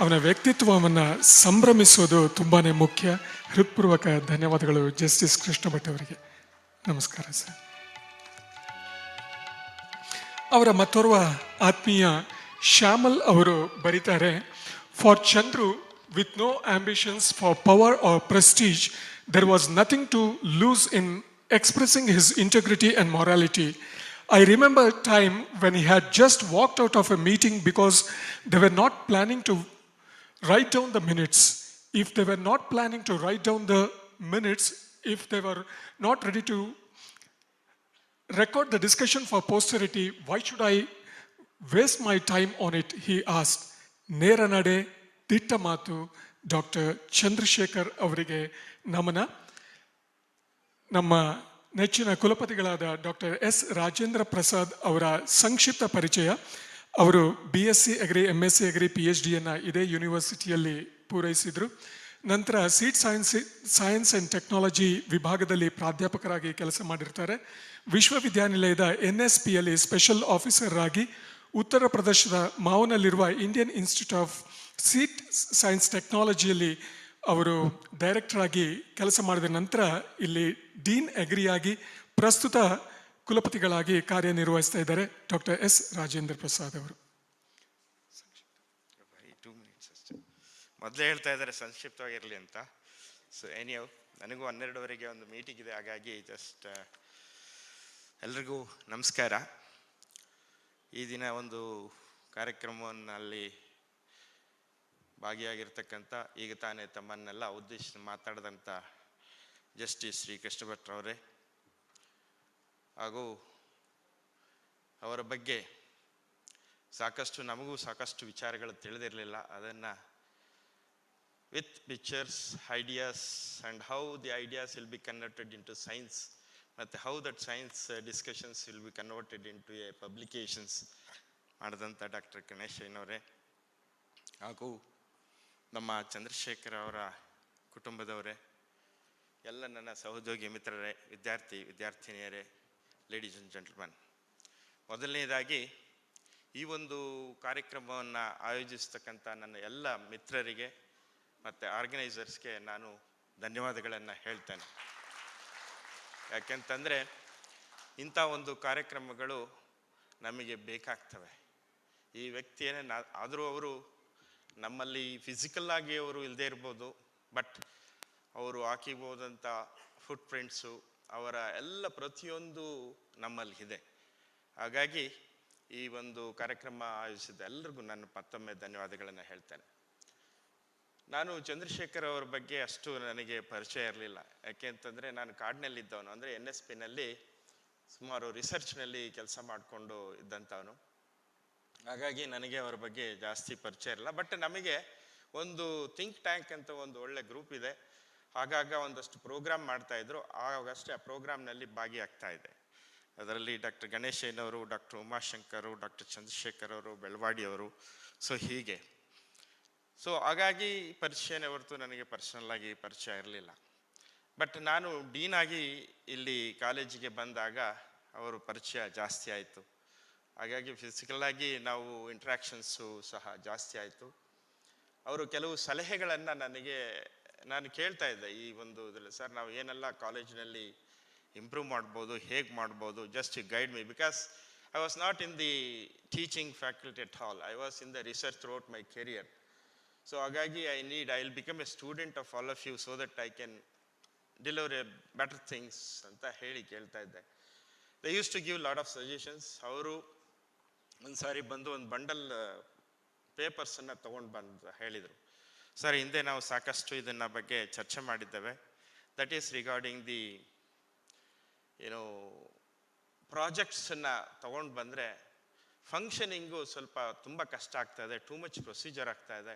ಅವನ ವ್ಯಕ್ತಿತ್ವವನ್ನು ಸಂಭ್ರಮಿಸೋದು ತುಂಬಾನೇ ಮುಖ್ಯ. ಹೃತ್ಪೂರ್ವಕ ಧನ್ಯವಾದಗಳು ಜಸ್ಟಿಸ್ ಕೃಷ್ಣ ಭಟ್ ಅವರಿಗೆ. ನಮಸ್ಕಾರ ಸರ್. ಅವರ ಮತ್ತೋರ್ವ ಆತ್ಮೀಯ ಶ್ಯಾಮಲ್ ಅವರು ಬರೀತಾರೆ, for Chandru with no ambitions for power or prestige, there was nothing to lose in expressing his integrity and morality. I remember a time when he had just walked out of a meeting because they were not planning to write down the minutes. If they were not planning to write down the minutes, if they were not ready to record the discussion for posterity, why should I waste my time on it? He asked. ನೇರನಡೆ ದಿಟ್ಟ ಮಾತು. Doctor Chandrashekhar ಅವರಿಗೆ ನಮನ. ನಮ್ಮ ನೆಚ್ಚಿನ ಕುಲಪತಿಗಳಾದ doctor S Rajendra Prasad ಅವರ ಸಂಕ್ಷಿಪ್ತ ಪರಿಚಯ. ಅವರು BSc agri, MSc agri, PhD ಇದೇ ಯೂನಿವರ್ಸಿಟಿಯಲ್ಲಿ ಪೂರೈಸಿದರು. ನಂತರ ಸೀಡ್ ಸೈನ್ಸ್ ಆ್ಯಂಡ್ ಟೆಕ್ನಾಲಜಿ ವಿಭಾಗದಲ್ಲಿ ಪ್ರಾಧ್ಯಾಪಕರಾಗಿ ಕೆಲಸ ಮಾಡಿರ್ತಾರೆ. ವಿಶ್ವವಿದ್ಯಾನಿಲಯದ NSPಯಲ್ಲಿ ಸ್ಪೆಷಲ್ ಆಫೀಸರ್ ಆಗಿ ಉತ್ತರ ಪ್ರದೇಶದ ಮಾವ್ನಲ್ಲಿರುವ Indian Institute of Seed Science ಟೆಕ್ನಾಲಜಿಯಲ್ಲಿ ಅವರು ಡೈರೆಕ್ಟರ್ ಆಗಿ ಕೆಲಸ ಮಾಡಿದ ನಂತರ ಇಲ್ಲಿ ಡೀನ್ ಅಗ್ರಿಯಾಗಿ ಪ್ರಸ್ತುತ ಕುಲಪತಿಗಳಾಗಿ ಕಾರ್ಯನಿರ್ವಹಿಸ್ತಾ ಇದ್ದಾರೆ ಡಾಕ್ಟರ್ ಎಸ್ ರಾಜೇಂದ್ರ ಪ್ರಸಾದ್ ಅವರು. ಮೊದಲೇ ಹೇಳ್ತಾ ಇದ್ದಾರೆ ಸಂಕ್ಷಿಪ್ತವಾಗಿರಲಿ ಅಂತ. ಸೊ ಎನಿಯೋ ನನಗೂ 12ವರೆಗೆ ಒಂದು ಮೀಟಿಂಗ್ ಇದೆ, ಹಾಗಾಗಿ ಜಸ್ಟ್ ಎಲ್ರಿಗೂ ನಮಸ್ಕಾರ. ಈ ದಿನ ಒಂದು ಕಾರ್ಯಕ್ರಮವನ್ನಲ್ಲಿ ಭಾಗಿಯಾಗಿರ್ತಕ್ಕಂಥ ಈಗ ತಾನೇ ತಮ್ಮನ್ನೆಲ್ಲ ಉದ್ದೇಶಿಸಿ ಮಾತಾಡಿದಂಥ ಜಸ್ಟಿಸ್ ಶ್ರೀ ಕೃಷ್ಣ ಭಟ್ರವರೇ ಹಾಗೂ ಅವರ ಬಗ್ಗೆ ನಮಗೂ ಸಾಕಷ್ಟು ವಿಚಾರಗಳು ತಿಳಿದಿರಲಿಲ್ಲ. ಅದನ್ನು with pictures, ideas and how the ideas will be converted into science ಮತ್ತು how that science discussions will be converted into a publications ಮಾಡಿದಂಥ ಡಾಕ್ಟರ್ ಗಣೇಶಯ್ಯನವರೇ ಹಾಗೂ ನಮ್ಮ ಚಂದ್ರಶೇಖರ್ ಅವರ ಕುಟುಂಬದವರೇ, ಎಲ್ಲ ನನ್ನ ಸಹೋದ್ಯೋಗಿ ಮಿತ್ರರೇ, ವಿದ್ಯಾರ್ಥಿನಿಯರೇ, ಲೇಡೀಸ್ ಆ್ಯಂಡ್ ಜೆಂಟಲ್ಮನ್, ಮೊದಲನೇದಾಗಿ ಈ ಒಂದು ಕಾರ್ಯಕ್ರಮವನ್ನು ಆಯೋಜಿಸ್ತಕ್ಕಂಥ ನನ್ನ ಎಲ್ಲ ಮಿತ್ರರಿಗೆ ಮತ್ತು ಆರ್ಗನೈಸರ್ಸ್ಗೆ ನಾನು ಧನ್ಯವಾದಗಳನ್ನು ಹೇಳ್ತೇನೆ. ಯಾಕೆಂತಂದರೆ ಇಂಥ ಒಂದು ಕಾರ್ಯಕ್ರಮಗಳು ನಮಗೆ ಬೇಕಾಗ್ತವೆ. ಈ ವ್ಯಕ್ತಿಯೇ ಆದರೂ ಅವರು ನಮ್ಮಲ್ಲಿ ಫಿಸಿಕಲ್ಲಾಗಿ ಅವರು ಇಲ್ಲದೇ ಇರ್ಬೋದು, ಬಟ್ ಅವರು ಹಾಕಿಬೋದಂಥ ಫುಟ್ ಪ್ರಿಂಟ್ಸು ಅವರ ಎಲ್ಲ ಪ್ರತಿಯೊಂದು ನಮ್ಮಲ್ಲಿ ಇದೆ. ಹಾಗಾಗಿ ಈ ಒಂದು ಕಾರ್ಯಕ್ರಮ ಆಯೋಜಿಸಿದ ಎಲ್ಲರಿಗೂ ನಾನು ಮತ್ತೊಮ್ಮೆ ಧನ್ಯವಾದಗಳನ್ನು ಹೇಳ್ತೇನೆ. ನಾನು ಚಂದ್ರಶೇಖರ್ ಅವರ ಬಗ್ಗೆ ಅಷ್ಟು ನನಗೆ ಪರಿಚಯ ಇರಲಿಲ್ಲ. ಯಾಕೆ ಅಂತಂದರೆ ನಾನು ಕಾಡಿನಲ್ಲಿದ್ದವನು, ಅಂದರೆ NSPನಲ್ಲಿ ಸುಮಾರು ರಿಸರ್ಚ್ನಲ್ಲಿ ಕೆಲಸ ಮಾಡಿಕೊಂಡು ಇದ್ದಂಥವನು. ಹಾಗಾಗಿ ನನಗೆ ಅವರ ಬಗ್ಗೆ ಜಾಸ್ತಿ ಪರಿಚಯ ಇರಲಿಲ್ಲ. ಬಟ್ ನಮಗೆ ಒಂದು ಥಿಂಕ್ ಟ್ಯಾಂಕ್ ಅಂತ ಒಂದು ಒಳ್ಳೆ ಗ್ರೂಪ್ ಇದೆ. ಆಗಾಗ ಒಂದಷ್ಟು ಪ್ರೋಗ್ರಾಮ್ ಮಾಡ್ತಾಯಿದ್ರು. ಆವಾಗಷ್ಟೇ ಆ ಪ್ರೋಗ್ರಾಮ್ನಲ್ಲಿ ಭಾಗಿಯಾಗ್ತಾ ಇದೆ. ಅದರಲ್ಲಿ ಡಾಕ್ಟರ್ ಗಣೇಶಯ್ಯನವರು, ಡಾಕ್ಟರ್ ಉಮಾಶಂಕರ್, ಡಾಕ್ಟರ್ ಚಂದ್ರಶೇಖರ್ ಅವರು, ಬೆಳವಾಡಿಯವರು, ಸೊ ಹೀಗೆ. ಸೊ ಹಾಗಾಗಿ ಪರಿಚಯನೇ ಹೊರತು ನನಗೆ ಪರ್ಸನಲ್ಲಾಗಿ ಪರಿಚಯ ಇರಲಿಲ್ಲ. ಬಟ್ ನಾನು ಡೀನಾಗಿ ಇಲ್ಲಿ ಕಾಲೇಜಿಗೆ ಬಂದಾಗ ಅವರು ಪರಿಚಯ ಜಾಸ್ತಿ ಆಯಿತು. ಹಾಗಾಗಿ ಫಿಸಿಕಲ್ಲಾಗಿ ನಾವು ಇಂಟ್ರ್ಯಾಕ್ಷನ್ಸು ಸಹ ಜಾಸ್ತಿ ಆಯಿತು. ಅವರು ಕೆಲವು ಸಲಹೆಗಳನ್ನು ನಾನು ಕೇಳ್ತಾ ಇದ್ದೆ ಈ ಒಂದು ಇದರಲ್ಲಿ, ಸರ್ ನಾವು ಏನೆಲ್ಲ ಕಾಲೇಜಿನಲ್ಲಿ ಇಂಪ್ರೂವ್ ಮಾಡ್ಬೋದು, ಹೇಗೆ ಮಾಡ್ಬೋದು, just guide me, because I was not in the teaching faculty at all, I was in the research throughout my career. So ಹಾಗಾಗಿ I will become a student of all of you so that I can deliver a better things ಅಂತ ಹೇಳಿ ಕೇಳ್ತಾ ಇದ್ದೆ. They use to give lot of suggestions. ಅವರು ಒಂದು ಸಾರಿ ಬಂದು ಒಂದು bundle ಪೇಪರ್ಸನ್ನು ತೊಗೊಂಡು ಬಂದು ಹೇಳಿದರು, ಸರ್ ಹಿಂದೆ ನಾವು ಸಾಕಷ್ಟು ಇದನ್ನ ಬಗ್ಗೆ ಚರ್ಚೆ ಮಾಡಿದ್ದೇವೆ. ದಟ್ ಈಸ್ ರಿಗಾರ್ಡಿಂಗ್ ದಿ ಪ್ರಾಜೆಕ್ಟ್ಸನ್ನು ತೊಗೊಂಡು ಬಂದರೆ ಫಂಕ್ಷನಿಂಗು ಸ್ವಲ್ಪ ತುಂಬ ಕಷ್ಟ ಆಗ್ತಾ ಇದೆ, ಟೂ ಮಚ್ ಪ್ರೊಸೀಜರ್ ಆಗ್ತಾ ಇದೆ.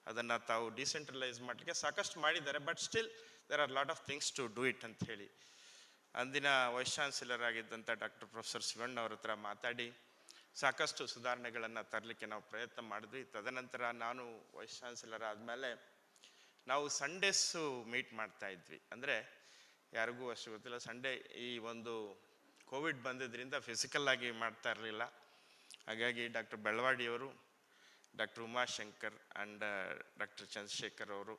ಅದನ್ನು ತಾವು ಡಿಸೆಂಟ್ರಲೈಸ್ ಮಾಡಲಿಕ್ಕೆ ಸಾಕಷ್ಟು ಮಾಡಿದ್ದಾರೆ, but still there are lot of things to do it ಅಂತ ಹೇಳಿ ಅಂದಿನ ವೈಸ್ ಚಾನ್ಸಲರ್ ಆಗಿದ್ದಂಥ ಡಾಕ್ಟರ್ ಪ್ರೊಫೆಸರ್ ಶಿವಣ್ಣ ಅವ್ರ ಹತ್ರ ಮಾತಾಡಿ ಸಾಕಷ್ಟು ಸುಧಾರಣೆಗಳನ್ನು ತರಲಿಕ್ಕೆ ನಾವು ಪ್ರಯತ್ನ ಮಾಡಿದ್ವಿ. ತದನಂತರ ನಾನು ವೈಸ್ ಚಾನ್ಸಲರ್ ಆದಮೇಲೆ ನಾವು ಸಂಡೇಸು ಮೀಟ್ ಮಾಡ್ತಾ ಇದ್ವಿ. ಅಂದರೆ ಯಾರಿಗೂ ಅಷ್ಟು ಗೊತ್ತಿಲ್ಲ, ಸಂಡೇ ಈ ಒಂದು ಕೋವಿಡ್ ಬಂದಿದ್ದರಿಂದ ಫಿಸಿಕಲ್ಲಾಗಿ ಮಾಡ್ತಾ ಇರಲಿಲ್ಲ. ಹಾಗಾಗಿ ಡಾಕ್ಟರ್ ಬೆಳವಾಡಿಯವರು, doctor Umashankar and doctor Chandrashekar ಅವರು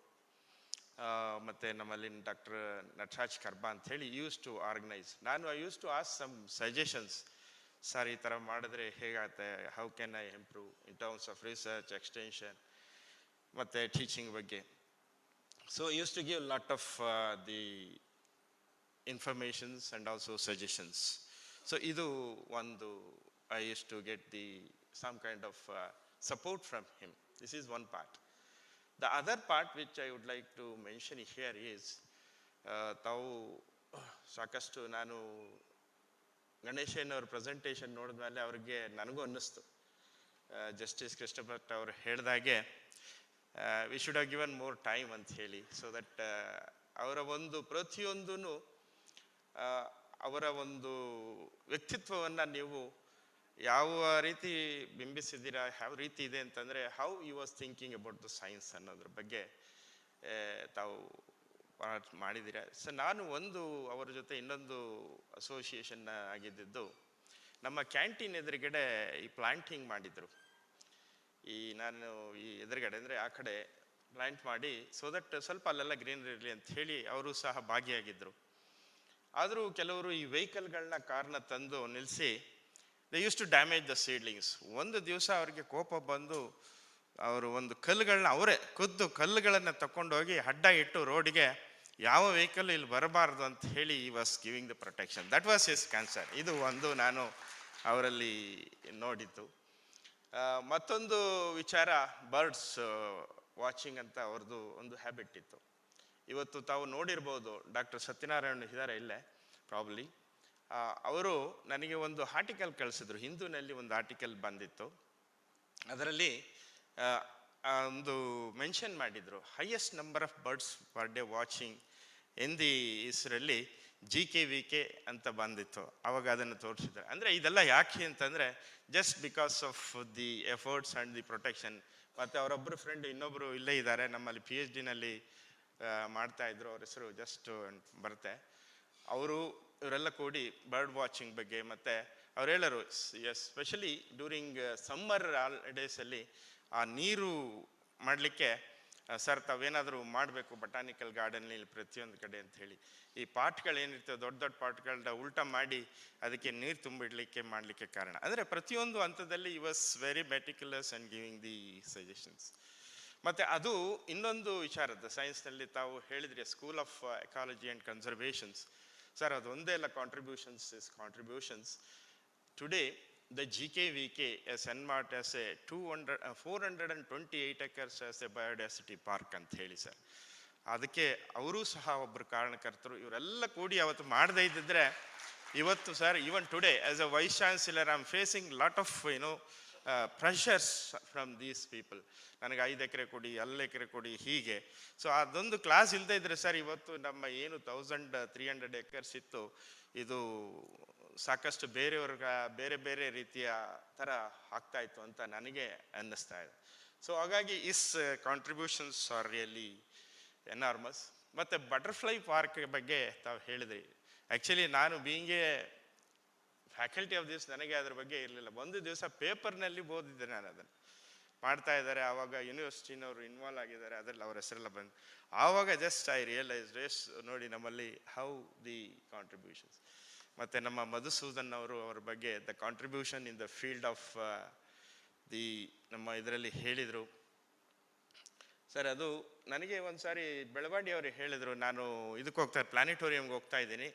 ಮತ್ತು ನಮ್ಮಲ್ಲಿ ಡಾಕ್ಟರ್ ನಟರಾಜ್ ಕರ್ಬಾ ಅಂಥೇಳಿ use to organise. I use to ask some suggestions, sir ಈ ಥರ ಮಾಡಿದ್ರೆ ಹೇಗಾಗುತ್ತೆ, how can I improve in terms of research, extension ಮತ್ತು ಟೀಚಿಂಗ್ ಬಗ್ಗೆ. So use to give lot of the informations and also suggestions. So ಇದು ಒಂದು I used to get some kind of support from him. This is one part. The other part which I would like to mention here is, ತಾವು ಸಾಕಷ್ಟು ನಾನು ಗಣೇಶಯ್ಯನವ್ರ presentation ನೋಡಿದ್ಮೇಲೆ ಅವ್ರಿಗೆ ನನಗೂ ಅನ್ನಿಸ್ತು, justice Krishna Bhat ಅವರು ಹೇಳಿದಾಗೆ we should have given more time ಅಂತ ಹೇಳಿ, ಸೊ ದಟ್ ಅವರ ಒಂದು ಪ್ರತಿಯೊಂದೂ ಅವರ ಒಂದು ವ್ಯಕ್ತಿತ್ವವನ್ನು ನೀವು ಯಾವ ರೀತಿ ಬಿಂಬಿಸಿದ್ದೀರಾ, ಯಾವ ರೀತಿ ಇದೆ ಅಂತಂದರೆ how you was thinking about the science ಅನ್ನೋದ್ರ ಬಗ್ಗೆ ತಾವು ಮಾಡಿದ್ದೀರಾ. ಸೊ ನಾನು ಅವರ ಜೊತೆ ಇನ್ನೊಂದು ಅಸೋಸಿಯೇಷನ್ ಆಗಿದ್ದು, ನಮ್ಮ ಕ್ಯಾಂಟೀನ್ ಎದುರುಗಡೆ ಈ ಪ್ಲಾಂಟಿಂಗ್ ಮಾಡಿದರು. ನಾನು ಈ ಎದುರುಗಡೆ ಅಂದರೆ ಆ ಕಡೆ ಪ್ಲಾಂಟ್ ಮಾಡಿ, ಸೊ ದಟ್ ಸ್ವಲ್ಪ ಅಲ್ಲೆಲ್ಲ ಗ್ರೀನರಿ ಇರಲಿ ಅಂತ ಹೇಳಿ ಅವರು ಸಹ ಭಾಗಿಯಾಗಿದ್ದರು. ಆದರೂ ಕೆಲವರು ಈ ವೆಹಿಕಲ್ಗಳನ್ನ ಕಾರ್ನ ತಂದು ನಿಲ್ಲಿಸಿ they use to damage the seedlings. ಒಂದು ದಿವಸ ಅವರಿಗೆ ಕೋಪ ಬಂದು ಅವರು ಒಂದು ಕಲ್ಲುಗಳನ್ನ ಅವರೇ ಕಲ್ಲುಗಳನ್ನು ತಗೊಂಡೋಗಿ ಅಡ್ಡ ಇಟ್ಟು ರೋಡಿಗೆ ಯಾವ ವೆಹಿಕಲ್ ಇಲ್ಲಿ ಬರಬಾರ್ದು ಅಂತ ಹೇಳಿ ಈ was giving the protection. That was his concern. ಇದು ಒಂದು ನಾನು ಅವರಲ್ಲಿ ನೋಡಿದ್ದು. ಮತ್ತೊಂದು ವಿಚಾರ, ಬರ್ಡ್ಸ್ ವಾಚಿಂಗ್ ಅಂತ ಅವ್ರದ್ದು ಒಂದು ಹ್ಯಾಬಿಟ್ ಇತ್ತು. ಇವತ್ತು ತಾವು ನೋಡಿರ್ಬೋದು, ಡಾಕ್ಟರ್ ಸತ್ಯನಾರಾಯಣ್ ಇದ್ದಾರೆ ಇಲ್ಲೇ ಪ್ರಾಬ್ಲಿ, ಅವರು ನನಗೆ ಒಂದು ಆರ್ಟಿಕಲ್ ಕಳಿಸಿದ್ರು. ಹಿಂದೂನಲ್ಲಿ ಒಂದು ಆರ್ಟಿಕಲ್ ಬಂದಿತ್ತು, ಅದರಲ್ಲಿ ಒಂದು ಮೆನ್ಷನ್ ಮಾಡಿದರು, highest number of birds per day watching in the ಇದರಲ್ಲಿ GKVK ಅಂತ ಬಂದಿತ್ತು. ಅವಾಗ ಅದನ್ನು ತೋರಿಸಿದ್ದಾರೆ. ಅಂದರೆ ಇದೆಲ್ಲ ಯಾಕೆ ಅಂತಂದರೆ just because of the efforts and the protection. ಮತ್ತು ಅವರೊಬ್ಬರು ಫ್ರೆಂಡ್ ಇನ್ನೊಬ್ಬರು ಇಲ್ಲೇ ಇದ್ದಾರೆ, ನಮ್ಮಲ್ಲಿ PhD ಮಾಡ್ತಾ ಇದ್ರು, ಅವ್ರ ಹೆಸರು ಜಸ್ಟ್ ಬರುತ್ತೆ. ಅವರು ಇವರೆಲ್ಲ ಕೂಡಿ ಬರ್ಡ್ ವಾಚಿಂಗ್ ಬಗ್ಗೆ, ಮತ್ತು ಅವ್ರು ಹೇಳೋರು ಎಸ್ಪೆಷಲಿ ಡ್ಯೂರಿಂಗ್ ಸಮ್ಮರ್ ಹಾಲಿಡೇಸಲ್ಲಿ ಆ ನೀರು ಮಾಡಲಿಕ್ಕೆ, ಸರ್ ತಾವೇನಾದರೂ ಮಾಡಬೇಕು ಬಟಾನಿಕಲ್ ಗಾರ್ಡನ್ನಲ್ಲಿ ಪ್ರತಿಯೊಂದು ಕಡೆ ಅಂತ ಹೇಳಿ, ಈ ಪಾಟ್ಗಳೇನಿರ್ತವೆ ದೊಡ್ಡ ದೊಡ್ಡ ಪಾಟ್ಗಳನ್ನ ಉಲ್ಟಾ ಮಾಡಿ ಅದಕ್ಕೆ ನೀರು ತುಂಬಿಡಲಿಕ್ಕೆ ಮಾಡಲಿಕ್ಕೆ ಕಾರಣ. ಅಂದರೆ ಪ್ರತಿಯೊಂದು ಹಂತದಲ್ಲಿ ಈ was very meticulous and giving the suggestions. ಮತ್ತು ಅದು ಇನ್ನೊಂದು ವಿಚಾರದ ಸೈನ್ಸ್ನಲ್ಲಿ ತಾವು ಹೇಳಿದ್ರಿ, school of ecology and conservations. Sir ಅದು ಒಂದೇ ಅಲ್ಲ, contributions. Today the GKVK is enmarked as a 428 acres as a biodiversity park ಅಂತ ಹೇಳಿ ಸರ್. ಅದಕ್ಕೆ ಅವರೂ ಸಹ ಒಬ್ಬರು ಕಾರಣಕರ್ತರು. ಇವರೆಲ್ಲ ಕೂಡಿ ಅವತ್ತು ಮಾಡದೇ ಇದ್ದಿದ್ರೆ ಇವತ್ತು sir, even today as a vice chancellor I am facing lot of pressures from these people. ನನಗೆ 5 ಎಕರೆ ಕೊಡಿ, 1 ಎಕರೆ ಕೊಡಿ, ಹೀಗೆ. ಸೊ ಅದೊಂದು ಕ್ಲಾಸ್ ಇಲ್ಲದೆ ಇದ್ರೆ ಸರ್, ಇವತ್ತು ನಮ್ಮ ಏನು 1300 ಎಕರ್ಸ್ ಇತ್ತು, ಇದು ಸಾಕಷ್ಟು ಬೇರೆಯವ್ರಿಗೆ ಬೇರೆ ಬೇರೆ ರೀತಿಯ ಥರ ಆಗ್ತಾ ಇತ್ತು ಅಂತ ನನಗೆ ಅನ್ನಿಸ್ತಾ ಇದೆ. ಸೊ ಹಾಗಾಗಿ is contributions are really enormous. ಮತ್ತು ಬಟರ್ಫ್ಲೈ ಪಾರ್ಕ್ ಬಗ್ಗೆ ತಾವು ಹೇಳಿದ್ರಿ. ಆ್ಯಕ್ಚುಲಿ ನಾನು being A faculty of this, ನನಗೆ ಅದ್ರ ಬಗ್ಗೆ ಇರಲಿಲ್ಲ. ಒಂದು ದಿವಸ ಪೇಪರ್ನಲ್ಲಿ ಓದಿದ್ದೆ ನಾನು, ಅದನ್ನು ಮಾಡ್ತಾ ಇದ್ದಾರೆ, ಆವಾಗ ಯೂನಿವರ್ಸಿಟಿನವರು ಇನ್ವಾಲ್ವ್ ಆಗಿದ್ದಾರೆ, ಅದರಲ್ಲಿ ಅವ್ರ ಹೆಸರೆಲ್ಲ ಬಂದು ಆವಾಗ ಜಸ್ಟ್ ಐ ರಿಯಲೈಸ್ ನೋಡಿ ನಮ್ಮಲ್ಲಿ ಹೌ ದಿ ಕಾಂಟ್ರಿಬ್ಯೂಷನ್ಸ್. ಮತ್ತು ನಮ್ಮ ಮಧುಸೂದನ್ ಅವರು ಅವ್ರ ಬಗ್ಗೆ the contribution in the field of the ನಮ್ಮ ಇದರಲ್ಲಿ ಹೇಳಿದರು ಸರ್. ಅದು ನನಗೆ ಒಂದು ಸಾರಿ ಬೆಳವಾಡಿ ಅವರು ಹೇಳಿದರು, ನಾನು ಇದಕ್ಕೆ ಪ್ಲಾನಿಟೋರಿಯಂಗೆ ಹೋಗ್ತಾ ಇದ್ದೀನಿ,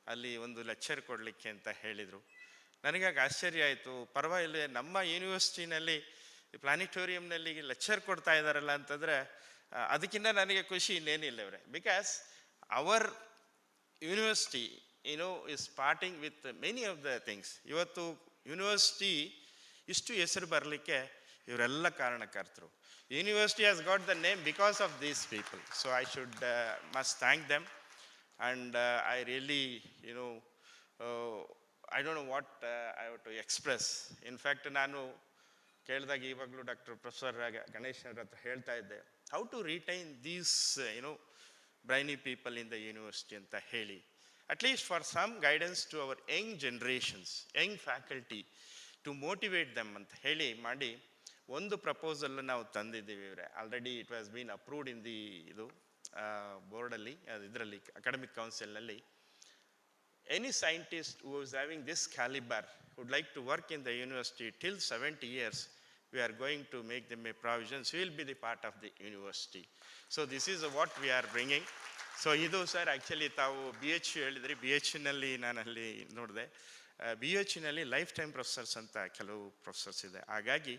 ಅಲ್ಲಿ ಒಂದು ಲೆಕ್ಚರ್ ಕೊಡಲಿಕ್ಕೆ ಅಂತ ಹೇಳಿದರು. ನನಗಾಗ ಆಶ್ಚರ್ಯ ಆಯಿತು, ಪರವಾಗಿಲ್ಲ ನಮ್ಮ ಯೂನಿವರ್ಸಿಟಿನಲ್ಲಿ ಪ್ಲಾನಿಟೋರಿಯಂನಲ್ಲಿ ಲೆಕ್ಚರ್ ಕೊಡ್ತಾ ಇದ್ದಾರಲ್ಲ ಅಂತಂದರೆ ಅದಕ್ಕಿಂತ ನನಗೆ ಖುಷಿ ಇನ್ನೇನಿಲ್ಲ ಇವರೇ. Because our university is parting with many of the things. ಇವತ್ತು ಯೂನಿವರ್ಸಿಟಿ ಇಷ್ಟು ಹೆಸರು ಬರಲಿಕ್ಕೆ ಇವರೆಲ್ಲ ಕಾರಣಕರ್ತರು. University has got the name because of these people. So I should must thank them and I really I don't know what I have to express. In fact ನಾನು ಕೇಳಿದಾಗ ಇವಾಗಲೂ professor Ganesh ಅವ್ರ ಹತ್ರ ಹೇಳ್ತಾ ಇದ್ದೆ, how to retain these brainy people in the university ಅಂತ ಹೇಳಿ, at least for some guidance to our young generations, young faculty, to motivate them ಅಂತ ಹೇಳಿ ಮಾಡಿ ಒಂದು ಪ್ರಪೋಸಲ್ ನಾವು ತಂದಿದ್ದೀವಿ ಇವರೇ. Already it was been approved in the ಇದು ಬೋರ್ಡಲ್ಲಿ, ಇದರಲ್ಲಿ ಅಕಾಡೆಮಿಕ್ ಕೌನ್ಸಿಲ್ನಲ್ಲಿ. Any scientist who is having this calibre would like to work in the university till 70 years, we are going to make them a provisions, we will be the part of the university. So this is what we are bringing. So ಇದು sir actually ತಾವು BHU ಹೇಳಿದ್ರಿ, BHUನಲ್ಲಿ ನಾನು ಅಲ್ಲಿ ನೋಡಿದೆ, BHUನಲ್ಲಿ life time professors ಅಂತ ಕೆಲವು professors ಇದೆ. ಹಾಗಾಗಿ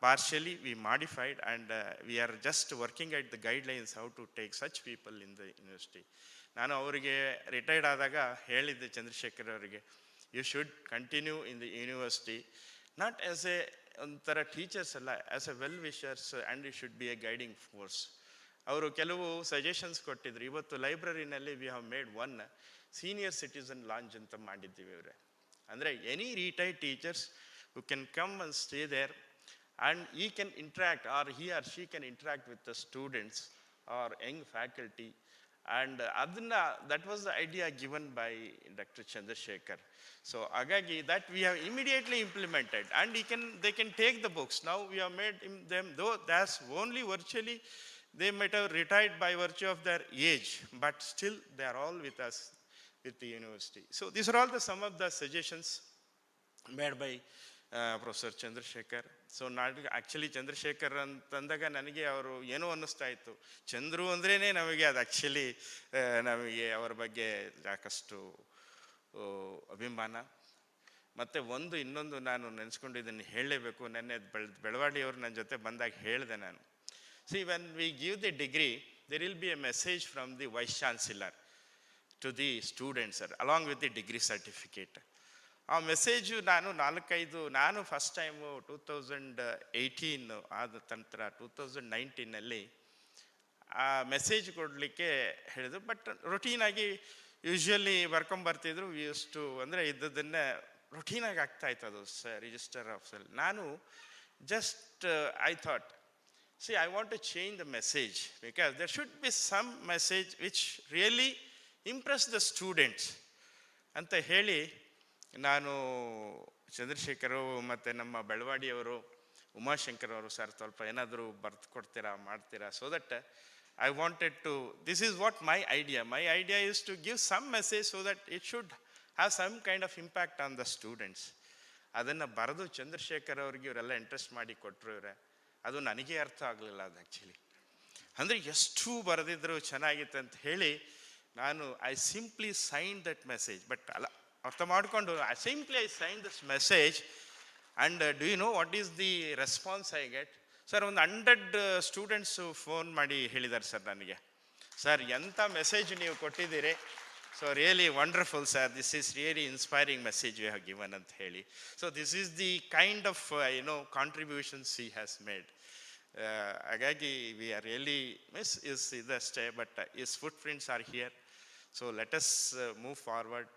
partially we modified and we are just working at the guidelines how to take such people in the university. ನಾನು ಅವರಿಗೆ ರಿಟೈರ್ಡ್ ಆದಾಗ ಹೇಳಿದ್ದೆ ಚಂದ್ರಶೇಖರ್ ಅವರಿಗೆ, you should continue in the university, not as a ಒಂಥರ ಟೀಚರ್ಸ್ ಅಲ್ಲ, as a well wishers, and you should be a guiding force. ಅವರು ಕೆಲವು suggestions ಕೊಟ್ಟಿದ್ರು. ಇವತ್ತು ಲೈಬ್ರರಿನಲ್ಲಿ we have made one senior citizen lounge ಅಂತ ಮಾಡಿದ್ದೀವಿ ಇವರೇ. ಅಂದರೆ any retired teachers who can come and stay there and he can interact or he or she can interact with the students or young faculty. And ಅದನ್ನು that was the idea given by doctor Chandrashekar. So ಹಾಗಾಗಿ that we have immediately implemented and they can take the books. Now we have made them though that's only virtually. They might have retired by virtue of their age, but still they are all with us, with the university. So these are all some of the suggestions made by professor Chandrashekar. So ನಾಡು actually Chandrashekar ಅಂತಂದಾಗ ನನಗೆ ಅವರು ಏನೋ ಅನ್ನಿಸ್ತಾ ಇತ್ತು, ಚಂದ್ರು ಅಂದ್ರೇ ನಮಗೆ ಅದು ಆ್ಯಕ್ಚುಲಿ ನಮಗೆ ಅವರ ಬಗ್ಗೆ ಸಾಕಷ್ಟು ಅಭಿಮಾನ. ಮತ್ತು ಇನ್ನೊಂದು ನಾನು ನೆನೆಸ್ಕೊಂಡಿದ್ದನ್ನು ಹೇಳಲೇಬೇಕು. ನೆನ್ನೆ ಬೆಳವಾಡಿಯವರು ನನ್ನ ಜೊತೆ ಬಂದಾಗ ಹೇಳಿದೆ ನಾನು, see when we give the decree there will be a message from the vice chancellor to the students along with the degree certificate. ಆ ಮೆಸೇಜು ನಾನು ಫಸ್ಟ್ ಟೈಮು 2018 ಆದ ನಂತರ 2019 ಆ ಮೆಸೇಜ್ ಕೊಡಲಿಕ್ಕೆ ಹೇಳಿದ್ರು. ಬಟ್ ರೊಟೀನಾಗಿ ಯೂಶ್ವಲಿ ಬರ್ಕೊಂಬರ್ತಿದ್ರು. ಅಂದರೆ ಇದ್ದದನ್ನೇ ರೊಟೀನಾಗಿ ಆಗ್ತಾಯಿತ್ತು ಅದು ರಿಜಿಸ್ಟರ್ ಆಫ್ ಸೆಲ್. ನಾನು just I thought, see, I want to change the message because there should be some message which really impress the students ಅಂತ ಹೇಳಿ ನಾನು ಚಂದ್ರಶೇಖರ್ ಮತ್ತು ನಮ್ಮ ಬೆಳವಾಡಿಯವರು, ಉಮಾಶಂಕರ್ ಅವರು, ಸರ್ ಸ್ವಲ್ಪ ಏನಾದರೂ ಬರೆದು ಕೊಡ್ತೀರಾ, ಮಾಡ್ತೀರಾ, so that I wanted to, this is what my idea is to give some message so that it should have some kind of impact on the students. ಅದನ್ನು ಬರೆದು ಚಂದ್ರಶೇಖರ್ ಅವ್ರಿಗೆ ಇವರೆಲ್ಲ ಇಂಟ್ರೆಸ್ಟ್ ಮಾಡಿ ಕೊಟ್ಟರು. ಇವರೇ ಅದು ನನಗೆ ಅರ್ಥ ಆಗಲಿಲ್ಲ ಅದು ಆ್ಯಕ್ಚುಲಿ. ಅಂದರೆ ಎಷ್ಟು ಬರೆದಿದ್ರು ಚೆನ್ನಾಗಿತ್ತು ಅಂತ ಹೇಳಿ ನಾನು I simply sign that message. But ಅಲ್ಲ, ಅರ್ಥ ಮಾಡಿಕೊಂಡು I sign this message. And do you know what is the response I get? Sir, ಒಂದು 100 ಸ್ಟೂಡೆಂಟ್ಸು ಫೋನ್ ಮಾಡಿ ಹೇಳಿದ್ದಾರೆ ಸರ್ ನನಗೆ, ಸರ್ ಎಂಥ ಮೆಸೇಜ್ ನೀವು ಕೊಟ್ಟಿದ್ದೀರಿ, so really wonderful sir, this is really inspiring message you have given ಅಂತ ಹೇಳಿ. So this is the kind of contributions he has made. ಹಾಗಾಗಿ ವಿ ಆರ್ ರಿಯಲಿ ಇದಷ್ಟೇ, but is foot prints are here. So let us move forward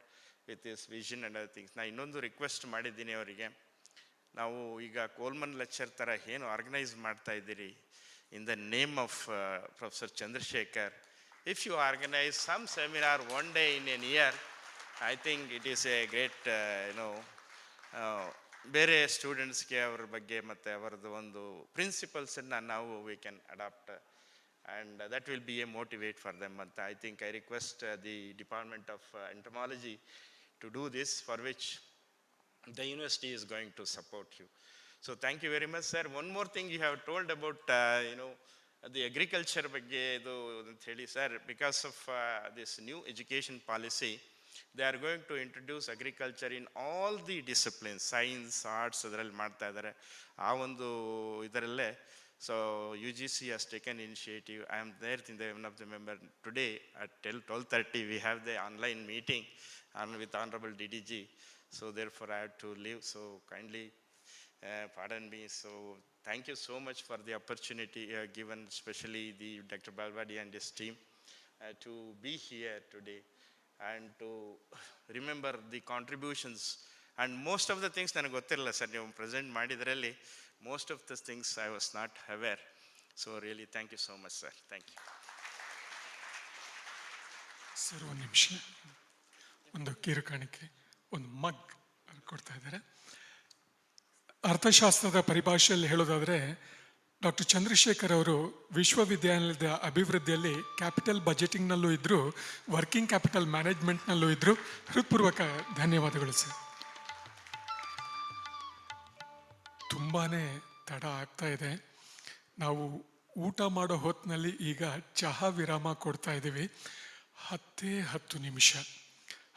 with this vision and other things. ನಾನು ಇನ್ನೊಂದು request ಮಾಡಿದ್ದೀನಿ ಅವರಿಗೆ, ನಾವು ಈಗ ಕೋಲ್ಮನ್ lecture ಥರ ಏನು ಆರ್ಗನೈಸ್ ಮಾಡ್ತಾ ಇದ್ದೀರಿ in the name of professor Chandrashekar, if you organize some seminar one day in a year, I think it is a great ಬೇರೆ ಸ್ಟೂಡೆಂಟ್ಸ್ಗೆ ಅವ್ರ ಬಗ್ಗೆ ಮತ್ತು ಅವರದ್ದು ಒಂದು ಪ್ರಿನ್ಸಿಪಲ್ಸನ್ನು ನಾವು we can adapt and that will be a motivate for them ಅಂತ. I think I request the department of entomology to do this, for which the university is going to support you. So thank you very much, sir. One more thing you have told about the agriculture ಬಗ್ಗೆ ಇದು ಅಂತ ಹೇಳಿ, sir, because of this new education policy, they are going to introduce agriculture in all the disciplines, science, arts, ಅದರಲ್ಲಿ ಮಾಡ್ತಾ ಇದ್ದಾರೆ. ಆ ಒಂದು ಇದರಲ್ಲೇ so UGC has taken initiative. I am there in the one of the member today at 12:30 we have the online meeting with honorable DDG. So therefore I have to leave, so kindly pardon me. So thank you so much for the opportunity given, especially the Dr. Balwadi and his team to be here today and to remember the contributions and most of the things ನನಗೆ ಗೊತ್ತಿರಲ್ಲ sir, ನೀವು present ಮಾಡಿದ್ರಲ್ಲಿ most of the things I was not aware. So really thank you so much, sir. Thank you. Sir, ಒಂದು ನಿಮಿಷ, ಒಂದು ಕಿರುಕಾಣಿಕೆ, ಒಂದು ಮಗ್ ಕೊಡ್ತಾ ಇದ್ದಾರೆ. ಅರ್ಥಶಾಸ್ತ್ರದ ಪರಿಭಾಷೆಯಲ್ಲಿ ಹೇಳೋದಾದರೆ, ಡಾಕ್ಟರ್ ಚಂದ್ರಶೇಖರ್ ಅವರು ವಿಶ್ವವಿದ್ಯಾನಿಲಯದ ಅಭಿವೃದ್ಧಿಯಲ್ಲಿ ಕ್ಯಾಪಿಟಲ್ ಬಜೆಟಿಂಗ್ನಲ್ಲೂ ಇದ್ದರು, ವರ್ಕಿಂಗ್ ಕ್ಯಾಪಿಟಲ್ ಮ್ಯಾನೇಜ್ಮೆಂಟ್ನಲ್ಲೂ ಇದ್ದರು. ಹೃತ್ಪೂರ್ವಕ ಧನ್ಯವಾದಗಳು ಸರ್. ತುಂಬಾ ತಡ ಆಗ್ತಾ ಇದೆ. ನಾವು ಊಟ ಮಾಡೋ ಹೊತ್ತಿನಲ್ಲಿ ಈಗ ಚಹಾ ವಿರಾಮ ಕೊಡ್ತಾ ಇದ್ದೀವಿ. 10 ನಿಮಿಷ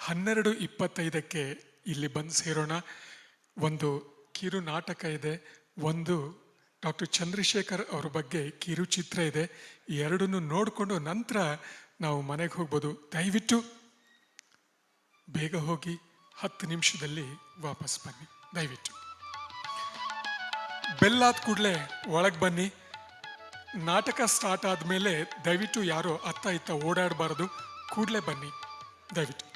12:25ಕ್ಕೆ ಇಲ್ಲಿ ಬಂದು ಸೇರೋಣ. ಒಂದು ಕಿರು ನಾಟಕ ಇದೆ, ಒಂದು ಡಾಕ್ಟರ್ ಚಂದ್ರಶೇಖರ್ ಅವ್ರ ಬಗ್ಗೆ ಕಿರುಚಿತ್ರ ಇದೆ. ಈ ಎರಡನ್ನು ನೋಡಿಕೊಂಡು ನಂತರ ನಾವು ಮನೆಗೆ ಹೋಗ್ಬೋದು. ದಯವಿಟ್ಟು ಬೇಗ ಹೋಗಿ 10 ನಿಮಿಷದಲ್ಲಿ ವಾಪಸ್ ಬನ್ನಿ. ದಯವಿಟ್ಟು ಬೆಲ್ಲಾದ ಕೂಡಲೇ ಒಳಗೆ ಬನ್ನಿ. ನಾಟಕ ಸ್ಟಾರ್ಟ್ ಆದಮೇಲೆ ದಯವಿಟ್ಟು ಯಾರೋ ಅತ್ತ ಇತ್ತ ಓಡಾಡಬಾರ್ದು, ಕೂಡಲೇ ಬನ್ನಿ ದಯವಿಟ್ಟು.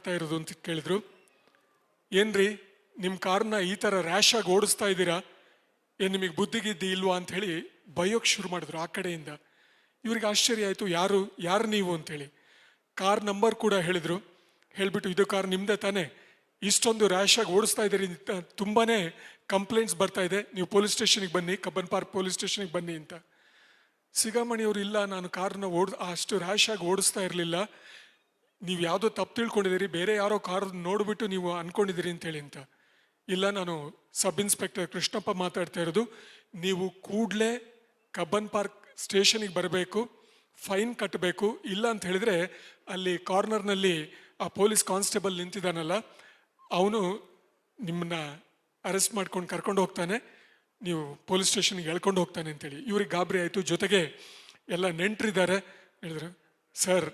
ಮಾಡ್ತಾ ಇರೋದು ಅಂತ ಕೇಳಿದ್ರು. ಏನ್ರಿ ನಿಮ್ಮ ಕಾರ್ನ ಈ ಥರ ರ್ಯಾಶ್ ಆಗಿ ಓಡಿಸ್ತಾ ಇದ್ದೀರಾ, ಏನು ನಿಮಗೆ ಬುದ್ಧಿಗಿದ್ದಿ ಇಲ್ವಾ ಅಂತ ಹೇಳಿ ಬೈಯೋಕ್ಕೆ ಶುರು ಮಾಡಿದ್ರು ಆ ಕಡೆಯಿಂದ. ಇವ್ರಿಗೆ ಆಶ್ಚರ್ಯ ಆಯಿತು, ಯಾರು ನೀವು ಅಂತೇಳಿ. ಕಾರ್ ನಂಬರ್ ಕೂಡ ಹೇಳಿದ್ರು. ಹೇಳಿಬಿಟ್ಟು ಇದು ಕಾರ್ ನಿಮ್ಮದೇ ತಾನೇ, ಇಷ್ಟೊಂದು ರ್ಯಾಶ್ ಆಗಿ ಓಡಿಸ್ತಾ ಇದ್ದೀರಿ ಅಂತ ತುಂಬಾ ಕಂಪ್ಲೇಂಟ್ಸ್ ಬರ್ತಾ ಇದೆ, ನೀವು ಪೊಲೀಸ್ ಸ್ಟೇಷನಿಗೆ ಬನ್ನಿ, ಕಬ್ಬನ್ ಪಾರ್ಕ್ ಪೊಲೀಸ್ ಸ್ಟೇಷನಿಗೆ ಬನ್ನಿ ಅಂತ. ಸಿಗಾಮಣಿಯವರು, ಇಲ್ಲ ನಾನು ಕಾರ್ನ ಅಷ್ಟು ರ್ಯಾಶ್ ಆಗಿ ಓಡಿಸ್ತಾ ಇರಲಿಲ್ಲ, ನೀವು ಯಾವುದೋ ತಪ್ಪು ತಿಳ್ಕೊಂಡಿದ್ದೀರಿ, ಬೇರೆ ಯಾರೋ ಕಾರ್ ನೋಡಿಬಿಟ್ಟು ನೀವು ಅನ್ಕೊಂಡಿದ್ದೀರಿ ಅಂತೇಳಿ ಅಂತ. ಇಲ್ಲ, ನಾನು ಸಬ್ ಇನ್ಸ್ಪೆಕ್ಟರ್ ಕೃಷ್ಣಪ್ಪ ಮಾತಾಡ್ತಾ ಇರೋದು, ನೀವು ಕೂಡಲೇ ಕಬ್ಬನ್ ಪಾರ್ಕ್ ಸ್ಟೇಷನಿಗೆ ಬರಬೇಕು, ಫೈನ್ ಕಟ್ಟಬೇಕು, ಇಲ್ಲ ಅಂತ ಹೇಳಿದ್ರೆ ಅಲ್ಲಿ ಕಾರ್ನರ್ನಲ್ಲಿ ಆ ಪೊಲೀಸ್ ಕಾನ್ಸ್ಟೇಬಲ್ ನಿಂತಿದ್ದಾನಲ್ಲ, ಅವನು ನಿಮ್ಮನ್ನ ಅರೆಸ್ಟ್ ಮಾಡ್ಕೊಂಡು ಕರ್ಕೊಂಡು ಹೋಗ್ತಾನೆ, ನೀವು ಪೊಲೀಸ್ ಸ್ಟೇಷನ್ಗೆ ಎಳ್ಕೊಂಡು ಹೋಗ್ತಾನೆ ಅಂತೇಳಿ. ಇವ್ರಿಗೆ ಗಾಬರಿ ಆಯಿತು. ಜೊತೆಗೆ ಎಲ್ಲ ನೆಂಟರಿದ್ದಾರೆ. ಹೇಳಿದ್ರು, ಸರ್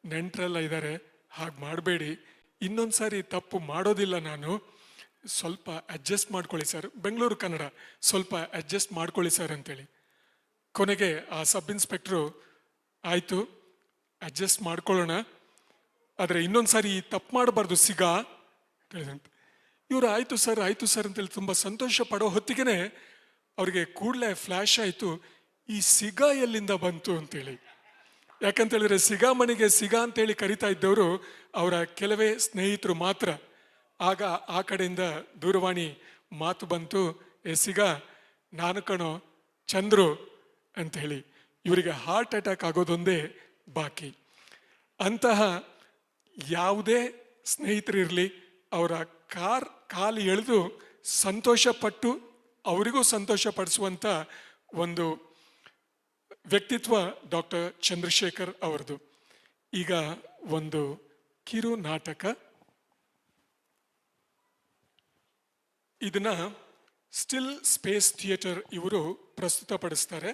ನೆಂಟರೆಲ್ಲ ಇದ್ದಾರೆ, ಹಾಗೆ ಮಾಡಬೇಡಿ, ಇನ್ನೊಂದು ಸಾರಿ ತಪ್ಪು ಮಾಡೋದಿಲ್ಲ ನಾನು, ಸ್ವಲ್ಪ ಅಡ್ಜಸ್ಟ್ ಮಾಡ್ಕೊಳ್ಳಿ ಸರ್, ಬೆಂಗಳೂರು ಕನ್ನಡ, ಸ್ವಲ್ಪ ಅಡ್ಜಸ್ಟ್ ಮಾಡ್ಕೊಳ್ಳಿ ಸರ್ ಅಂತೇಳಿ. ಕೊನೆಗೆ ಆ ಸಬ್ ಇನ್ಸ್ಪೆಕ್ಟ್ರು, ಆಯಿತು ಅಡ್ಜಸ್ಟ್ ಮಾಡ್ಕೊಳ್ಳೋಣ, ಆದರೆ ಇನ್ನೊಂದು ಸಾರಿ ತಪ್ಪು ಮಾಡಬಾರ್ದು ಸಿಗಾ ಹೇಳಿದಂತೆ. ಇವರು ಆಯಿತು ಸರ್ ಅಂತೇಳಿ ತುಂಬ ಸಂತೋಷ ಪಡೋ ಹೊತ್ತಿಗೆ ಅವರಿಗೆ ಕೂಡಲೇ ಫ್ಲ್ಯಾಶ್ ಆಯಿತು, ಈ ಸಿಗಾ ಎಲ್ಲಿಂದ ಬಂತು ಅಂತೇಳಿ. ಯಾಕಂತೇಳಿದ್ರೆ ಸಿಗಾಮಣಿಗೆ ಸಿಗಾ ಅಂತೇಳಿ ಕರಿತಾ ಇದ್ದವರು ಅವರ ಕೆಲವೇ ಸ್ನೇಹಿತರು ಮಾತ್ರ. ಆಗ ಆ ಕಡೆಯಿಂದ ದೂರವಾಣಿ ಮಾತು ಬಂತು, ಸಿಗಾ ನಾನು ಕಣೋ ಚಂದ್ರು ಅಂಥೇಳಿ. ಇವರಿಗೆ ಹಾರ್ಟ್ ಅಟ್ಯಾಕ್ ಆಗೋದೊಂದೇ ಬಾಕಿ. ಅಂತಹ ಯಾವುದೇ ಸ್ನೇಹಿತರಿರಲಿ, ಅವರ ಕಾಲು ಎಳೆದು ಸಂತೋಷಪಟ್ಟು ಅವರಿಗೂ ಸಂತೋಷ ಪಡಿಸುವಂಥ ಒಂದು ವ್ಯಕ್ತಿತ್ವ ಡಾಕ್ಟರ್ ಚಂದ್ರಶೇಖರ್ ಅವರದು. ಈಗ ಒಂದು ಕಿರು ನಾಟಕ, ಇದನ್ನ ಸ್ಟಿಲ್ ಸ್ಪೇಸ್ ಥಿಯೇಟರ್ ಇವರು ಪ್ರಸ್ತುತಪಡಿಸ್ತಾರೆ.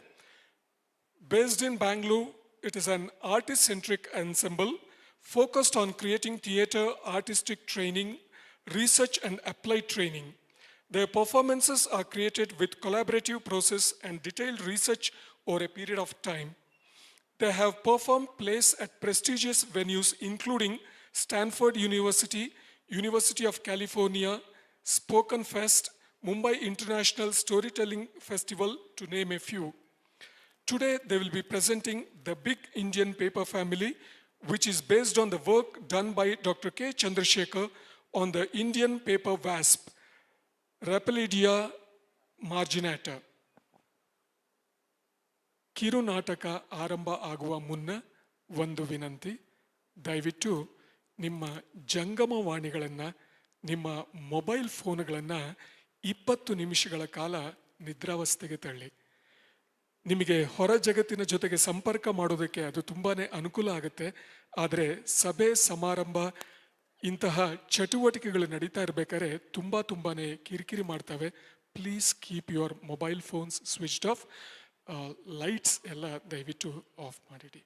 Based in Bangalore, it is an artist-centric ensemble focused on creating theatre, artistic training, research and applied training. Their performances are created with collaborative process and detailed research over a period of time. They have performed plays at prestigious venues including Stanford University, University of California, Spoken Fest, Mumbai International Storytelling Festival, to name a few. Today, they will be presenting The Big Indian Paper Family, which is based on the work done by Dr. K.Chandrashekara on the Indian paper wasp, Rapelidia marginata. ಕಿರು ನಾಟಕ ಆರಂಭ ಆಗುವ ಮುನ್ನ ಒಂದು ವಿನಂತಿ, ದಯವಿಟ್ಟು ನಿಮ್ಮ ಜಂಗಮವಾಣಿಗಳನ್ನು, ನಿಮ್ಮ ಮೊಬೈಲ್ ಫೋನ್ಗಳನ್ನು 20 ನಿಮಿಷಗಳ ಕಾಲ ನಿದ್ರಾವಸ್ಥೆಗೆ ತಳ್ಳಿ. ನಿಮಗೆ ಹೊರ ಜಗತ್ತಿನ ಜೊತೆಗೆ ಸಂಪರ್ಕ ಮಾಡೋದಕ್ಕೆ ಅದು ತುಂಬಾ ಅನುಕೂಲ ಆಗುತ್ತೆ. ಆದರೆ ಸಭೆ ಸಮಾರಂಭ ಇಂತಹ ಚಟುವಟಿಕೆಗಳು ನಡೀತಾ ಇರಬೇಕಾದ್ರೆ ತುಂಬಾ ಕಿರಿಕಿರಿ ಮಾಡ್ತವೆ. Please keep your mobile phones switched off. Lights ಎಲ್ಲ ದಯವಿಟ್ಟು of ಮಾಡಿಡಿ.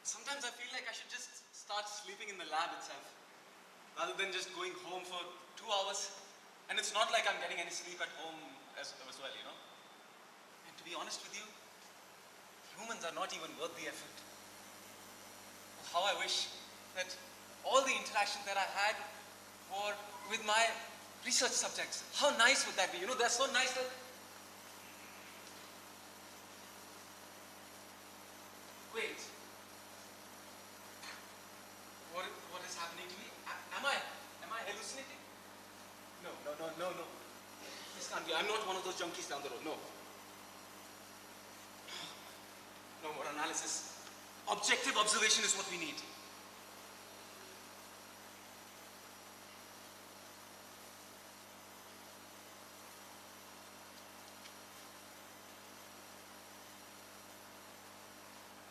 Sometimes I feel like I should just start sleeping in the lab itself, rather than just going home for 2 hours. And it's not like I'm getting any sleep at home as well, you know. And to be honest with you, humans are not even worth the effort. How I wish that all the interactions that I had were with my research subjects. How nice would that be? You know, they're so nice that... Wait. What is happening to me? Am I hallucinating? No. This can't be. I'm not one of those junkies down the road. No. No more analysis. Objective observation is what we need.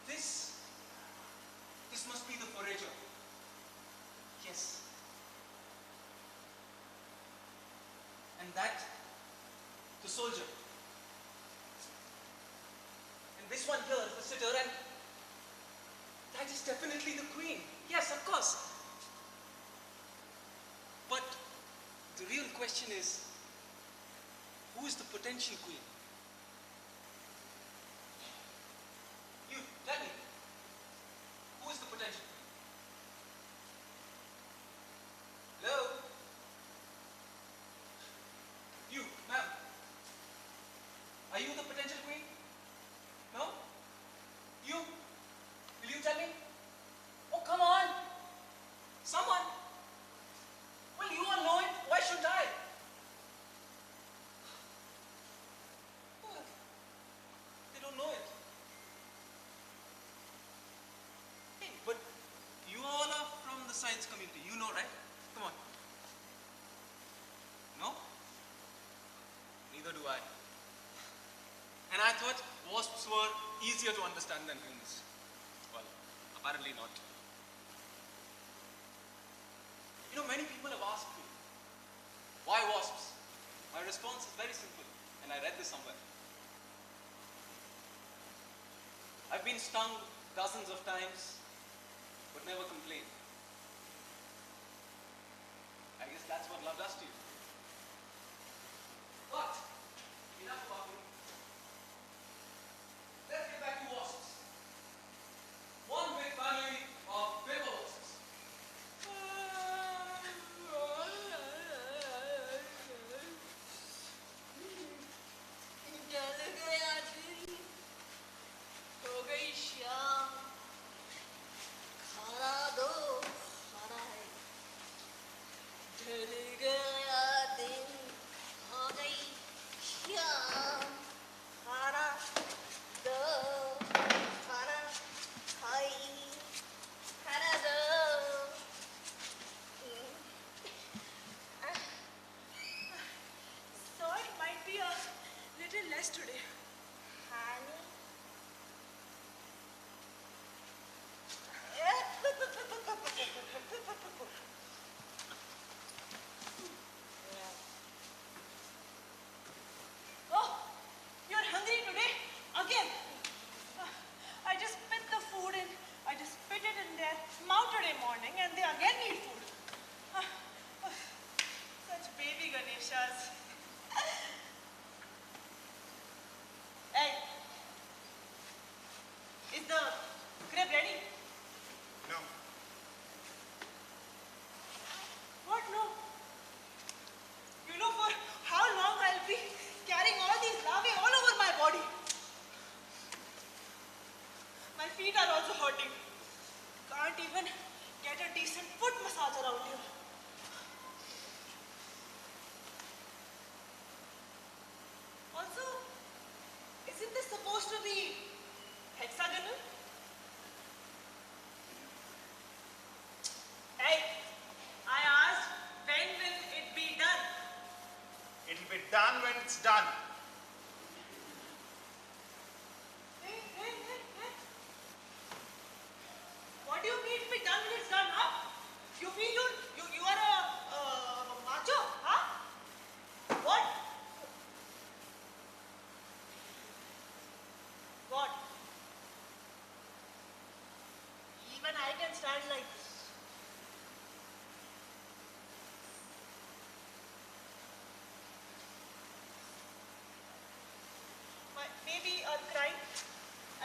This must be the forager. Yes. And that, the soldier. And this one here, the sitter, and that is definitely the queen. Yes, of course. But the real question is, who is the potential queen? You, tell me. Who is the potential queen? Hello? You, ma'am. Are you the potential queen? No? You? Will you tell me? Oh, come on. Someone. Well, you all know it. Why shouldn't I? Well, they don't know it. Hey, but you all are from the science community. You know, right? Come on. No? Neither do I. And I thought wasps were easier to understand than humans. Well, apparently not. You know, many people have asked me, why wasps? My response is very simple, and I read this somewhere. I've been stung dozens of times, but never complained. I guess that's what love does to you. But, enough about me. Let's get back to wasps. One big family of paper wasps. जल गया दिल हो गई शाम खाना दो खाना है ढल गया दिन हो गई शाम खाना दो खाना खाई खाना दो salt might be a little less today. Honey. Oh, you're hungry today? Again? I just spit the food in. I just spit it in their mouth today morning and they again need food. Such baby Ganeshas. Hey, is the crepe ready? No. What? No. You know for how long I'll be carrying all these larvae all over my body. My feet are also hurting. Can't even get a decent foot massage around here. Also, isn't this supposed to be hexagonal? Hey, I asked, when will it be done? It'll be done when it's done. Hey. What do you mean to be done when it's done, huh? You feel you are a macho, huh? What? What?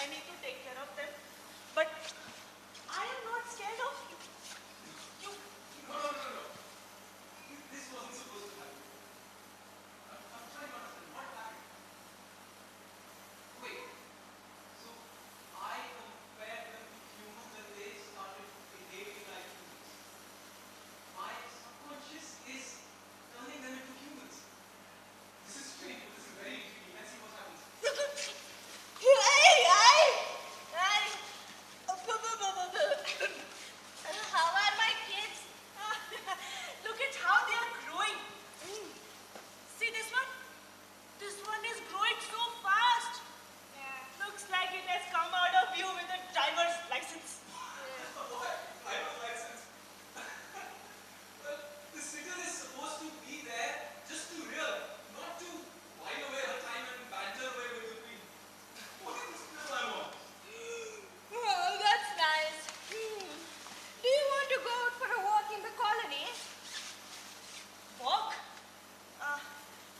I need to take care of them. But I am not scared of you. You. No, no, no, no. This wasn't supposed to happen. I'm trying to understand what happened. Wait. So I compared them to humans and they started behaving like humans. My subconscious is turning them into humans. This is strange, but this is very intriguing. Let's see what happens. How are my kids? Look at how they are growing. See this one? This one is growing so fast. Looks like it has come out of you with a driver's license. What? Driver's license? Well, the signal is supposed to be there just to real, not to while away her time and banter away with the queen. What is this girl I want? Oh, that's nice. Do you want to go out for a walk in the colony? Walk?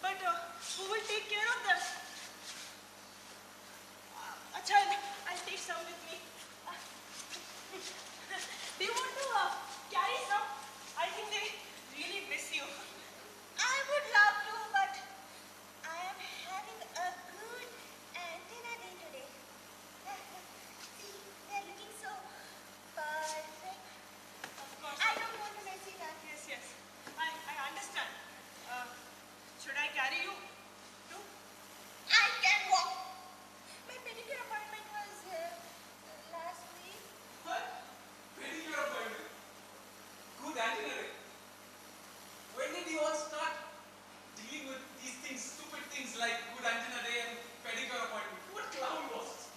But who will take care of them? Acha, I'll take some with me. Do you want to carry some? I think they really miss you. I would love to, but I am having a good antenna day today. See, they're looking so perfect. Of course. I don't want to mess it up. Yes, yes. I understand. Should I carry you? No? I can walk. My pedicure appointment was last week. What? Pedicure appointment? Good antenna. When did you all start dealing with these things, stupid things like good antenna day and pedicure appointment? What clown was it?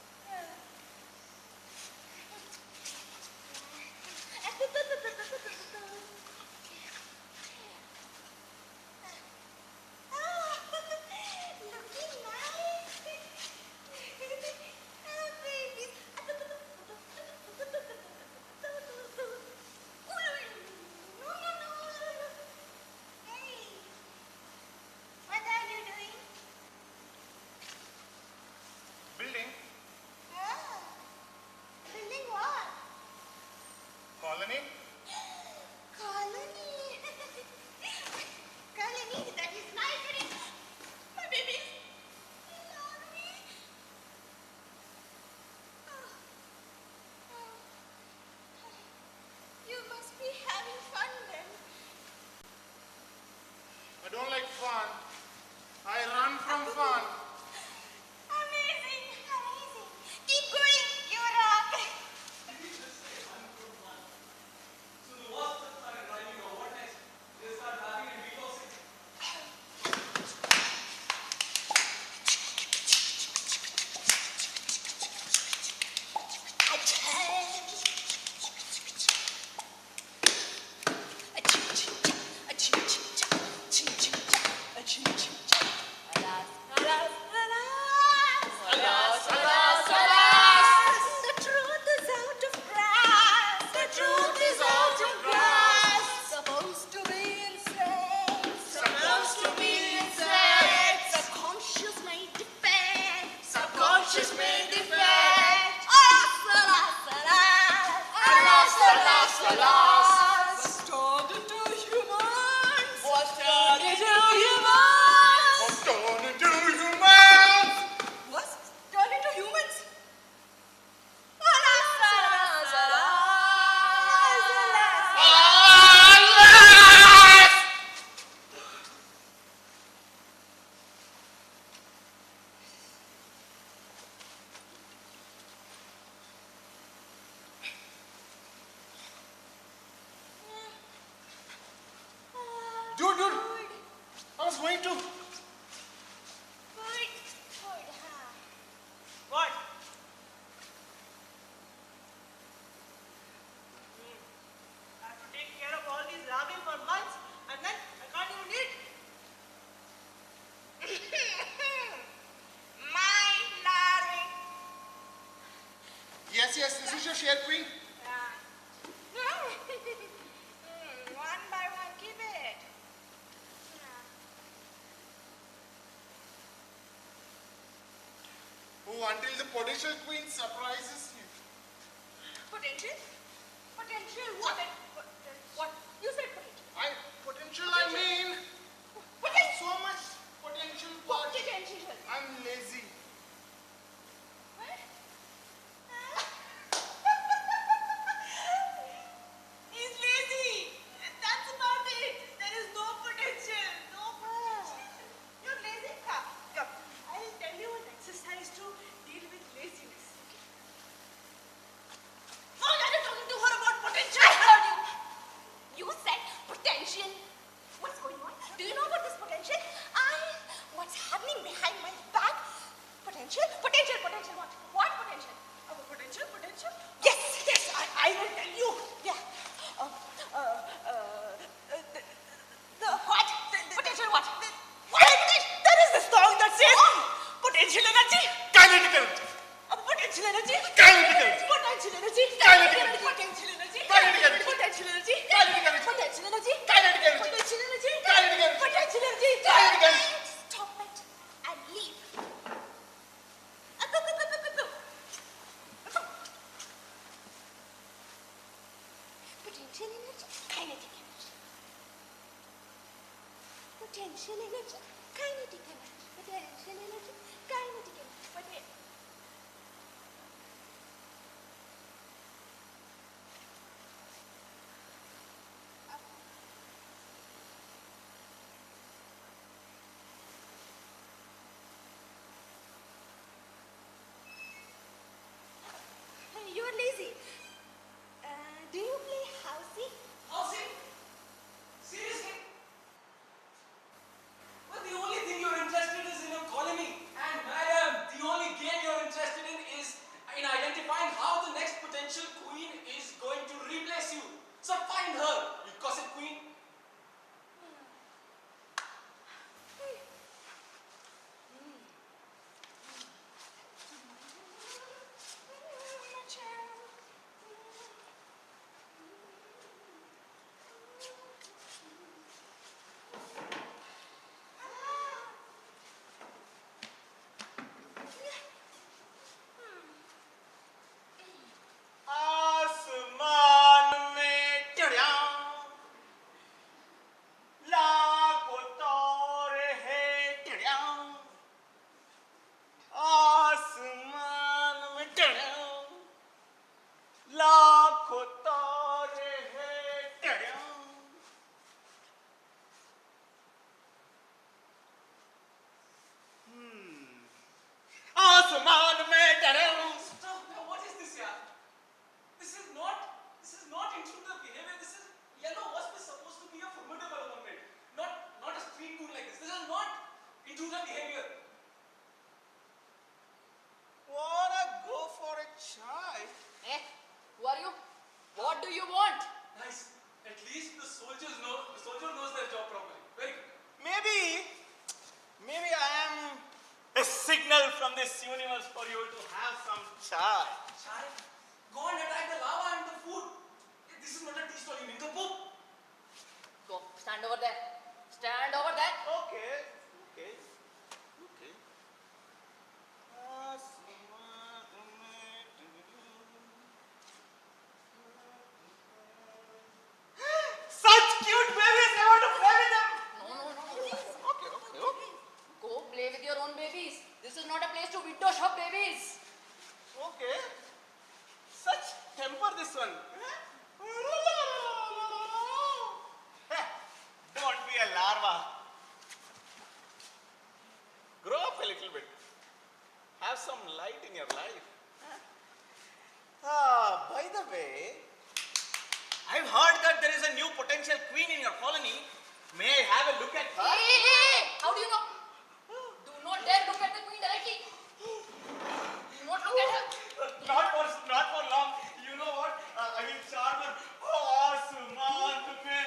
Looking nice. Baby. Hey, what are you doing? Building Building what? colony. Colony. Colony, that is nice. My babies, they love me. You must be having fun then. I don't like fun. I run from fun. Amazing, amazing. Keep going, you rock. Did you just say one from one? So the wasps that started driving or what next? They start laughing and beatboxing. The truth is out of grass. The truth is out of grass. Supposed to be insane. Supposed to be insane. Subconscious may defend. Subconscious may defend. Alas, alas, alas. Alas, alas, alas. Was turned into humans. Was turned into humans. I'm turning to humans. Was turned into humans. Alas, alas, alas. Dude, I was going to. What? I have to take care of all these larvae for months and then I can't even eat. My larvae. Yes, this is your share, queen. One by one, keep it. Who until the potential queen surprises you. Potential? Potential what? What? You said potential. Potential, I mean, so much potential, but Potential. I'm lazy. What? He's lazy. That's about it. There is no potential. No potential. You're lazy? Come. I'll tell you an exercise to deal with laziness. Okay? Oh, you're talking to her about potential. I heard you. You said potential. What's going on? Do you know about this potential? What's happening behind my back? Potential? Potential what? What potential? Potential? Yes, I will tell you. Yeah. The what? Potential what? What? There is a song that says potential energy. Kinetic energy. Potential energy. Kinetic energy. Potential energy. Kinetic energy. Potential energy. Kinetic energy. Potential energy. Kinetic energy. Potential energy. Kinetic energy. Potential energy. Kinetic energy. Potential energy. Kinetic energy. Stop it and leave. Potential energy. Kinetic energy. Potential energy. Kinetic energy. Potential energy. Kinetic energy. You're lazy. Do you play housey? Housing? Seriously? Well, the only thing you're interested is in a colony. And madam, the only game you're interested in is in identifying how the next potential queen is going to replace you. So find her, you gossip queen. आसमान में चिड़िया लाखों तारे हैं चिड़िया आसमान में चिड़िया लाखों तारे हैं चिड़िया आसमान में चिड़िया Stop now, what is this, yaar? This is not intruder behavior. This is yellow wasp is supposed to be a formidable opponent, not a street food like this. This is not intruder behavior. Wanna go for a chai? Who are you? What do you want? Nice. At least the soldier knows their job properly. Very good. Maybe I am a signal from this universe for you to have some chai. Chai, go and attack the lava and the food. This is not a tea stall, you nincompoop. Go, stand over there. Stand over there. Okay. Such cute babies, I want to play with them. No. Okay. Go play with your own babies. This is not a place to window shop babies. Okay. Such temper this one. Don't be a larva. Grow up a little bit. Have some light in your life. By the way, I've heard that there is a new potential queen in your colony. May I have a look at her? Hey! How do you know? Do not dare look at the queen directly. Do not look at her. Not for long. You know what? I will charm her. आसमान में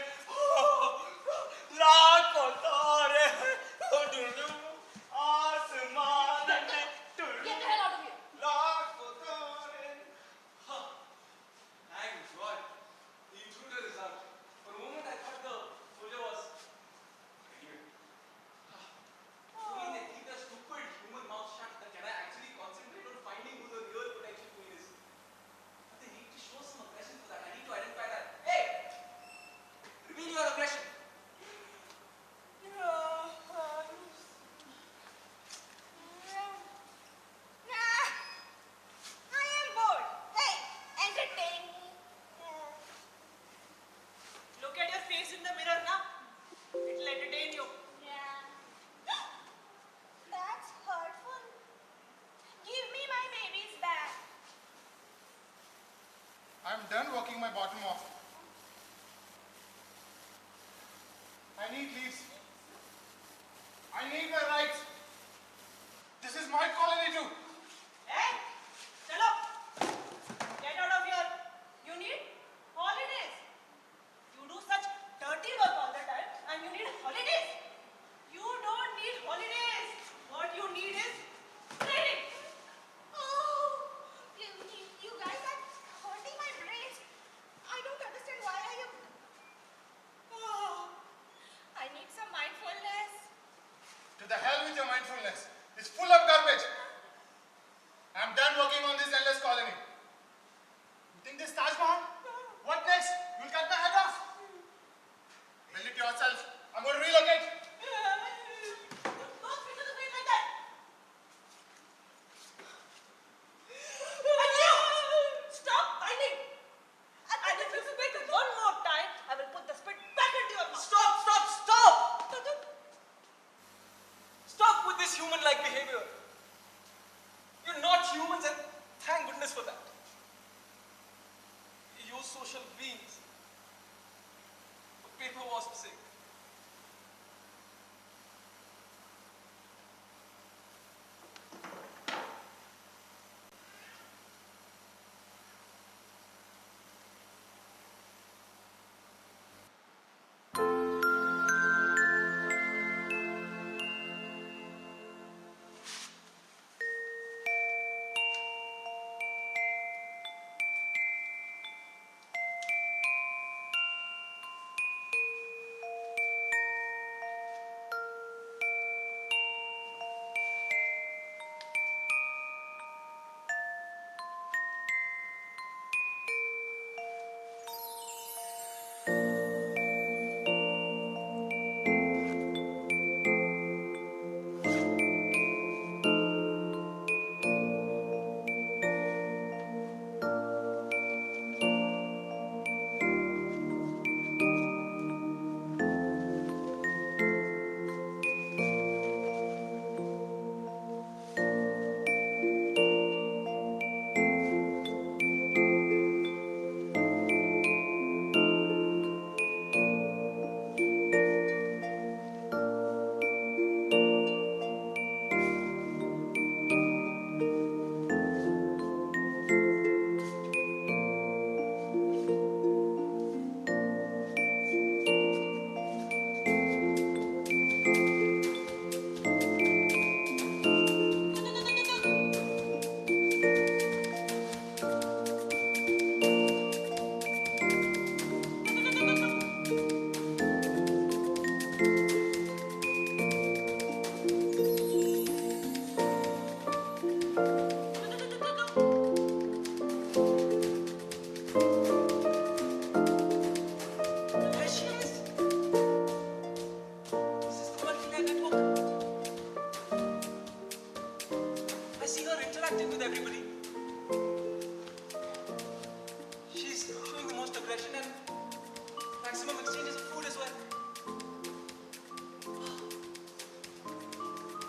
लाखों तारे आसमान में Get the hell out of here. लाखों तारे Thank God. The intruder is out. For a moment I thought the soldier was. Anyway. done working my bottom off. I need leaves. I need my rights. This is my colony too. Hey, chalo. Get out of here. You need holidays. You do such dirty work all the time and you need holidays. You don't need holidays. What you need is training. Oh, you guys are hurting my brains. I don't understand why are you... Oh, I need some mindfulness. To the hell with your mindfulness. It's full of garbage. I'm done working on this endless colony. You think this Taj Mahal? What next? You'll cut my head off. Build it yourself. I'm going to relocate. Don't speak to the wind like that. And you! Stop fighting. And if you spit one more time, I will put the spit back into your mouth. Stop, stop, stop! Stop with this human-like behavior. You're not humans, and thank goodness for that. You're social beings. For paper wasp's sake.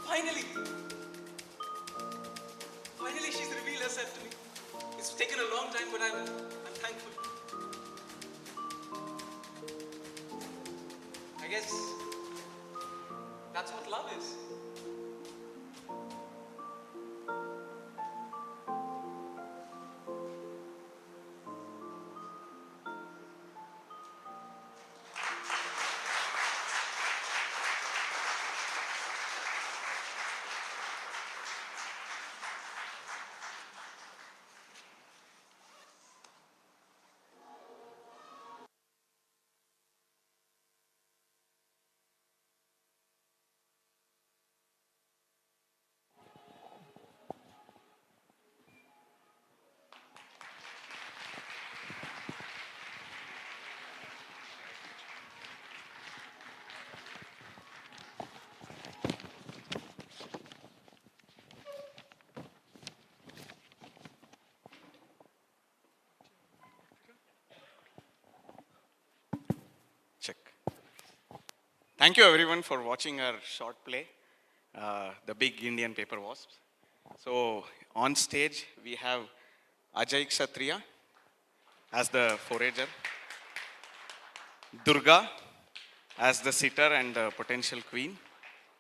Finally! Finally, she's revealed herself to me. It's taken a long time, but I'm thankful. I guess that's what love is. Check. Thank you everyone for watching our short play, The Big Indian Paper Wasps. So on stage we have Ajay Kshatriya, as the forager, Durga as the sitter and the potential queen,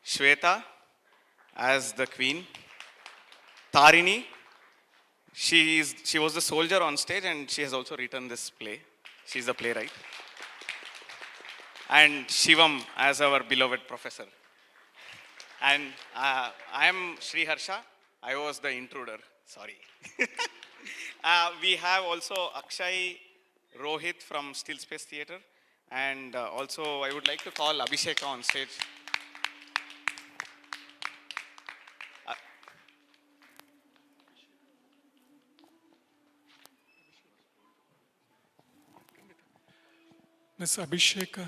Shweta as the queen, Tarini, she was the soldier on stage and she has also written this play. She's the playwright. And Shivam as our beloved professor. And I am Sri Harsha. I was the intruder. Sorry. We have also Akshay Rohit from Still Space Theatre. And also I would like to call Abhisheka on stage. Ms. Abhisheka.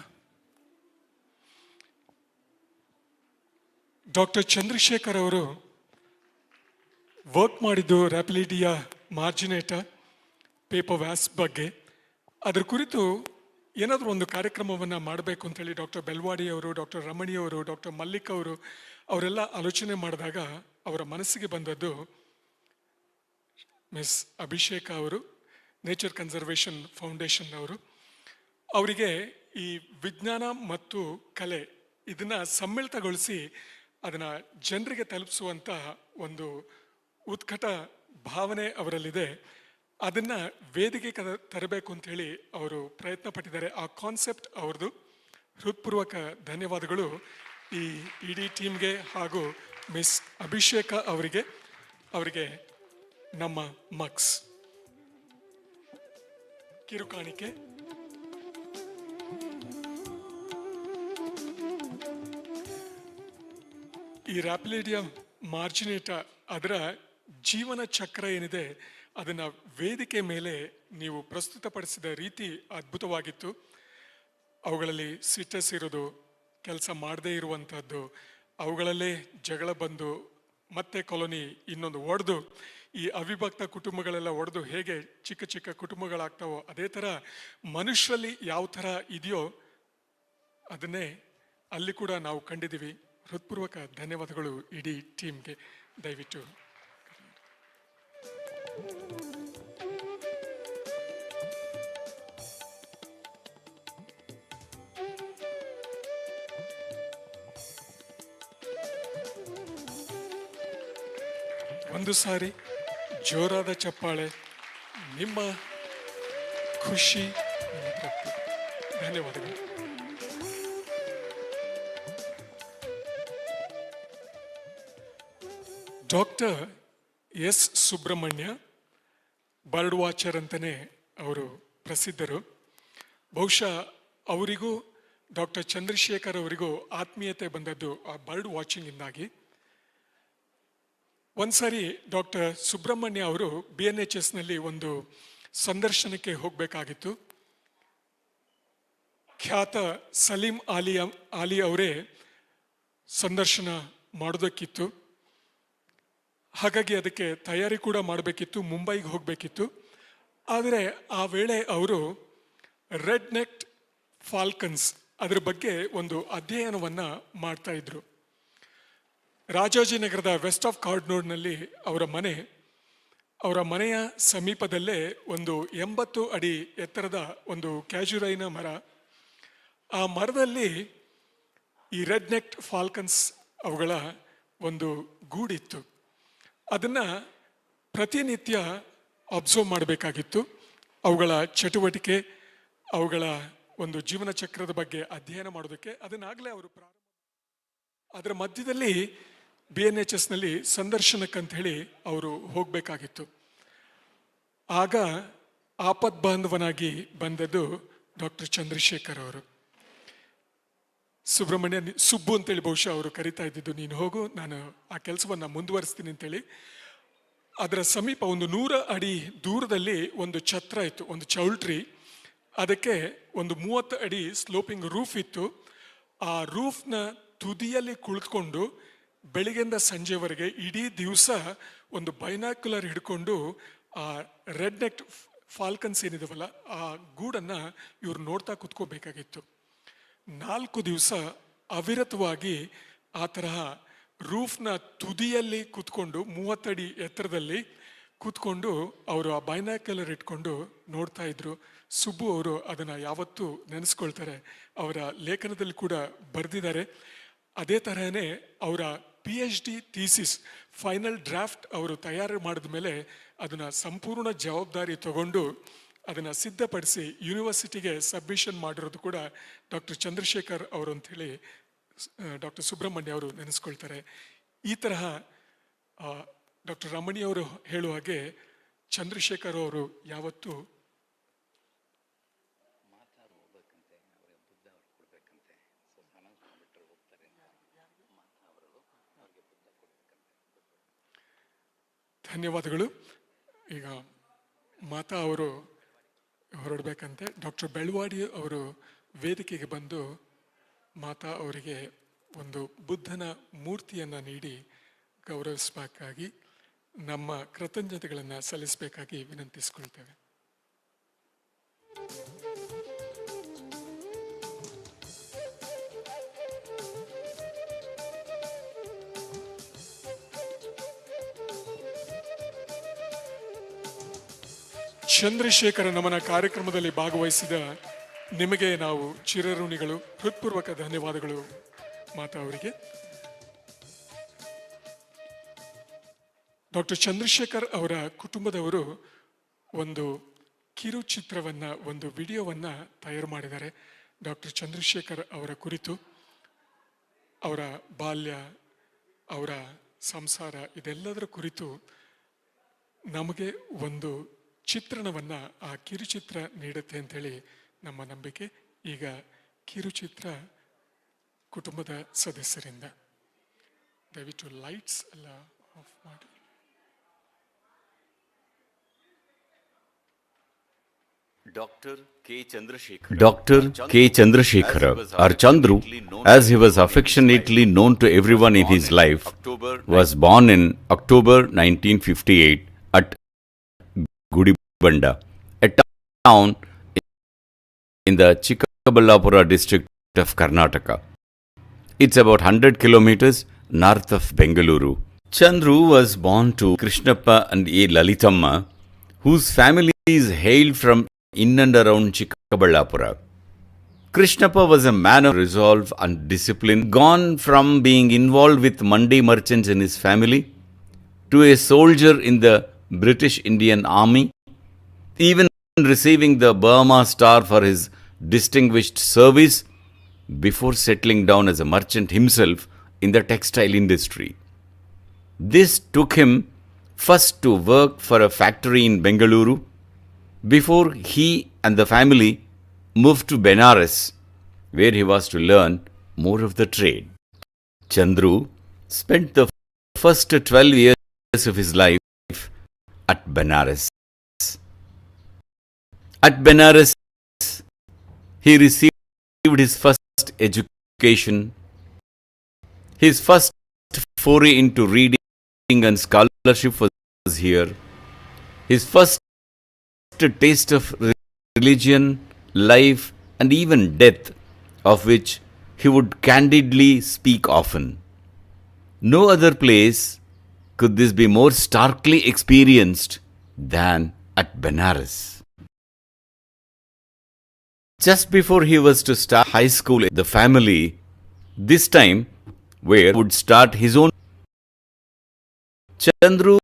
Doctor Chandrashekar ಅವರು work ಮಾಡಿದ್ದು ರ್ಯಾಪಿಲಿಟಿಯ ಮಾರ್ಜಿನೇಟ paper Vyas ಬಗ್ಗೆ. ಅದರ ಕುರಿತು ಏನಾದರೂ ಒಂದು ಕಾರ್ಯಕ್ರಮವನ್ನು ಮಾಡಬೇಕು ಅಂತೇಳಿ ಡಾಕ್ಟರ್ ಬೆಲ್ವಾಡಿ ಅವರು, ಡಾಕ್ಟರ್ ರಮಣಿ ಅವರು, ಡಾಕ್ಟರ್ ಮಲ್ಲಿಕ್ ಅವರು ಅವರೆಲ್ಲ ಆಲೋಚನೆ ಮಾಡಿದಾಗ ಅವರ ಮನಸ್ಸಿಗೆ ಬಂದದ್ದು ಮಿಸ್ ಅಭಿಷೇಕ ಅವರು, ನೇಚರ್ ಕನ್ಸರ್ವೇಷನ್ ಫೌಂಡೇಶನ್ ಅವರು. ಅವರಿಗೆ ಈ ವಿಜ್ಞಾನ ಮತ್ತು ಕಲೆ ಇದನ್ನು ಸಮ್ಮಿಳಿತಗೊಳಿಸಿ ಅದನ್ನು ಜನರಿಗೆ ತಲುಪಿಸುವಂಥ ಒಂದು ಉತ್ಕಟ ಭಾವನೆ ಅವರಲ್ಲಿದೆ. ಅದನ್ನು ವೇದಿಕೆ ತರಬೇಕು ಅಂಥೇಳಿ ಅವರು ಪ್ರಯತ್ನ ಪಟ್ಟಿದ್ದಾರೆ. ಆ ಕಾನ್ಸೆಪ್ಟ್ ಅವ್ರದ್ದು. ಹೃತ್ಪೂರ್ವಕ ಧನ್ಯವಾದಗಳು ಈ ಇಡೀ ಟೀಮ್ಗೆ ಹಾಗೂ ಮಿಸ್ ಅಭಿಷೇಕ ಅವರಿಗೆ ನಮ್ಮ ಮಕ್ಸ್ ಕಿರುಕಾಣಿಕೆ. ಈ ರ್ಯಾಪಿಲಿಟಿಯ ಮಾರ್ಜಿನೇಟ ಅದರ ಜೀವನ ಚಕ್ರ ಏನಿದೆ ಅದನ್ನು ವೇದಿಕೆ ಮೇಲೆ ನೀವು ಪ್ರಸ್ತುತಪಡಿಸಿದ ರೀತಿ ಅದ್ಭುತವಾಗಿತ್ತು. ಅವುಗಳಲ್ಲಿ ಸಿಟ್ಟಸ್ ಇರೋದು, ಕೆಲಸ ಮಾಡದೇ ಇರುವಂಥದ್ದು, ಅವುಗಳಲ್ಲೇ ಜಗಳ ಬಂದು ಮತ್ತೆ ಕಾಲೋನಿ ಇನ್ನೊಂದು ಒಡೆದು ಈ ಅವಿಭಕ್ತ ಕುಟುಂಬಗಳೆಲ್ಲ ಒಡೆದು ಹೇಗೆ ಚಿಕ್ಕ ಚಿಕ್ಕ ಕುಟುಂಬಗಳಾಗ್ತಾವೋ ಅದೇ ಥರ ಮನುಷ್ಯರಲ್ಲಿ ಯಾವ ಥರ ಇದೆಯೋ ಅದನ್ನೇ ಅಲ್ಲಿ ಕೂಡ ನಾವು ಕಂಡಿದ್ದೀವಿ. ಹೃತ್ಪೂರ್ವಕ ಧನ್ಯವಾದಗಳು ಇಡೀ ಟೀಮ್ಗೆ. ದಯವಿಟ್ಟು ಒಂದು ಸಾರಿ ಜೋರಾದ ಚಪ್ಪಾಳೆ. ನಿಮ್ಮ ಖುಷಿ, ನಿಮ್ಮ ತೃಪ್ತಿ. ಧನ್ಯವಾದಗಳು. Doctor S Subrahmanya bird watcher ಅಂತಲೇ ಅವರು ಪ್ರಸಿದ್ಧರು. ಬಹುಶಃ ಅವರಿಗೂ ಡಾಕ್ಟರ್ ಚಂದ್ರಶೇಖರ್ ಅವರಿಗೂ ಆತ್ಮೀಯತೆ ಬಂದದ್ದು ಆ ಬರ್ಡ್ ವಾಚಿಂಗಿಂದಾಗಿ. ಒಂದ್ಸಾರಿ ಡಾಕ್ಟರ್ ಸುಬ್ರಹ್ಮಣ್ಯ ಅವರು BNHSನಲ್ಲಿ ಒಂದು ಸಂದರ್ಶನಕ್ಕೆ ಹೋಗಬೇಕಾಗಿತ್ತು. ಖ್ಯಾತ ಸಲೀಂ ಆಲಿ ಅವರೇ ಸಂದರ್ಶನ ಮಾಡೋದಕ್ಕಿತ್ತು. ಹಾಗಾಗಿ ಅದಕ್ಕೆ ತಯಾರಿ ಕೂಡ ಮಾಡಬೇಕಿತ್ತು, ಮುಂಬೈಗೆ ಹೋಗಬೇಕಿತ್ತು. ಆದರೆ ಆ ವೇಳೆ ಅವರು ರೆಡ್ ನೆಕ್ಡ್ ಫಾಲ್ಕನ್ಸ್ ಅದರ ಬಗ್ಗೆ ಒಂದು ಅಧ್ಯಯನವನ್ನು ಮಾಡ್ತಾ ಇದ್ರು. ರಾಜಾಜಿನಗರದ ವೆಸ್ಟ್ ಆಫ್ ಕಾರ್ಡ್ನೋಡ್ನಲ್ಲಿ ಅವರ ಮನೆಯ ಸಮೀಪದಲ್ಲೇ ಒಂದು 80 ಅಡಿ ಎತ್ತರದ ಒಂದು ಕ್ಯಾಜುರೈನ ಮರ. ಆ ಮರದಲ್ಲಿ ಈ ರೆಡ್ ನೆಕ್ಡ್ ಫಾಲ್ಕನ್ಸ್ ಅವುಗಳ ಒಂದು ಗೂಡಿತ್ತು. ಅದನ್ನು ಪ್ರತಿನಿತ್ಯ ಅಬ್ಸರ್ವ್ ಮಾಡಬೇಕಾಗಿತ್ತು. ಅವುಗಳ ಚಟುವಟಿಕೆ, ಅವುಗಳ ಒಂದು ಜೀವನ ಚಕ್ರದ ಬಗ್ಗೆ ಅಧ್ಯಯನ ಮಾಡೋದಕ್ಕೆ ಅದನ್ನಾಗಲೇ ಅವರು ಅದರ ಮಧ್ಯದಲ್ಲಿ BNHSನಲ್ಲಿ ಸಂದರ್ಶನಕ್ಕಂತ ಹೇಳಿ ಅವರು ಹೋಗಬೇಕಾಗಿತ್ತು. ಆಗ ಆಪದ್ಬಾಂಧವನಾಗಿ ಬಂದದ್ದು ಡಾಕ್ಟರ್ ಚಂದ್ರಶೇಖರ್ ಅವರು. ಸುಬ್ರಹ್ಮಣ್ಯ ಸುಬ್ಬು ಅಂತೇಳಿ ಬಹುಶಃ ಅವರು ಕರಿತಾ ಇದ್ದಿದ್ದು, ನೀನು ಹೋಗು, ನಾನು ಆ ಕೆಲಸವನ್ನು ಮುಂದುವರಿಸ್ತೀನಿ ಅಂತೇಳಿ. ಅದರ ಸಮೀಪ ಒಂದು 100 ಅಡಿ ದೂರದಲ್ಲಿ ಒಂದು ಛತ್ರ ಇತ್ತು, ಒಂದು ಚೌಲ್ಟ್ರಿ. ಅದಕ್ಕೆ ಒಂದು 30 ಅಡಿ ಸ್ಲೋಪಿಂಗ್ ರೂಫ್ ಇತ್ತು. ಆ ರೂಫ್ನ ತುದಿಯಲ್ಲಿ ಕುಳಿತುಕೊಂಡು ಬೆಳಿಗ್ಗೆಯಿಂದ ಸಂಜೆವರೆಗೆ ಇಡೀ ದಿವಸ ಒಂದು ಬೈನಾಕ್ಯುಲರ್ ಹಿಡ್ಕೊಂಡು ಆ ರೆಡ್ ನೆಕ್ಡ್ ಫಾಲ್ಕನ್ಸ್ ಏನಿದಾವಲ್ಲ ಆ ಗೂಡನ್ನು ಇವ್ರು ನೋಡ್ತಾ ಕುತ್ಕೋಬೇಕಾಗಿತ್ತು. 4 ದಿವಸ ಅವಿರತವಾಗಿ ಆ ತರಹ ರೂಫ್ನ ತುದಿಯಲ್ಲಿ ಕುತ್ಕೊಂಡು 30 ಅಡಿ ಎತ್ತರದಲ್ಲಿ ಕೂತ್ಕೊಂಡು ಅವರು ಆ ಬೈನಾಕ್ಯುಲರ್ ಇಟ್ಕೊಂಡು ನೋಡ್ತಾ ಇದ್ರು. ಸುಬ್ಬು ಅವರು ಅದನ್ನು ಯಾವತ್ತೂ ನೆನೆಸ್ಕೊಳ್ತಾರೆ, ಅವರ ಲೇಖನದಲ್ಲಿ ಕೂಡ ಬರೆದಿದ್ದಾರೆ. ಅದೇ ತರಹನೇ ಅವರ PhD ಥೀಸಿಸ್ ಫೈನಲ್ ಡ್ರಾಫ್ಟ್ ಅವರು ತಯಾರು ಮಾಡಿದ ಮೇಲೆ ಅದನ್ನು ಸಂಪೂರ್ಣ ಜವಾಬ್ದಾರಿ ತಗೊಂಡು ಅದನ್ನು ಸಿದ್ಧಪಡಿಸಿ ಯೂನಿವರ್ಸಿಟಿಗೆ ಸಬ್ಮಿಷನ್ ಮಾಡಿರೋದು ಕೂಡ ಡಾಕ್ಟರ್ ಚಂದ್ರಶೇಖರ್ ಅವರು ಅಂಥೇಳಿ ಡಾಕ್ಟರ್ ಸುಬ್ರಹ್ಮಣ್ಯ ಅವರು ನೆನೆಸ್ಕೊಳ್ತಾರೆ. ಈ ತರಹ ಡಾಕ್ಟರ್ ರಮಣಿಯವರು ಹೇಳುವ ಹಾಗೆ ಚಂದ್ರಶೇಖರ್ ಅವರು ಯಾವತ್ತೂ ಧನ್ಯವಾದಗಳು. ಈಗ ಮಾತಾ ಅವರು ಹೊರಡಬೇಕಂತೆ. ಡಾಕ್ಟರ್ ಬೆಳವಾಡಿ ಅವರು ವೇದಿಕೆಗೆ ಬಂದು ಮಾತಾ ಅವರಿಗೆ ಒಂದು ಬುದ್ಧನ ಮೂರ್ತಿಯನ್ನು ನೀಡಿ ಗೌರವಿಸಬೇಕಾಗಿ ನಮ್ಮ ಕೃತಜ್ಞತೆಗಳನ್ನು ಸಲ್ಲಿಸಬೇಕಾಗಿ ವಿನಂತಿಸಿಕೊಳ್ತೇವೆ. ಚಂದ್ರಶೇಖರ ನಮನ ಕಾರ್ಯಕ್ರಮದಲ್ಲಿ ಭಾಗವಹಿಸಿದ ನಿಮಗೆ ನಾವು ಚಿರಋಣಿಗಳು. ಹೃತ್ಪೂರ್ವಕ ಧನ್ಯವಾದಗಳು ಮಾತಾ ಅವರಿಗೆ. ಡಾಕ್ಟರ್ ಚಂದ್ರಶೇಖರ್ ಅವರ ಕುಟುಂಬದವರು ಒಂದು ಕಿರುಚಿತ್ರವನ್ನು, ಒಂದು ವಿಡಿಯೋವನ್ನು ತಯಾರು ಮಾಡಿದ್ದಾರೆ. ಡಾಕ್ಟರ್ ಚಂದ್ರಶೇಖರ್ ಅವರ ಕುರಿತು, ಅವರ ಬಾಲ್ಯ, ಅವರ ಸಂಸಾರ, ಇದೆಲ್ಲದರ ಕುರಿತು ನಮಗೆ ಒಂದು ಚಿತ್ರಣವನ್ನು ಆ ಕಿರುಚಿತ್ರ ನೀಡುತ್ತೆ ಅಂಥೇಳಿ ನಮ್ಮ ನಂಬಿಕೆ. ಈಗ ಕಿರುಚಿತ್ರ ಕುಟುಂಬದ ಸದಸ್ಯರಿಂದ ದಯವಿಟ್ಟು ಲೈಟ್ಸ್ ಎಲ್ಲ ಆಫ್ ಮಾಡಿ. Dr. K.Chandrashekara, or Chandru, as he was affectionately known to everyone in his life, was born in October 1958 at Gudibanda, a town in the Chikkaballapura district of Karnataka. It's about 100 kilometers north of Bengaluru. Chandru was born to Krishnappa and A. Lalitamma, whose families hailed from in and around Chikkaballapura. Krishnappa was a man of resolve and discipline, gone from being involved with Mandi merchants in his family to a soldier in the British Indian Army, even receiving the Burma Star for his distinguished service before settling down as a merchant himself in the textile industry. This took him first to work for a factory in Bengaluru before he and the family moved to Benares, where he was to learn more of the trade. Chandru spent the first 12 years of his life at Benares. At Benares, he received his first education. His first foray into reading and scholarship was here. His first taste of religion, life, and even death, of which he would candidly speak often. No other place could this be more starkly experienced than at Benares. Just before he was to start high school, the family, this time, where would start his own. Chandru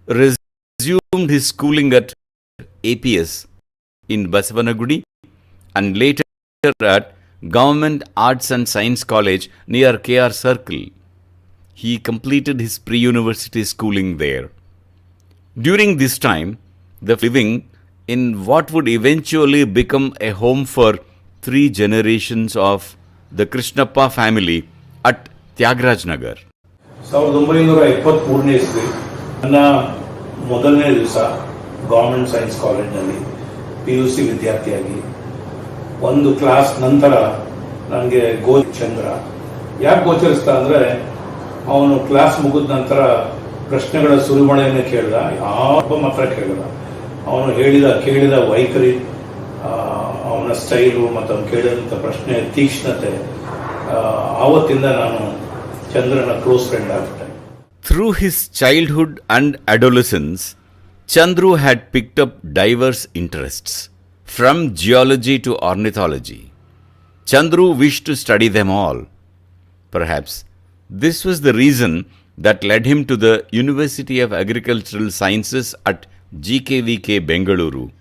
resumed his schooling at APS in Basavanagudi and later at Government Arts and Science College near KR Circle. He completed his pre-university schooling there. During this time, the living in what would eventually become a home for 3 generations of the Krishnappa family at Tyagraj Nagar. 1923 ಇಸ್ವಿ ನನ್ನ ಮೊದಲನೇ ದಿವಸ government science ಕಾಲೇಜ್ನಲ್ಲಿ PUC ವಿದ್ಯಾರ್ಥಿಯಾಗಿ ಒಂದು class ನಂತರ ನನಗೆ ಚಂದ್ರ ಯಾಕೆ ಗೋಚರಿಸ್ತಾ ಅಂದರೆ ಅವನು ಕ್ಲಾಸ್ ಮುಗಿದ ನಂತರ ಪ್ರಶ್ನೆಗಳ ಸುರಿಮಳೆಯನ್ನು ಕೇಳಿದ, ಯಾವೊಬ್ಬ ಮಾತ್ರ ಕೇಳಿದ. ಅವನು ಕೇಳಿದ ವೈಖರಿ, ಅವನ ಸ್ಟೈಲು ಮತ್ತು ಅವನು ಕೇಳಿದಂಥ ಪ್ರಶ್ನೆ ತೀಕ್ಷ್ಣತೆ, ಆವತ್ತಿಂದ ನಾನು ಚಂದ್ರನ ಕ್ಲೋಸ್ ಫ್ರೆಂಡ್ ಆಗ್ಬಿಟ್ಟೆ. Through his childhood and adolescence, Chandru had picked up diverse interests, from geology to ornithology. Chandru wished to study them all. Perhaps this was the reason that led him to the University of Agricultural Sciences at GKVK, Bengaluru.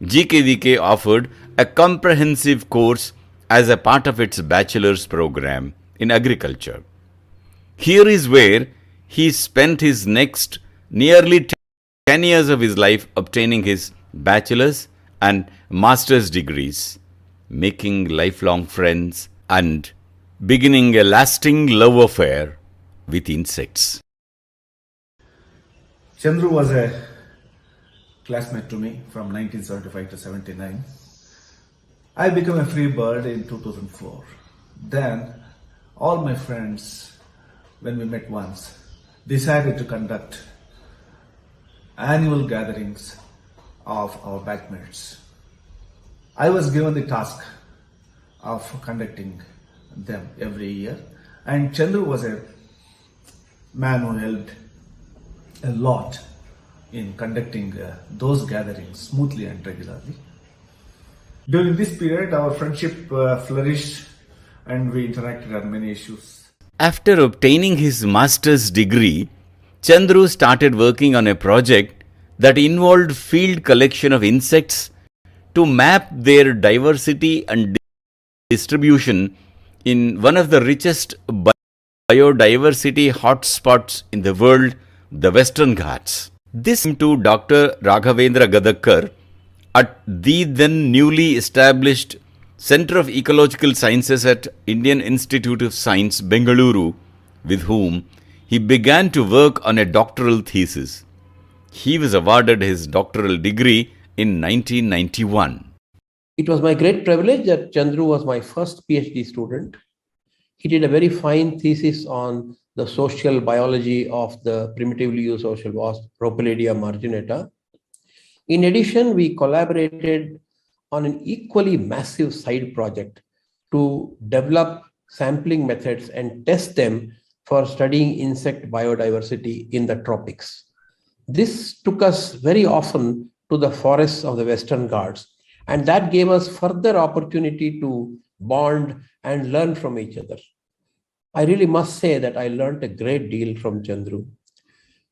GKVK offered a comprehensive course as a part of its bachelor's program in agriculture. Here is where he spent his next nearly 10 years of his life obtaining his bachelor's and master's degrees, making lifelong friends and beginning a lasting love affair with insects. Chandru was a classmate to me from 1975 to 79. I became a free bird in 2004. Then all my friends, when we met once, decided to conduct annual gatherings of our batchmates. I was given the task of conducting them every year, and Chandru was a man who helped a lot in conducting those gatherings smoothly and regularly. During this period, our friendship flourished and we interacted on many issues. After obtaining his master's degree, Chandru started working on a project that involved field collection of insects to map their diversity and distribution in one of the richest biodiversity hotspots in the world, the Western Ghats. This to Dr. Raghavendra Gadakkar at the then newly established Center of Ecological Sciences at Indian Institute of Science, Bengaluru, with whom he began to work on a doctoral thesis. He was awarded his doctoral degree in 1991. It was my great privilege that Chandru was my first PhD student. He did a very fine thesis on the social biology of the primitively used social wasp, Rhopalidia marginata. In addition, we collaborated on an equally massive side project to develop sampling methods and test them for studying insect biodiversity in the tropics. This took us very often to the forests of the Western Ghats, and that gave us further opportunity to bond and learn from each other. I really must say that I learned a great deal from Chandru.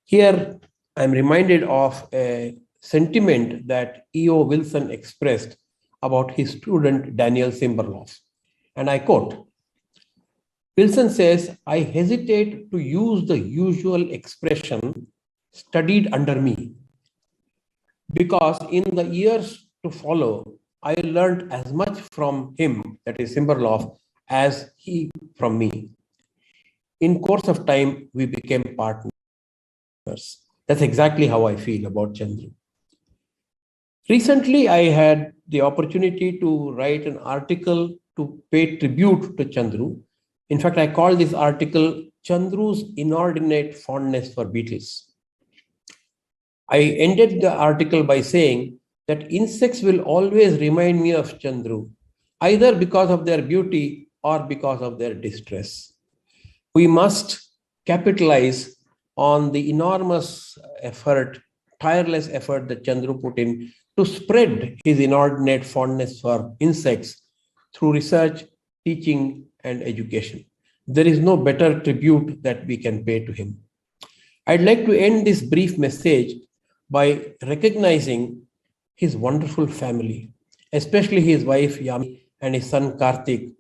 Here, I'm reminded of a sentiment that E.O. Wilson expressed about his student Daniel Simberloff. And I quote, Wilson says, I hesitate to use the usual expression studied under me, because in the years to follow, I learned as much from him, that is Simberloff, as he from me. In course of time, we became partners. That's exactly how I feel about Chandru. Recently, I had the opportunity to write an article to pay tribute to Chandru. In fact, I call this article Chandru's Inordinate Fondness for Beetles. I ended the article by saying that insects will always remind me of Chandru, either because of their beauty or because of their distress. We must capitalize on the enormous effort, tireless effort that Chandru put in to spread his inordinate fondness for insects through research, teaching, and education. There is no better tribute that we can pay to him. I'd like to end this brief message by recognizing his wonderful family, especially his wife Yami and his son Karthik,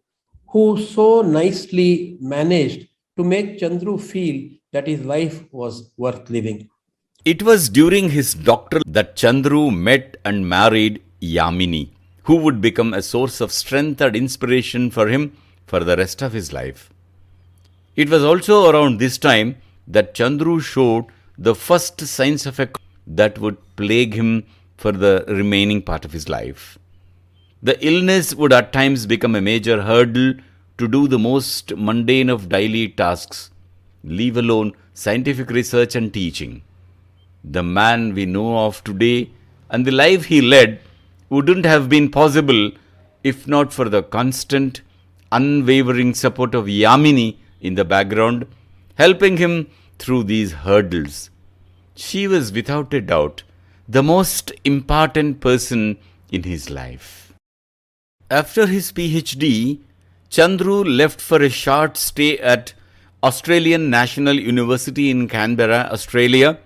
who so nicely managed to make Chandru feel that his life was worth living. It was during his doctoral that Chandru met and married Yamini, who would become a source of strength and inspiration for him for the rest of his life. It was also around this time that Chandru showed the first signs of a that would plague him for the remaining part of his life. The illness would at times become a major hurdle to do the most mundane of daily tasks, leave alone scientific research and teaching. The man we know of today and the life he led wouldn't have been possible if not for the constant, unwavering support of Yamini in the background, helping him through these hurdles. She was without a doubt the most important person in his life. After his PhD, Chandru left for a short stay at Australian National University in Canberra, Australia,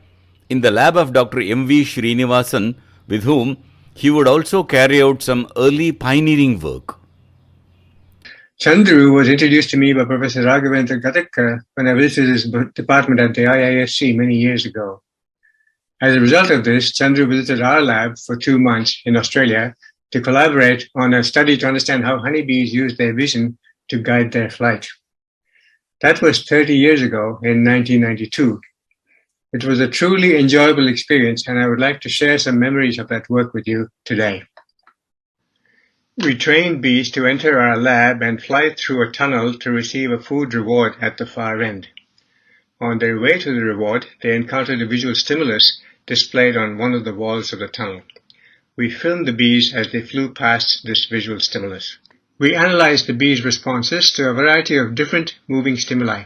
in the lab of Dr. M.V. Srinivasan, with whom he would also carry out some early pioneering work. Chandru was introduced to me by Professor Raghavendra Gadekar when I visited his department at the IISc many years ago. As a result of this, Chandru visited our lab for 2 months in Australia to collaborate on a study to understand how honeybees use their vision to guide their flight. That was 30 years ago in 1992. It was a truly enjoyable experience, and I would like to share some memories of that work with you today. We trained bees to enter our lab and fly through a tunnel to receive a food reward at the far end. On their way to the reward, they encountered a visual stimulus displayed on one of the walls of the tunnel. We filmed the bees as they flew past this visual stimulus. We analyzed the bees' responses to a variety of different moving stimuli.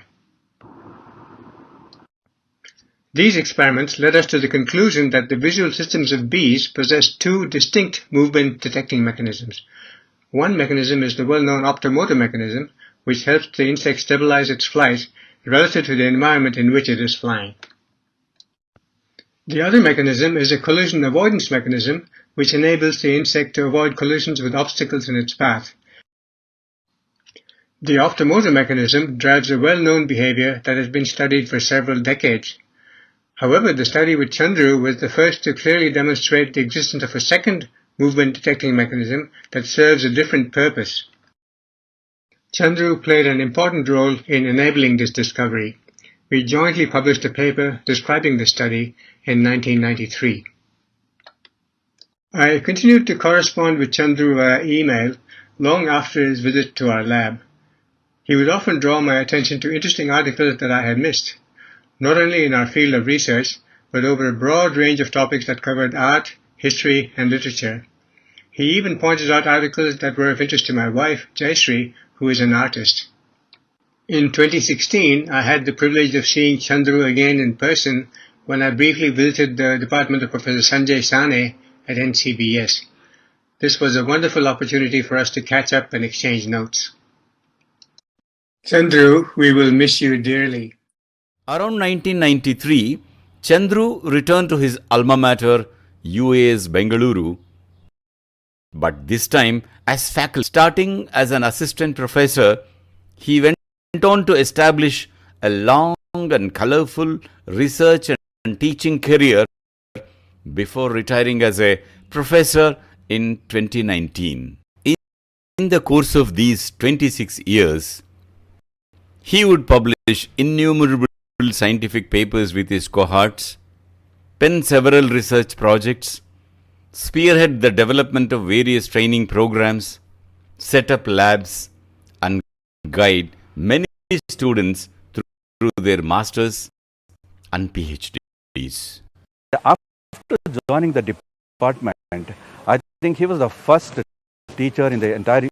These experiments led us to the conclusion that the visual systems of bees possess 2 distinct movement detecting mechanisms. One mechanism is the well-known optomotor mechanism, which helps the insect stabilize its flight relative to the environment in which it is flying. The other mechanism is a collision avoidance mechanism, which enables the insect to avoid collisions with obstacles in its path. The optomotor mechanism drives a well-known behavior that has been studied for several decades. However, the study with Chandru was the first to clearly demonstrate the existence of a second movement detecting mechanism that serves a different purpose. Chandru played an important role in enabling this discovery. We jointly published a paper describing the study in 1993. I continued to correspond with Chandru via email long after his visit to our lab. He would often draw my attention to interesting articles that I had missed, not only in our field of research, but over a broad range of topics that covered art, history, and literature. He even pointed out articles that were of interest to my wife, Jayashree, who is an artist. In 2016, I had the privilege of seeing Chandru again in person when I briefly visited the department of Professor Sanjay Sane at NCBS. This was a wonderful opportunity for us to catch up and exchange notes. Chandru, we will miss you dearly. Around 1993, Chandru returned to his alma mater, UAS Bengaluru, but this time as faculty. Starting as an assistant professor, he went on to establish a long and colorful research and teaching career before retiring as a professor in 2019. In the course of these 26 years, he would publish innumerable scientific papers with his cohorts, pen several research projects, spearhead the development of various training programs, set up labs, and guide many students through their masters and PhDs. After joining the department, I think he was the first teacher in the entire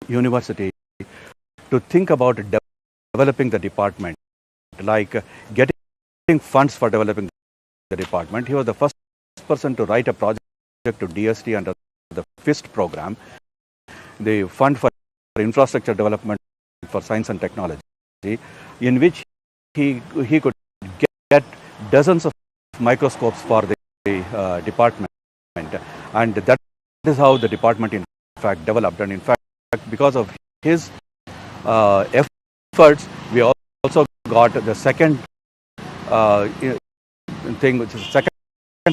university to think about developing the department, like getting funds for developing the department. He was the first person to write a project to DST under the FIST program, the Fund for Infrastructure Development for Science and Technology, in which he could get dozens of microscopes for the department, and that is how the department in fact developed. And in fact, because of his efforts, we also got the second thing, which is second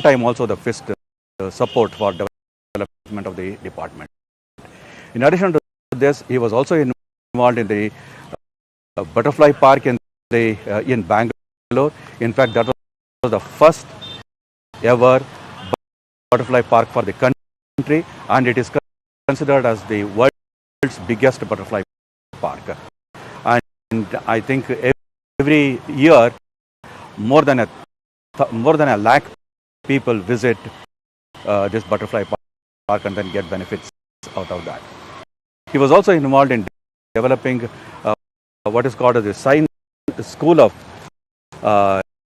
time also the FIST support for development of the department. In addition to this, he was also involved in the butterfly park in Bangalore. In fact, that was the first ever butterfly park for the country, and it is considered as the world's biggest butterfly park. And I think every year more than a lakh people visit this butterfly park and then get benefits out of that. He was also involved in developing what is called the Science School of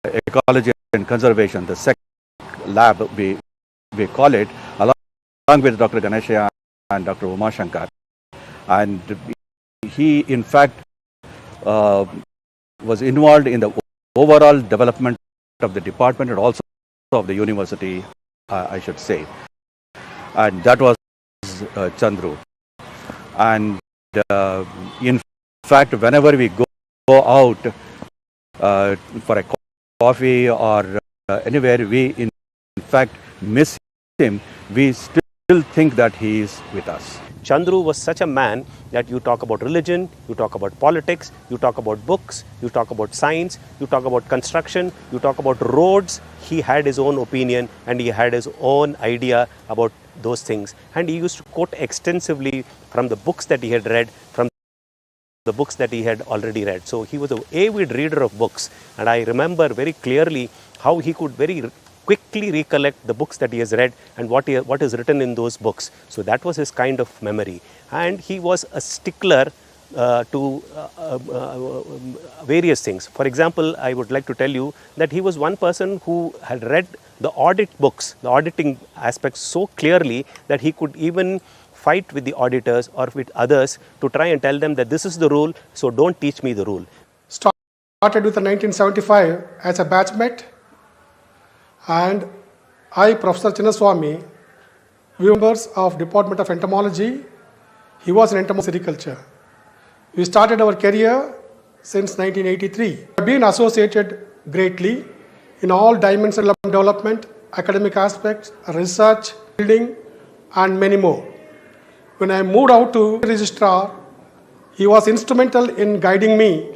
Ecology and conservation, the SEC lab, we call it, along with Dr. Ganesha and Dr. Umashankar. And he, in fact, was involved in the overall development of the department and also of the university, I should say. And that was Chandru. And in fact, whenever we go out for a coffee or anywhere, we in fact miss him. We still think that he is with us. Chandru was such a man that you talk about religion, you talk about politics, you talk about books, you talk about science, you talk about construction, you talk about roads. He had his own opinion and he had his own idea about those things. And he used to quote extensively from the books that he had read, from the books that he had already read. So he was an avid reader of books. And I remember very clearly how he could very quickly recollect the books that he has read and what is written in those books. So that was his kind of memory. And he was a stickler to various things. For example, I would like to tell you that he was one person who had read the audit books, the auditing aspects so clearly that he could even fight with the auditors or with others to try and tell them that this is the rule, so don't teach me the rule. Started with the 1975 as a batchmate, and I, Professor Chinnaswamy, we were members of Department of Entomology. He was in entomology culture. We started our career since 1983. We have been associated greatly in all dimensions of development, academic aspects, research, building, and many more. When I moved out to registrar, he was instrumental in guiding me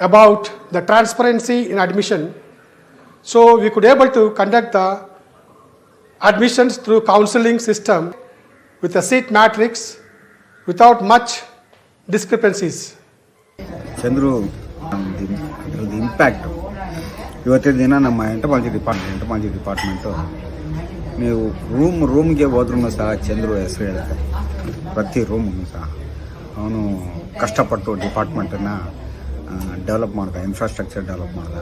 about the transparency in admission, so we could able to conduct the admissions through counseling system with a seat matrix without much discrepancies. Chandru ಅದರದ್ದು impact ಇವತ್ತಿನ ದಿನ ನಮ್ಮ entomology department ನೀವು ರೂಮ್ಗೆ ಹೋದ್ರೂ ಸಹ ಚಂದ್ರು ಹೆಸರು ಹೇಳುತ್ತೆ. ಪ್ರತಿ ರೂಮ್ಗೂ ಸಹ ಅವನು ಕಷ್ಟಪಟ್ಟು ಡಿಪಾರ್ಟ್ಮೆಂಟನ್ನು ಡೆವಲಪ್ ಮಾಡ್ದ, ಇನ್ಫ್ರಾಸ್ಟ್ರಕ್ಚರ್ ಡೆವಲಪ್ ಮಾಡ್ದ.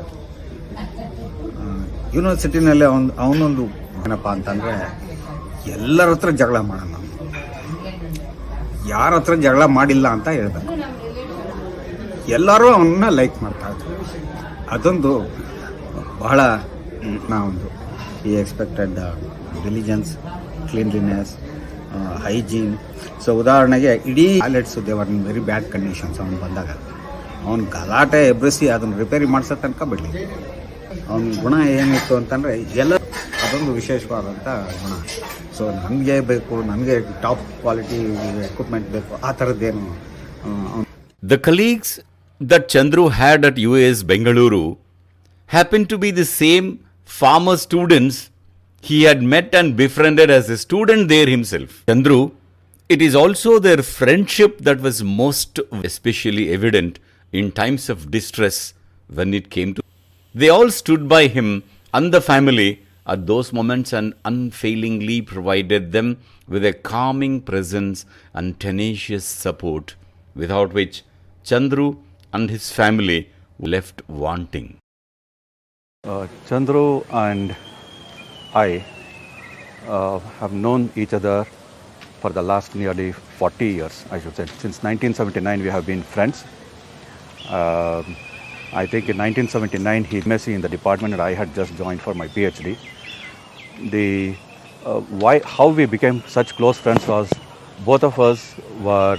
ಯೂನಿವರ್ಸಿಟಿನಲ್ಲೇ ಅವನೊಂದು ಏನಪ್ಪ ಅಂತಂದರೆ ಎಲ್ಲರ ಹತ್ರ ಜಗಳ ಮಾಡೋಣ, ಯಾರ ಹತ್ರ ಜಗಳ ಮಾಡಿಲ್ಲ ಅಂತ ಹೇಳ್ಬೇಕು. ಎಲ್ಲರೂ ಅವನ್ನ ಲೈಕ್ ಮಾಡ್ತಾ ಇದ್ರು. ಅದೊಂದು ಬಹಳ ನಾವೊಂದು ಈ expected diligence, cleanliness, hygiene. So ಉದಾಹರಣೆಗೆ ಇಡೀ ಟಾಯ್ಲೆಟ್ಸ್ ದೇವರ್ ಇನ್ ವೆರಿ ಬ್ಯಾಡ್ ಕಂಡೀಷನ್ಸ್. ಅವನು ಬಂದಾಗ ಅವ್ನು ಗಲಾಟೆ ಎಬ್ಬಿಸಿ ಅದನ್ನು ರಿಪೇರಿ ಮಾಡಿಸೋ ತನಕ ಬಿಡಲಿ. ಅವನ ಗುಣ ಏನಿತ್ತು ಅಂತಂದರೆ ಎಲ್ಲ ಅದೊಂದು ವಿಶೇಷವಾದಂಥ ಗುಣ. ಸೊ ನನಗೆ ಬೇಕು, ನನಗೆ ಟಾಪ್ ಕ್ವಾಲಿಟಿ ಎಕ್ವಿಪ್ಮೆಂಟ್ ಬೇಕು, ಆ ಥರದ್ದೇನು. The colleagues that Chandru had at UAS Bengaluru happened to be the same farmer students he had met and befriended as a student there himself. Chandru, it is also their friendship that was most especially evident in times of distress when it came to. They all stood by him and the family at those moments and unfailingly provided them with a calming presence and tenacious support, without which Chandru and his family left wanting. Chandru and I have known each other for the last nearly 40 years, I should say. Since 1979 we have been friends. I think in 1979 he was MSc in the department and I had just joined for my PhD. How we became such close friends was both of us were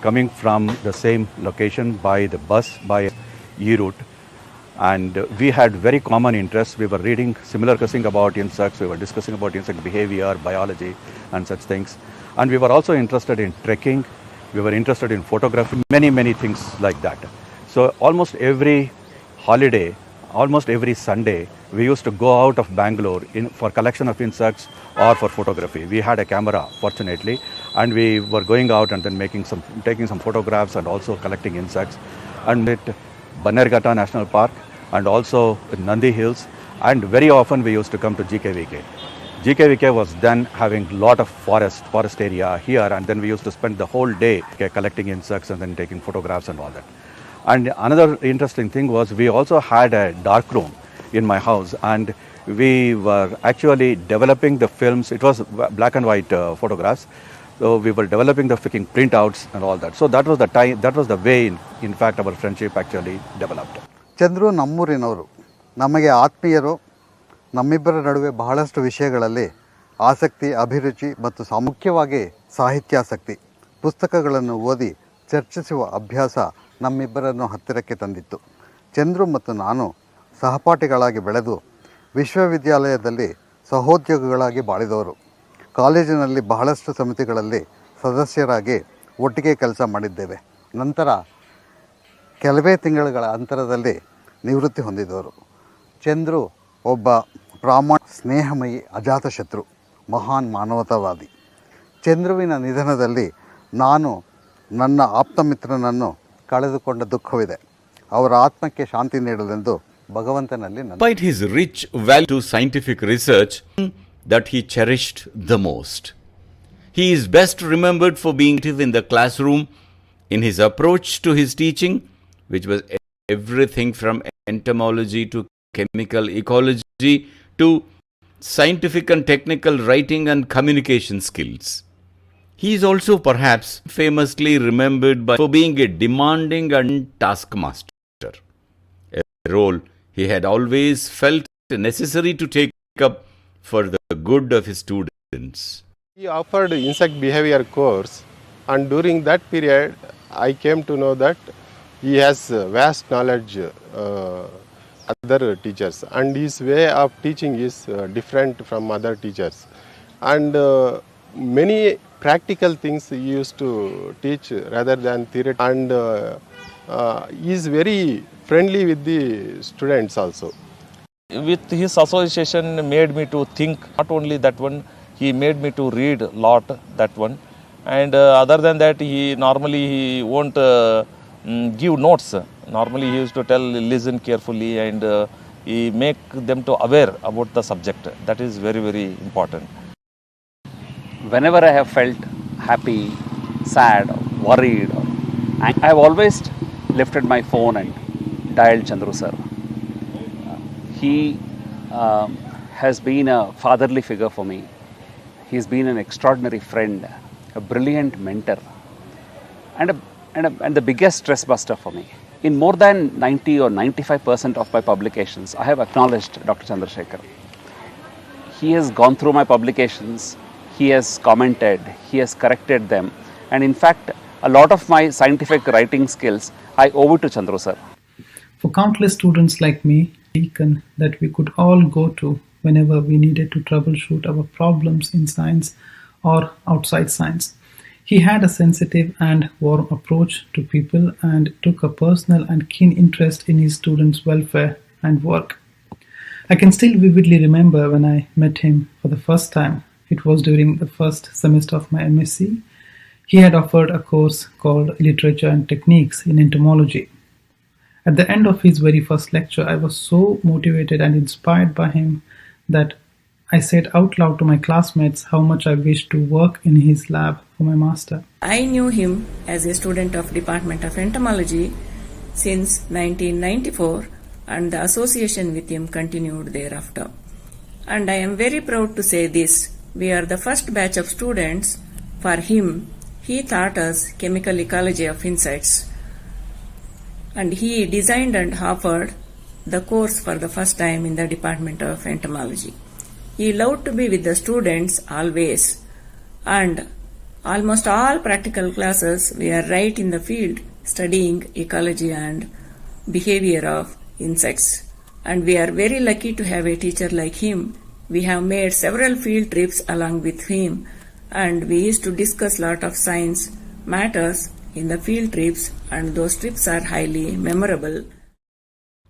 coming from the same location by the bus, by E-route, and we had very common interests. We were reading similar things about insects, we were discussing about insect behavior, biology and such things, and we were also interested in trekking, we were interested in photography, many things like that. So almost every holiday, almost every Sunday, we used to go out of Bangalore for collection of insects or for photography. We had a camera, fortunately, and we were going out and then taking some photographs and also collecting insects. And at Bannerghatta National Park and also Nandi Hills, and very often we used to come to GKVK. GKVK was then having a lot of forest area here, and then we used to spend the whole day collecting insects and then taking photographs and all that. And another interesting thing was we also had a dark room in my house, and we were actually developing the films. It was black and white photographs. So we were developing the freaking printouts and all that. So that was the time, that was the way, in fact, our friendship actually developed. Chandru ನಮ್ಮೂರಿನವರು, ನಮಗೆ ಆತ್ಮೀಯರು. ನಮ್ಮಿಬ್ಬರ ನಡುವೆ ಬಹಳಷ್ಟು ವಿಷಯಗಳಲ್ಲಿ ಆಸಕ್ತಿ, ಅಭಿರುಚಿ ಮತ್ತು ಮುಖ್ಯವಾಗಿ ಸಾಹಿತ್ಯಾಸಕ್ತಿ, ಪುಸ್ತಕಗಳನ್ನು ಓದಿ ಚರ್ಚಿಸುವ ಅಭ್ಯಾಸ ನಮ್ಮಿಬ್ಬರನ್ನು ಹತ್ತಿರಕ್ಕೆ ತಂದಿತ್ತು. ಚಂದ್ರು ಮತ್ತು ನಾನು ಸಹಪಾಠಿಗಳಾಗಿ ಬೆಳೆದು ವಿಶ್ವವಿದ್ಯಾಲಯದಲ್ಲಿ ಸಹೋದ್ಯೋಗಿಗಳಾಗಿ ಬಾಳಿದವರು. ಕಾಲೇಜಿನಲ್ಲಿ ಬಹಳಷ್ಟು ಸಮಿತಿಗಳಲ್ಲಿ ಸದಸ್ಯರಾಗಿ ಒಟ್ಟಿಗೆ ಕೆಲಸ ಮಾಡಿದ್ದೇವೆ. ನಂತರ ಕೆಲವೇ ತಿಂಗಳುಗಳ ಅಂತರದಲ್ಲಿ ನಿವೃತ್ತಿ ಹೊಂದಿದವರು. ಚಂದ್ರು ಒಬ್ಬ ಸ್ನೇಹಮಯಿ ಅಜಾತಶತ್ರು, ಮಹಾನ್ ಮಾನವತಾವಾದಿ. ಚಂದ್ರುವಿನ ನಿಧನದಲ್ಲಿ ನಾನು ನನ್ನ ಆಪ್ತಮಿತ್ರನನ್ನು ಕಳೆದುಕೊಂಡ ದುಃಖವಿದೆ. ಅವರ ಆತ್ಮಕ್ಕೆ ಶಾಂತಿ ನೀಡಲೆಂದು ಭಗವಂತನಲ್ಲಿ Despite his rich value to scientific research that he cherished the most, he is best remembered for being active in the classroom in his approach to his teaching, which was everything from entomology to chemical ecology to scientific and technical writing and communication skills. He is also perhaps famously remembered for being a demanding and taskmaster, a role he had always felt necessary to take up for the good of his students. He offered insect behavior course, and during that period I came to know that he has vast knowledge other teachers, and his way of teaching is different from other teachers, and many practical things he used to teach rather than theory, and he is very friendly with the students also. With his association made me to think, not only that one, he made me to read a lot, that one, and other than that he normally he won't give notes. Normally he used to tell, listen carefully, and he make them to aware about the subject. That is very, very important. Whenever I have felt happy, sad, or worried, I have always lifted my phone and dialed Chandru sir. He has been a fatherly figure for me. He's been an extraordinary friend, a brilliant mentor, and the biggest stress buster for me. In more than 90 or 95% of my publications, I have acknowledged Dr. Chandrashekara. He has gone through my publications, he has commented, he has corrected them, and in fact, a lot of my scientific writing skills I owe it to Chandru sir. For countless students like me, beacon that we could all go to whenever we needed to troubleshoot our problems in science or outside science. He had a sensitive and warm approach to people and took a personal and keen interest in his students' welfare and work. I can still vividly remember when I met him for the first time. It was during the first semester of my MSc. He had offered a course called Literature and Techniques in Entomology. At the end of his very first lecture, I was so motivated and inspired by him that I said out loud to my classmates how much I wished to work in his lab for my master. I knew him as a student of Department of Entomology since 1994, and the association with him continued thereafter. And I am very proud to say this: we are the first batch of students. For him, he taught us chemical ecology of insects, and he designed and offered the course for the first time in the Department of Entomology. He loved to be with the students always, and almost all practical classes we are right in the field studying ecology and behavior of insects. And we are very lucky to have a teacher like him. We have made several field trips along with him, and we used to discuss lot of science matters in the field trips, and those trips are highly memorable.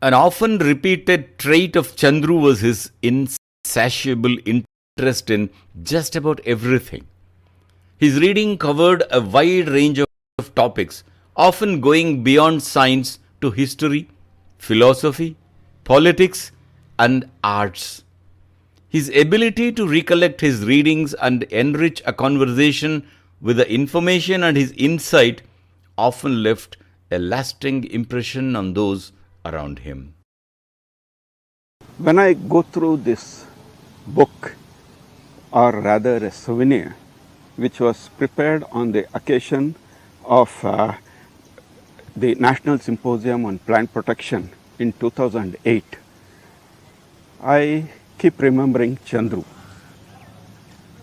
An often repeated trait of Chandru was his insatiable interest in just about everything. His reading covered a wide range of topics, often going beyond science to history, philosophy, politics, and arts. His ability to recollect his readings and enrich a conversation with the information and his insight often left a lasting impression on those around him. When I go through this book, or rather a souvenir, which was prepared on the occasion of the National Symposium on Plant Protection in 2008, I keep remembering Chandru.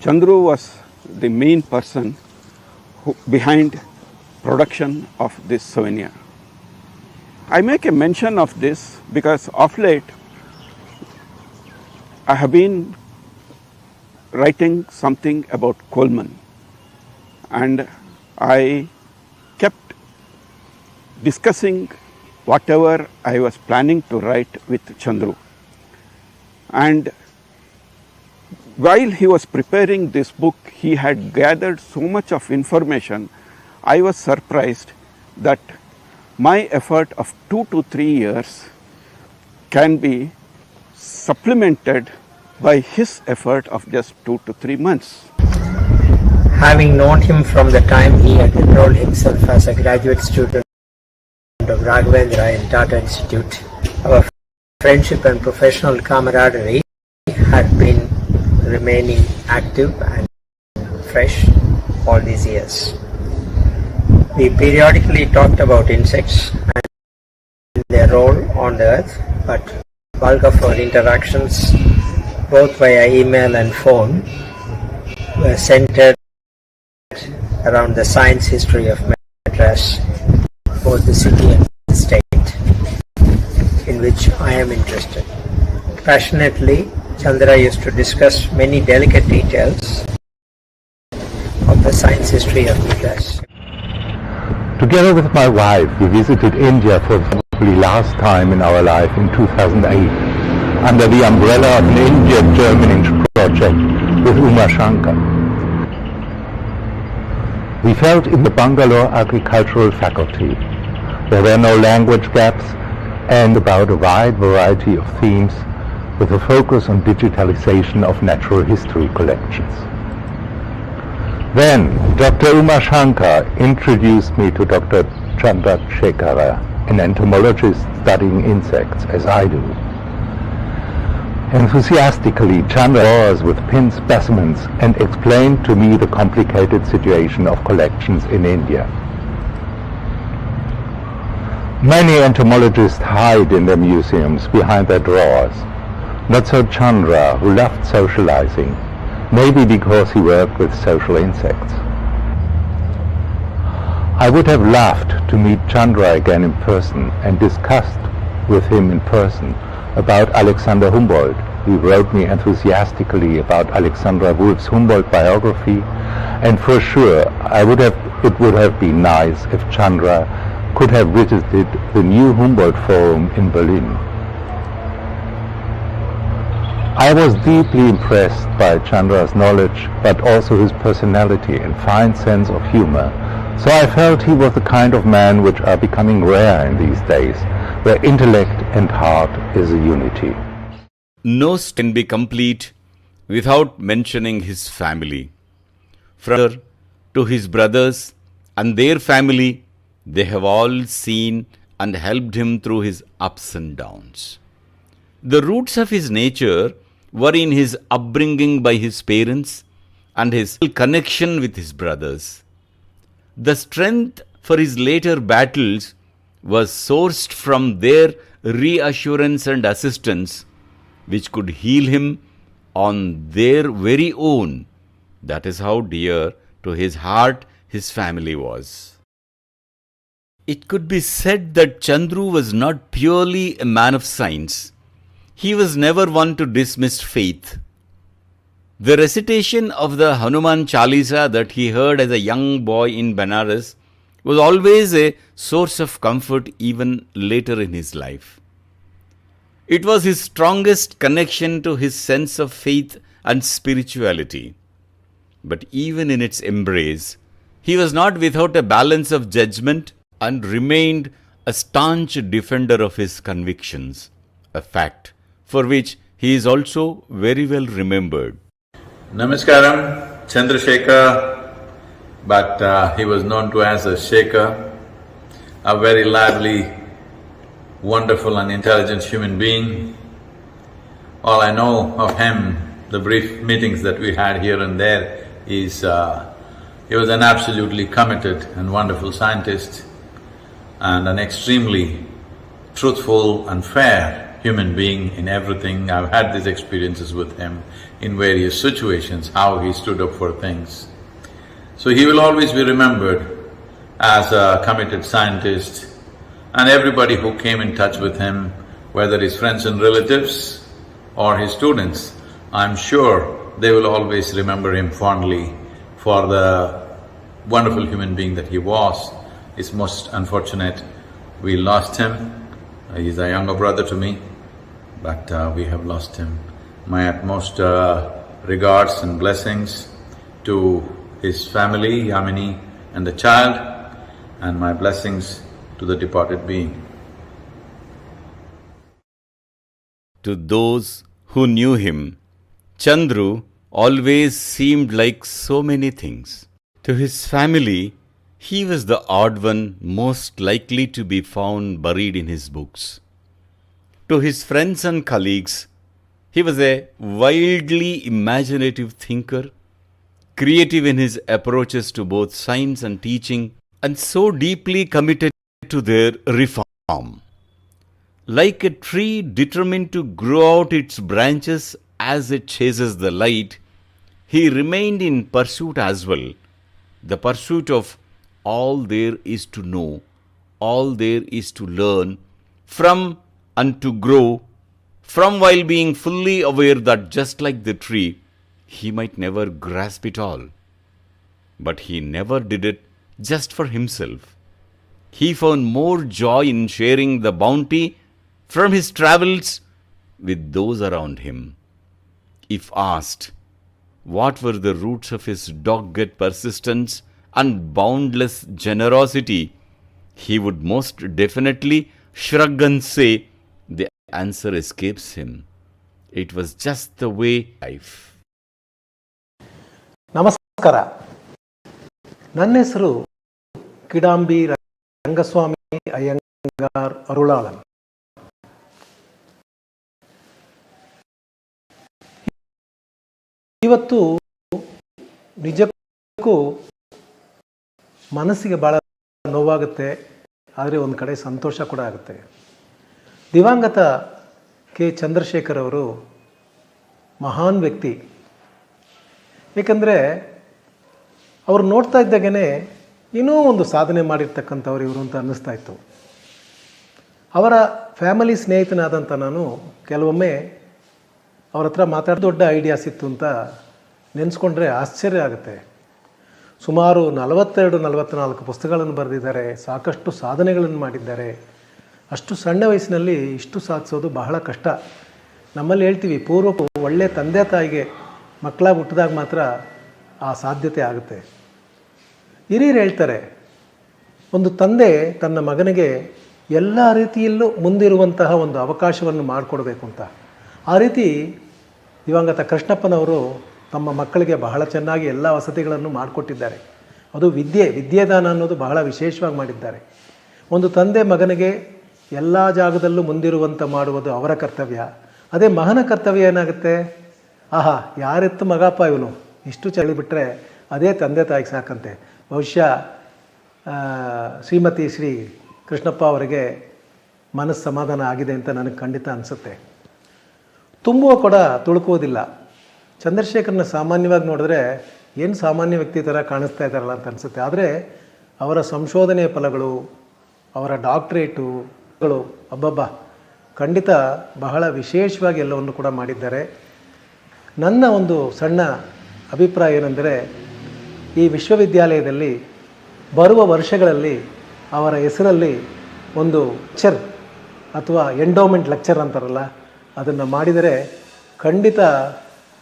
Chandru was the main person behind production of this souvenir. I make a mention of this because of late I have been writing something about Coleman, and I kept discussing whatever I was planning to write with Chandru. And while he was preparing this book, he had gathered so much of information. I was surprised that my effort of 2 to 3 years can be supplemented by his effort of just 2 to 3 months. Having known him from the time he had enrolled himself as a graduate student of Raghavendra in Tata Institute, our friendship and professional camaraderie had been remaining active and fresh all these years. We periodically talked about insects and their role on the earth, but bulk of our interactions, both via email and phone, were centered around the science history of Madras, both the city and the state, in which I am interested. Passionately, Chandra used to discuss many delicate details of the science history of Madras. Together with my wife, we visited India for probably last time in our life in 2008 under the umbrella of an India-Germany project with Uma Shankar. We felt in the Bangalore Agricultural Faculty. There were no language gaps and about a wide variety of themes with a focus on digitalization of natural history collections. Then, Dr. Uma Shankar introduced me to Dr. K.Chandrashekara, an entomologist studying insects, as I do. Enthusiastically, Chandra was with pinned specimens and explained to me the complicated situation of collections in India. Many entomologists hide in their museums behind their drawers. Not so Chandra, who loved socializing, maybe because he worked with social insects. I would have loved to meet Chandra again in person and discussed with him in person about Alexander Humboldt. He wrote me enthusiastically about Alexandra Wulff's Humboldt biography, and for sure it would have been nice if Chandra could have visited the new Humboldt Forum in Berlin. I was deeply impressed by Chandra's knowledge, but also his personality and fine sense of humor. So I felt he was the kind of man which are becoming rare in these days, where intellect and heart is a unity. No can be complete without mentioning his family. From to his brothers and their family, they have all seen and helped him through his ups and downs. The roots of his nature were in his upbringing by his parents and his connection with his brothers. The strength for his later battles was sourced from their reassurance and assistance, which could heal him on their very own. That is how dear to his heart his family was. It could be said that Chandru was not purely a man of science. He was never one to dismiss faith. The recitation of the Hanuman Chalisa that he heard as a young boy in Benares was always a source of comfort even later in his life. It was his strongest connection to his sense of faith and spirituality. But even in its embrace, he was not without a balance of judgment and remained a staunch defender of his convictions, a fact for which he is also very well remembered. Namaskaram, Chandrashekara, but he was known to as a Shekhar, a very lively, wonderful and intelligent human being. All I know of him, the brief meetings that we had here and there, is he was an absolutely committed and wonderful scientist and an extremely truthful and fair human being in everything. I've had these experiences with him in various situations, how he stood up for things. So he will always be remembered as a committed scientist, and everybody who came in touch with him, whether his friends and relatives or his students, I'm sure they will always remember him fondly for the wonderful human being that he was. It's most unfortunate we lost him. He's a younger brother to me, but we have lost him. My utmost regards and blessings to his family, Yamini and the child, and my blessings to the departed being. To those who knew him, Chandru always seemed like so many things. To his family, he was the odd one most likely to be found buried in his books. To his friends and colleagues, he was a wildly imaginative thinker, creative in his approaches to both science and teaching, and so deeply committed to their reform. Like a tree determined to grow out its branches as it chases the light, he remained in pursuit as well, the pursuit of all there is to know, all there is to learn, from and to grow, from, while being fully aware that just like the tree, he might never grasp it all. But he never did it just for himself. He found more joy in sharing the bounty from his travels with those around him. If asked, what were the roots of his dogged persistence and boundless generosity, he would most definitely shrug and say, the answer escapes him. It was just the way life. ನಮಸ್ಕಾರ. ನನ್ನ ಹೆಸರು ಕಿಡಾಂಬಿ ರಂಗಸ್ವಾಮಿ ಅಯ್ಯಂಗಾರ್ ಅರುಳಾಳನ್. ಇವತ್ತು ನಿಜಕ್ಕೂ ಮನಸ್ಸಿಗೆ ಭಾಳ ನೋವಾಗುತ್ತೆ, ಆದರೆ ಒಂದು ಕಡೆ ಸಂತೋಷ ಕೂಡ ಆಗುತ್ತೆ. ದಿವಂಗತ ಕೆ. ಚಂದ್ರಶೇಖರ್ ಅವರು ಮಹಾನ್ ವ್ಯಕ್ತಿ. ಏಕೆಂದರೆ ಅವ್ರು ನೋಡ್ತಾ ಇದ್ದಾಗೇ ಇನ್ನೂ ಒಂದು ಸಾಧನೆ ಮಾಡಿರ್ತಕ್ಕಂಥವ್ರು ಇವರು ಅಂತ ಅನ್ನಿಸ್ತಾ ಇತ್ತು. ಅವರ ಫ್ಯಾಮಿಲಿ ಸ್ನೇಹಿತನಾದಂಥ ನಾನು ಕೆಲವೊಮ್ಮೆ ಅವ್ರ ಹತ್ರ ದೊಡ್ಡ ಐಡಿಯಾಸ್ ಇತ್ತು ಅಂತ ನೆನೆಸ್ಕೊಂಡ್ರೆ ಆಶ್ಚರ್ಯ ಆಗುತ್ತೆ. ಸುಮಾರು 42-44 ಪುಸ್ತಕಗಳನ್ನು ಬರೆದಿದ್ದಾರೆ, ಸಾಕಷ್ಟು ಸಾಧನೆಗಳನ್ನು ಮಾಡಿದ್ದಾರೆ. ಅಷ್ಟು ಸಣ್ಣ ವಯಸ್ಸಿನಲ್ಲಿ ಇಷ್ಟು ಸಾಧಿಸೋದು ಬಹಳ ಕಷ್ಟ. ನಮ್ಮಲ್ಲಿ ಹೇಳ್ತೀವಿ, ಪೂರ್ವ ಒಳ್ಳೆಯ ತಂದೆ ತಾಯಿಗೆ ಮಕ್ಕಳಾಗಿ ಹುಟ್ಟಿದಾಗ ಮಾತ್ರ ಆ ಸಾಧ್ಯತೆ ಆಗುತ್ತೆ. ಹಿರಿಯರು ಹೇಳ್ತಾರೆ, ಒಂದು ತಂದೆ ತನ್ನ ಮಗನಿಗೆ ಎಲ್ಲ ರೀತಿಯಲ್ಲೂ ಮುಂದಿರುವಂತಹ ಒಂದು ಅವಕಾಶವನ್ನು ಮಾಡಿಕೊಡ್ಬೇಕು ಅಂತ. ಆ ರೀತಿ ದಿವಂಗತ ಕೃಷ್ಣಪ್ಪನವರು ತಮ್ಮ ಮಕ್ಕಳಿಗೆ ಬಹಳ ಚೆನ್ನಾಗಿ ಎಲ್ಲ ವಸತಿಗಳನ್ನು ಮಾಡಿಕೊಟ್ಟಿದ್ದಾರೆ. ಅದು ವಿದ್ಯೆದಾನ ಅನ್ನೋದು ಬಹಳ ವಿಶೇಷವಾಗಿ ಮಾಡಿದ್ದಾರೆ. ಒಂದು ತಂದೆ ಮಗನಿಗೆ ಎಲ್ಲ ಜಾಗದಲ್ಲೂ ಮುಂದಿರುವಂಥ ಮಾಡುವುದು ಅವರ ಕರ್ತವ್ಯ. ಅದೇ ಮಗನ ಕರ್ತವ್ಯ ಏನಾಗುತ್ತೆ, ಆಹಾ ಯಾರೆತ್ತು ಮಗಪ್ಪ ಇವನು ಇಷ್ಟು ಚಳಿಬಿಟ್ರೆ ಅದೇ ತಂದೆ ತಾಯಿಗೆ ಸಾಕಂತೆ. ಬಹುಶಃ ಶ್ರೀಮತಿ ಶ್ರೀ ಕೃಷ್ಣಪ್ಪ ಅವರಿಗೆ ಮನಸ್ಸು ಸಮಾಧಾನ ಆಗಿದೆ ಅಂತ ನನಗೆ ಖಂಡಿತ ಅನಿಸುತ್ತೆ. ತುಂಬುವ ಕೂಡ ತುಳುಕುವುದಿಲ್ಲ. ಚಂದ್ರಶೇಖರ್ನ ಸಾಮಾನ್ಯವಾಗಿ ನೋಡಿದ್ರೆ ಏನು ಸಾಮಾನ್ಯ ವ್ಯಕ್ತಿ ಥರ ಕಾಣಿಸ್ತಾ ಇದ್ದಾರಲ್ಲ ಅಂತ ಅನಿಸುತ್ತೆ. ಆದರೆ ಅವರ ಸಂಶೋಧನೆಯ ಫಲಗಳು, ಅವರ ಡಾಕ್ಟ್ರೇಟುಗಳು ಅಬ್ಬಬ್ಬ ಖಂಡಿತ ಬಹಳ ವಿಶೇಷವಾಗಿ ಎಲ್ಲವನ್ನು ಕೂಡ ಮಾಡಿದ್ದಾರೆ. ನನ್ನ ಒಂದು ಸಣ್ಣ ಅಭಿಪ್ರಾಯ ಏನೆಂದರೆ, ಈ ವಿಶ್ವವಿದ್ಯಾಲಯದಲ್ಲಿ ಬರುವ ವರ್ಷಗಳಲ್ಲಿ ಅವರ ಹೆಸರಲ್ಲಿ ಒಂದು ಲೆಕ್ಚರ್ ಅಥವಾ ಎಂಡೋಮೆಂಟ್ ಲೆಕ್ಚರ್ ಅಂತಾರಲ್ಲ, ಅದನ್ನು ಮಾಡಿದರೆ ಖಂಡಿತ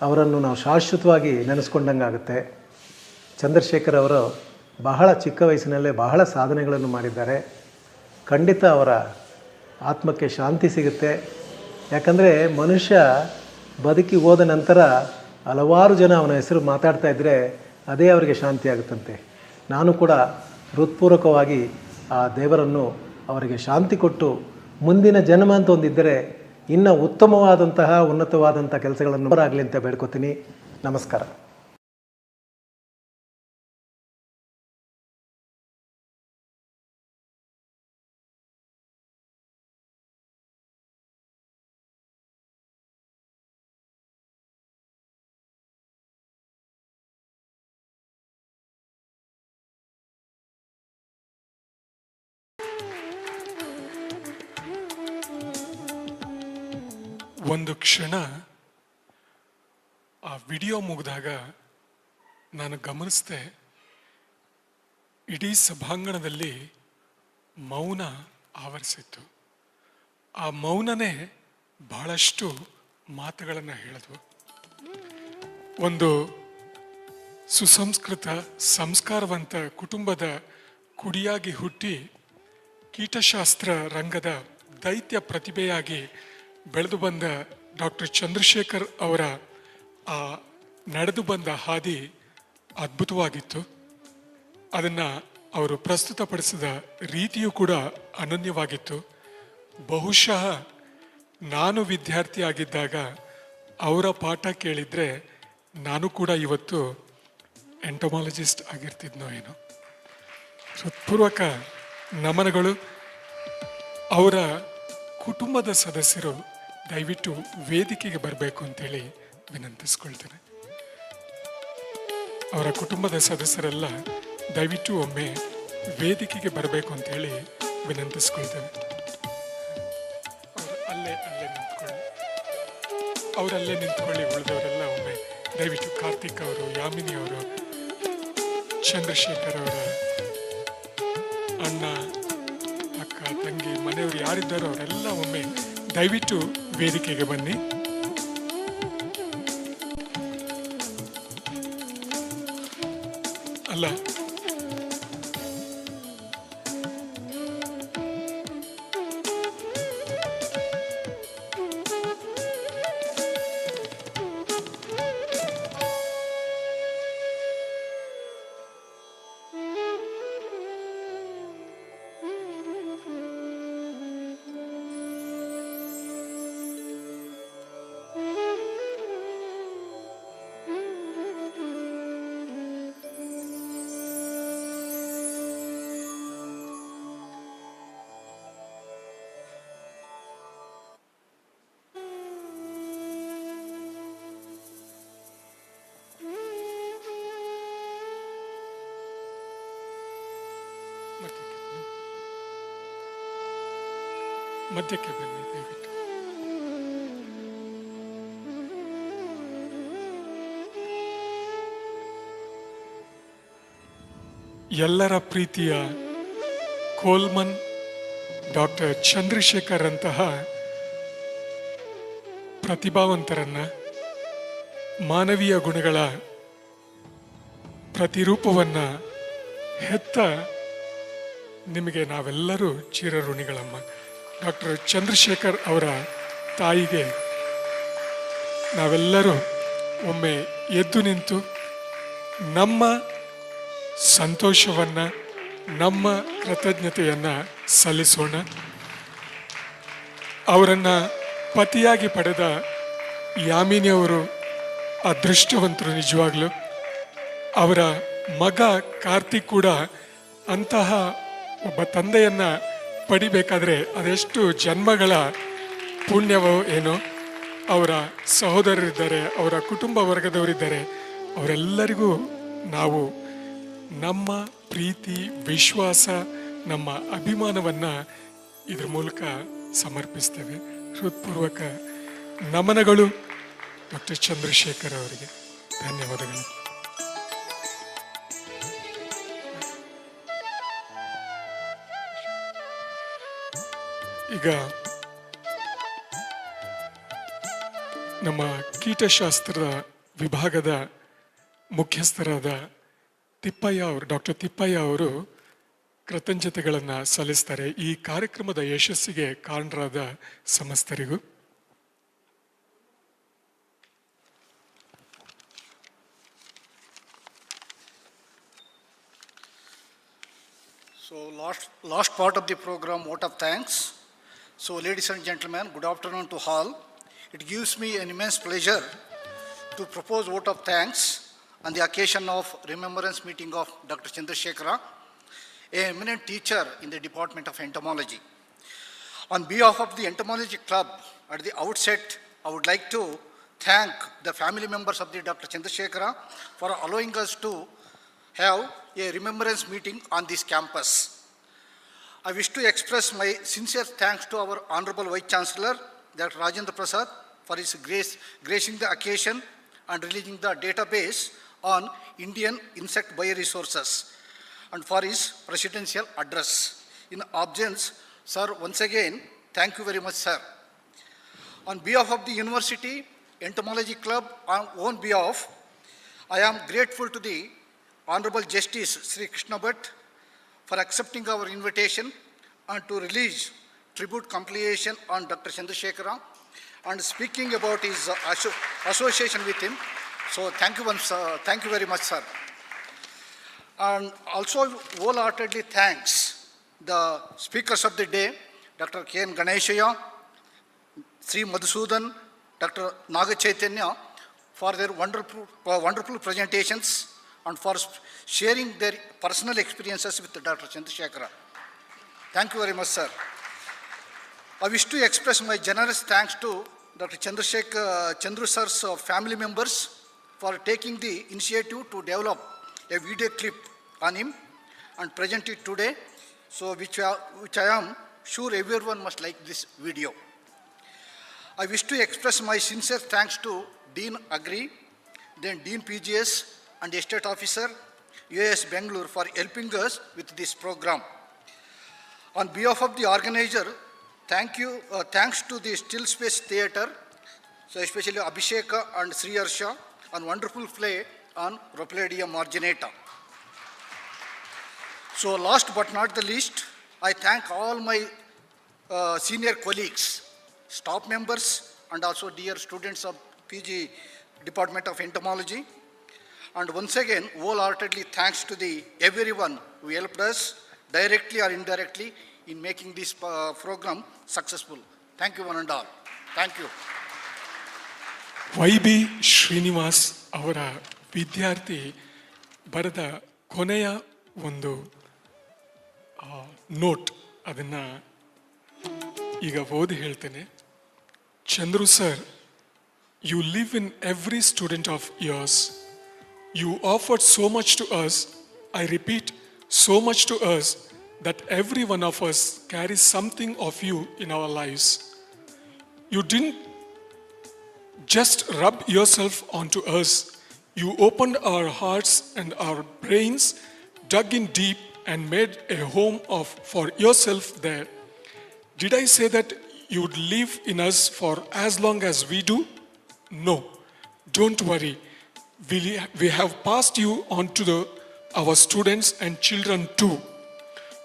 ಅವರನ್ನು ನಾವು ಶಾಶ್ವತವಾಗಿ ನೆನೆಸ್ಕೊಂಡಂಗಾಗುತ್ತೆ. ಚಂದ್ರಶೇಖರ್ ಅವರು ಬಹಳ ಚಿಕ್ಕ ವಯಸ್ಸಿನಲ್ಲೇ ಬಹಳ ಸಾಧನೆಗಳನ್ನು ಮಾಡಿದ್ದಾರೆ. ಖಂಡಿತ ಅವರ ಆತ್ಮಕ್ಕೆ ಶಾಂತಿ ಸಿಗುತ್ತೆ. ಯಾಕಂದರೆ ಮನುಷ್ಯ ಬದುಕಿ ಹೋದ ನಂತರ ಹಲವಾರು ಜನ ಅವನ ಹೆಸರು ಮಾತಾಡ್ತಾ ಇದ್ದರೆ ಅದೇ ಅವರಿಗೆ ಶಾಂತಿ ಆಗುತ್ತಂತೆ. ನಾನು ಕೂಡ ಹೃತ್ಪೂರ್ವಕವಾಗಿ ಆ ದೇವರನ್ನು ಅವರಿಗೆ ಶಾಂತಿ ಕೊಟ್ಟು ಮುಂದಿನ ಜನ್ಮ ಅಂತ ಒಂದಿದ್ದರೆ ಇನ್ನು ಉತ್ತಮವಾದಂತಹ ಉನ್ನತವಾದಂಥ ಕೆಲಸಗಳನ್ನು ಆಗಲಿ ಅಂತ ಬೇಡ್ಕೊತೀನಿ. ನಮಸ್ಕಾರ. ಒಂದು ಕ್ಷಣ ಆ ವಿಡಿಯೋ ಮುಗಿದಾಗ ನಾನು ಗಮನಿಸಿದೆ, ಇಡೀ ಸಭಾಂಗಣದಲ್ಲಿ ಮೌನ ಆವರಿಸಿತ್ತು. ಆ ಮೌನನೇ ಬಹಳಷ್ಟು ಮಾತುಗಳನ್ನು ಹೇಳಿದ್ವು. ಒಂದು ಸುಸಂಸ್ಕೃತ ಸಂಸ್ಕಾರವಂತ ಕುಟುಂಬದ ಕುಡಿಯಾಗಿ ಹುಟ್ಟಿ ಕೀಟಶಾಸ್ತ್ರ ರಂಗದ ದೈತ್ಯ ಪ್ರತಿಭೆಯಾಗಿ ಬೆಳೆದು ಬಂದ ಡಾಕ್ಟರ್ ಚಂದ್ರಶೇಖರ್ ಅವರ ಆ ನಡೆದು ಬಂದ ಹಾದಿ ಅದ್ಭುತವಾಗಿತ್ತು. ಅದನ್ನು ಅವರು ಪ್ರಸ್ತುತಪಡಿಸಿದ ರೀತಿಯೂ ಕೂಡ ಅನನ್ಯವಾಗಿತ್ತು. ಬಹುಶಃ ನಾನು ವಿದ್ಯಾರ್ಥಿಯಾಗಿದ್ದಾಗ ಅವರ ಪಾಠ ಕೇಳಿದರೆ ನಾನು ಕೂಡ ಇವತ್ತು ಎಂಟಮಾಲಜಿಸ್ಟ್ ಆಗಿರ್ತಿದ್ನೋ ಏನೋ. ಹೃತ್ಪೂರ್ವಕ ನಮನಗಳು. ಅವರ ಕುಟುಂಬದ ಸದಸ್ಯರು ದಯವಿಟ್ಟು ವೇದಿಕೆಗೆ ಬರಬೇಕು ಅಂತೇಳಿ ವಿನಂತಿಸ್ಕೊಳ್ತೇನೆ. ಅವರ ಕುಟುಂಬದ ಸದಸ್ಯರೆಲ್ಲ ದಯವಿಟ್ಟು ಒಮ್ಮೆ ವೇದಿಕೆಗೆ ಬರಬೇಕು ಅಂತೇಳಿ ವಿನಂತಿಸ್ಕೊಳ್ತೇನೆ. ಅವರಲ್ಲೇ ನಿಂತ್ಕೊಳ್ಳಿ. ಉಳಿದವರೆಲ್ಲ ಒಮ್ಮೆ ದಯವಿಟ್ಟು ಕಾರ್ತಿಕ್ ಅವರು, ಯಾಮಿನಿ ಅವರು, ಚಂದ್ರಶೇಖರ್ ಅವರ ಅಣ್ಣ, ಅಕ್ಕ, ತಂಗಿ, ಮನೆಯವರು ಯಾರಿದ್ದಾರೋ ಅವರೆಲ್ಲ ಒಮ್ಮೆ ದಯವಿಟ್ಟು ವೇದಿಕೆಗೆ ಬನ್ನಿ. ಅಲ್ಲ, ಮಧ್ಯಕ್ಕೆ ಬನ್ನಿ ದಯವಿಟ್ಟು. ಎಲ್ಲರ ಪ್ರೀತಿಯ ಕೋಲ್ಮನ್ ಡಾಕ್ಟರ್ ಚಂದ್ರಶೇಖರ್ ಅಂತಹ ಪ್ರತಿಭಾವಂತರನ್ನ, ಮಾನವೀಯ ಗುಣಗಳ ಪ್ರತಿರೂಪವನ್ನ ಹೆತ್ತ ನಿಮಗೆ ನಾವೆಲ್ಲರೂ ಚಿರಋಣಿಗಳಮ್ಮ. ಡಾಕ್ಟರ್ ಚಂದ್ರಶೇಖರ್ ಅವರ ತಾಯಿಗೆ ನಾವೆಲ್ಲರೂ ಒಮ್ಮೆ ಎದ್ದು ನಿಂತು ನಮ್ಮ ಸಂತೋಷವನ್ನು, ನಮ್ಮ ಕೃತಜ್ಞತೆಯನ್ನು ಸಲ್ಲಿಸೋಣ. ಅವರನ್ನು ಪತಿಯಾಗಿ ಪಡೆದ ಯಾಮಿನಿಯವರು ಅದೃಷ್ಟವಂತರು ನಿಜವಾಗ್ಲೂ. ಅವರ ಮಗ ಕಾರ್ತಿಕ್ ಕೂಡ ಅಂತಹ ಒಬ್ಬ ತಂದೆಯನ್ನು ಪಡಿಬೇಕಾದ್ರೆ ಅದೆಷ್ಟು ಜನ್ಮಗಳ ಪುಣ್ಯವೋ ಏನೋ. ಅವರ ಸಹೋದರರಿದ್ದಾರೆ, ಅವರ ಕುಟುಂಬ ವರ್ಗದವರಿದ್ದಾರೆ. ಅವರೆಲ್ಲರಿಗೂ ನಾವು ನಮ್ಮ ಪ್ರೀತಿ, ವಿಶ್ವಾಸ, ನಮ್ಮ ಅಭಿಮಾನವನ್ನು ಇದ್ರ ಮೂಲಕ ಸಮರ್ಪಿಸ್ತೇವೆ. ಹೃತ್ಪೂರ್ವಕ ನಮನಗಳು ಡಾಕ್ಟರ್ ಚಂದ್ರಶೇಖರ್ ಅವರಿಗೆ. ಧನ್ಯವಾದಗಳು. ಈಗ ನಮ್ಮ ಕೀಟಶಾಸ್ತ್ರದ ವಿಭಾಗದ ಮುಖ್ಯಸ್ಥರಾದ ತಿಪ್ಪಯ್ಯ ಅವರು, ಡಾಕ್ಟರ್ ತಿಪ್ಪಯ್ಯ ಅವರು ಕೃತಜ್ಞತೆಗಳನ್ನು ಸಲ್ಲಿಸ್ತಾರೆ ಈ ಕಾರ್ಯಕ್ರಮದ ಯಶಸ್ಸಿಗೆ ಕಾರಣರಾದ ಸಮಸ್ತರಿಗೂ. So last part of the program, vote of thanks. So, ladies and gentlemen, good afternoon to all. It gives me an immense pleasure to propose vote of thanks on the occasion of remembrance meeting of Dr. Chandrashekara, an eminent teacher in the Department of Entomology. On behalf of the Entomology Club, at the outset, I would like to thank the family members of the Dr. Chandrashekara for allowing us to have a remembrance meeting on this campus. I wish to express my sincere thanks to our Honorable Vice Chancellor, Dr. Rajendra Prasad, for his gracing the occasion and releasing the database on Indian insect bioresources, and for his presidential address. In absence, sir, once again, thank you very much, sir. On behalf of the University Entomology Club, on own behalf, I am grateful to the Honorable Justice Sri Krishna Bhatt for accepting our invitation and to release tribute compilation on Dr. Chandrashekara and speaking about his association with him. So thank you very much, sir. And also wholeheartedly thanks the speakers of the day, Dr. K.N. Ganeshaya, Sri Madhusudan, Dr. Naga Chaitanya, for their wonderful presentations and for sharing their personal experiences with Dr. Chandrashekara. Thank you very much, sir. I wish to express my generous thanks to Dr. Chandru sir's family members for taking the initiative to develop a video clip on him and present it today, so which I am sure everyone must like this video. I wish to express my sincere thanks to Dean Agri, then Dean PGS and Estate Officer, UAS Bangalore, for helping us with this program. On behalf of the organizer, thanks to the Still Space Theatre, so especially Abhisheka and Sri Harsha, on wonderful play on Rhopaldia marginata. So last but not the least, I thank all my senior colleagues, staff members, and also dear students of PG Department of Entomology. And once again, wholeheartedly thanks to everyone who helped us directly or indirectly in making this program successful. Thank you one and all. Thank you. ವೈ.ಬಿ. Srinivas ಅವರ ವಿದ್ಯಾರ್ಥಿ ಬರೆದ ಕೊನೆಯ ಒಂದು note, ಅದನ್ನು ಈಗ ಓದಿ ಹೇಳ್ತೇನೆ. Chandru sir, you live in every student of yours. You offered so much to us, I repeat, so much to us, that every one of us carries something of you in our lives. You didn't just rub yourself onto us. You opened our hearts and our brains, dug in deep and made a home for yourself there. Did I say that you would live in us for as long as we do? No, don't worry. We have passed you on to our students and children too.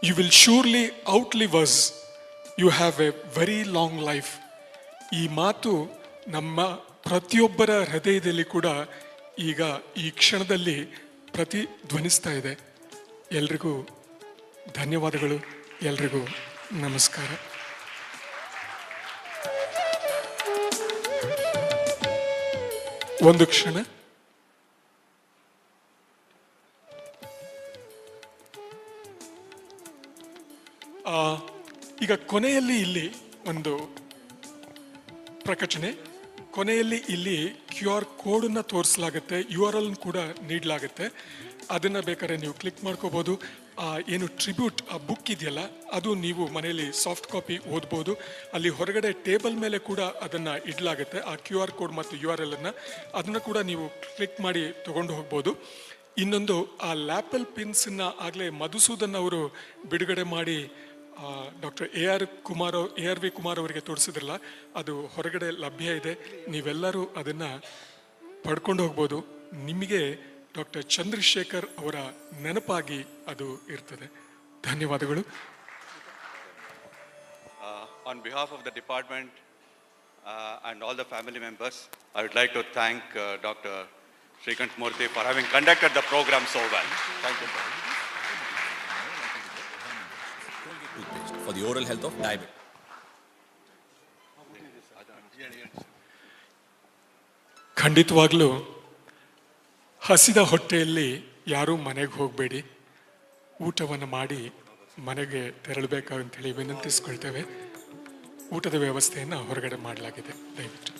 You will surely outlive us. You have a very long life. ಈ ಮಾತು ನಮ್ಮ ಪ್ರತಿಯೊಬ್ಬರ ಹೃದಯದಲ್ಲಿ ಕೂಡ ಈಗ ಈ ಕ್ಷಣದಲ್ಲಿ ಪ್ರತಿಧ್ವನಿಸ್ತಾ ಇದೆ. ಎಲ್ರಿಗೂ ಧನ್ಯವಾದಗಳು, ಎಲ್ರಿಗೂ ನಮಸ್ಕಾರ. ಒಂದು ಕ್ಷಣ. ಈಗ ಕೊನೆಯಲ್ಲಿ ಇಲ್ಲಿ ಒಂದು ಪ್ರಕಟಣೆ, ಕೊನೆಯಲ್ಲಿ ಇಲ್ಲಿ QR ಕೋಡನ್ನು ತೋರಿಸಲಾಗುತ್ತೆ, URL ಕೂಡ ನೀಡಲಾಗುತ್ತೆ. ಅದನ್ನು ಬೇಕಾದ್ರೆ ನೀವು ಕ್ಲಿಕ್ ಮಾಡ್ಕೋಬೋದು. ಏನು ಟ್ರಿಬ್ಯೂಟ್ ಆ ಬುಕ್ ಇದೆಯಲ್ಲ, ಅದು ನೀವು ಮನೆಯಲ್ಲಿ ಸಾಫ್ಟ್ ಕಾಪಿ ಓದ್ಬೋದು. ಅಲ್ಲಿ ಹೊರಗಡೆ ಟೇಬಲ್ ಮೇಲೆ ಕೂಡ ಅದನ್ನು ಇಡಲಾಗುತ್ತೆ, ಆ QR ಕೋಡ್ ಮತ್ತು URL ಅನ್ನು. ಅದನ್ನು ಕೂಡ ನೀವು ಕ್ಲಿಕ್ ಮಾಡಿ ತಗೊಂಡು ಹೋಗ್ಬೋದು. ಇನ್ನೊಂದು, ಆ ಲ್ಯಾಪಲ್ ಪಿನ್ಸನ್ನು ಆಗಲೇ ಮಧುಸೂದನ್ ಅವರು ಬಿಡುಗಡೆ ಮಾಡಿ ಡಾಕ್ಟರ್ AR.V. ಕುಮಾರ್ ಅವರಿಗೆ ತೋರಿಸಿದ್ರಲ್ಲ, ಅದು ಹೊರಗಡೆ ಲಭ್ಯ ಇದೆ. ನೀವೆಲ್ಲರೂ ಅದನ್ನು ಪಡ್ಕೊಂಡು ಹೋಗ್ಬೋದು. ನಿಮಗೆ ಡಾಕ್ಟರ್ ಚಂದ್ರಶೇಖರ್ ಅವರ ನೆನಪಾಗಿ ಅದು ಇರ್ತದೆ. ಧನ್ಯವಾದಗಳು. On behalf of the department and all the family members, I would like to thank Dr. Shrikant Murthy for having conducted the program so well. Thank you. For the oral health of diabetes. ಖಂಡಿತವಾಗ್ಲೂ ಹಸಿದ ಹೊಟ್ಟೆಯಲ್ಲಿ ಯಾರೂ ಮನೆಗೆ ಹೋಗಬೇಡಿ, ಊಟವನ್ನು ಮಾಡಿ ಮನೆಗೆ ತೆರಳಬೇಕಂತೇಳಿ ವಿನಂತಿಸ್ಕೊಳ್ತೇವೆ. ಊಟದ ವ್ಯವಸ್ಥೆಯನ್ನು ಹೊರಗಡೆ ಮಾಡಲಾಗಿದೆ, ದಯವಿಟ್ಟು.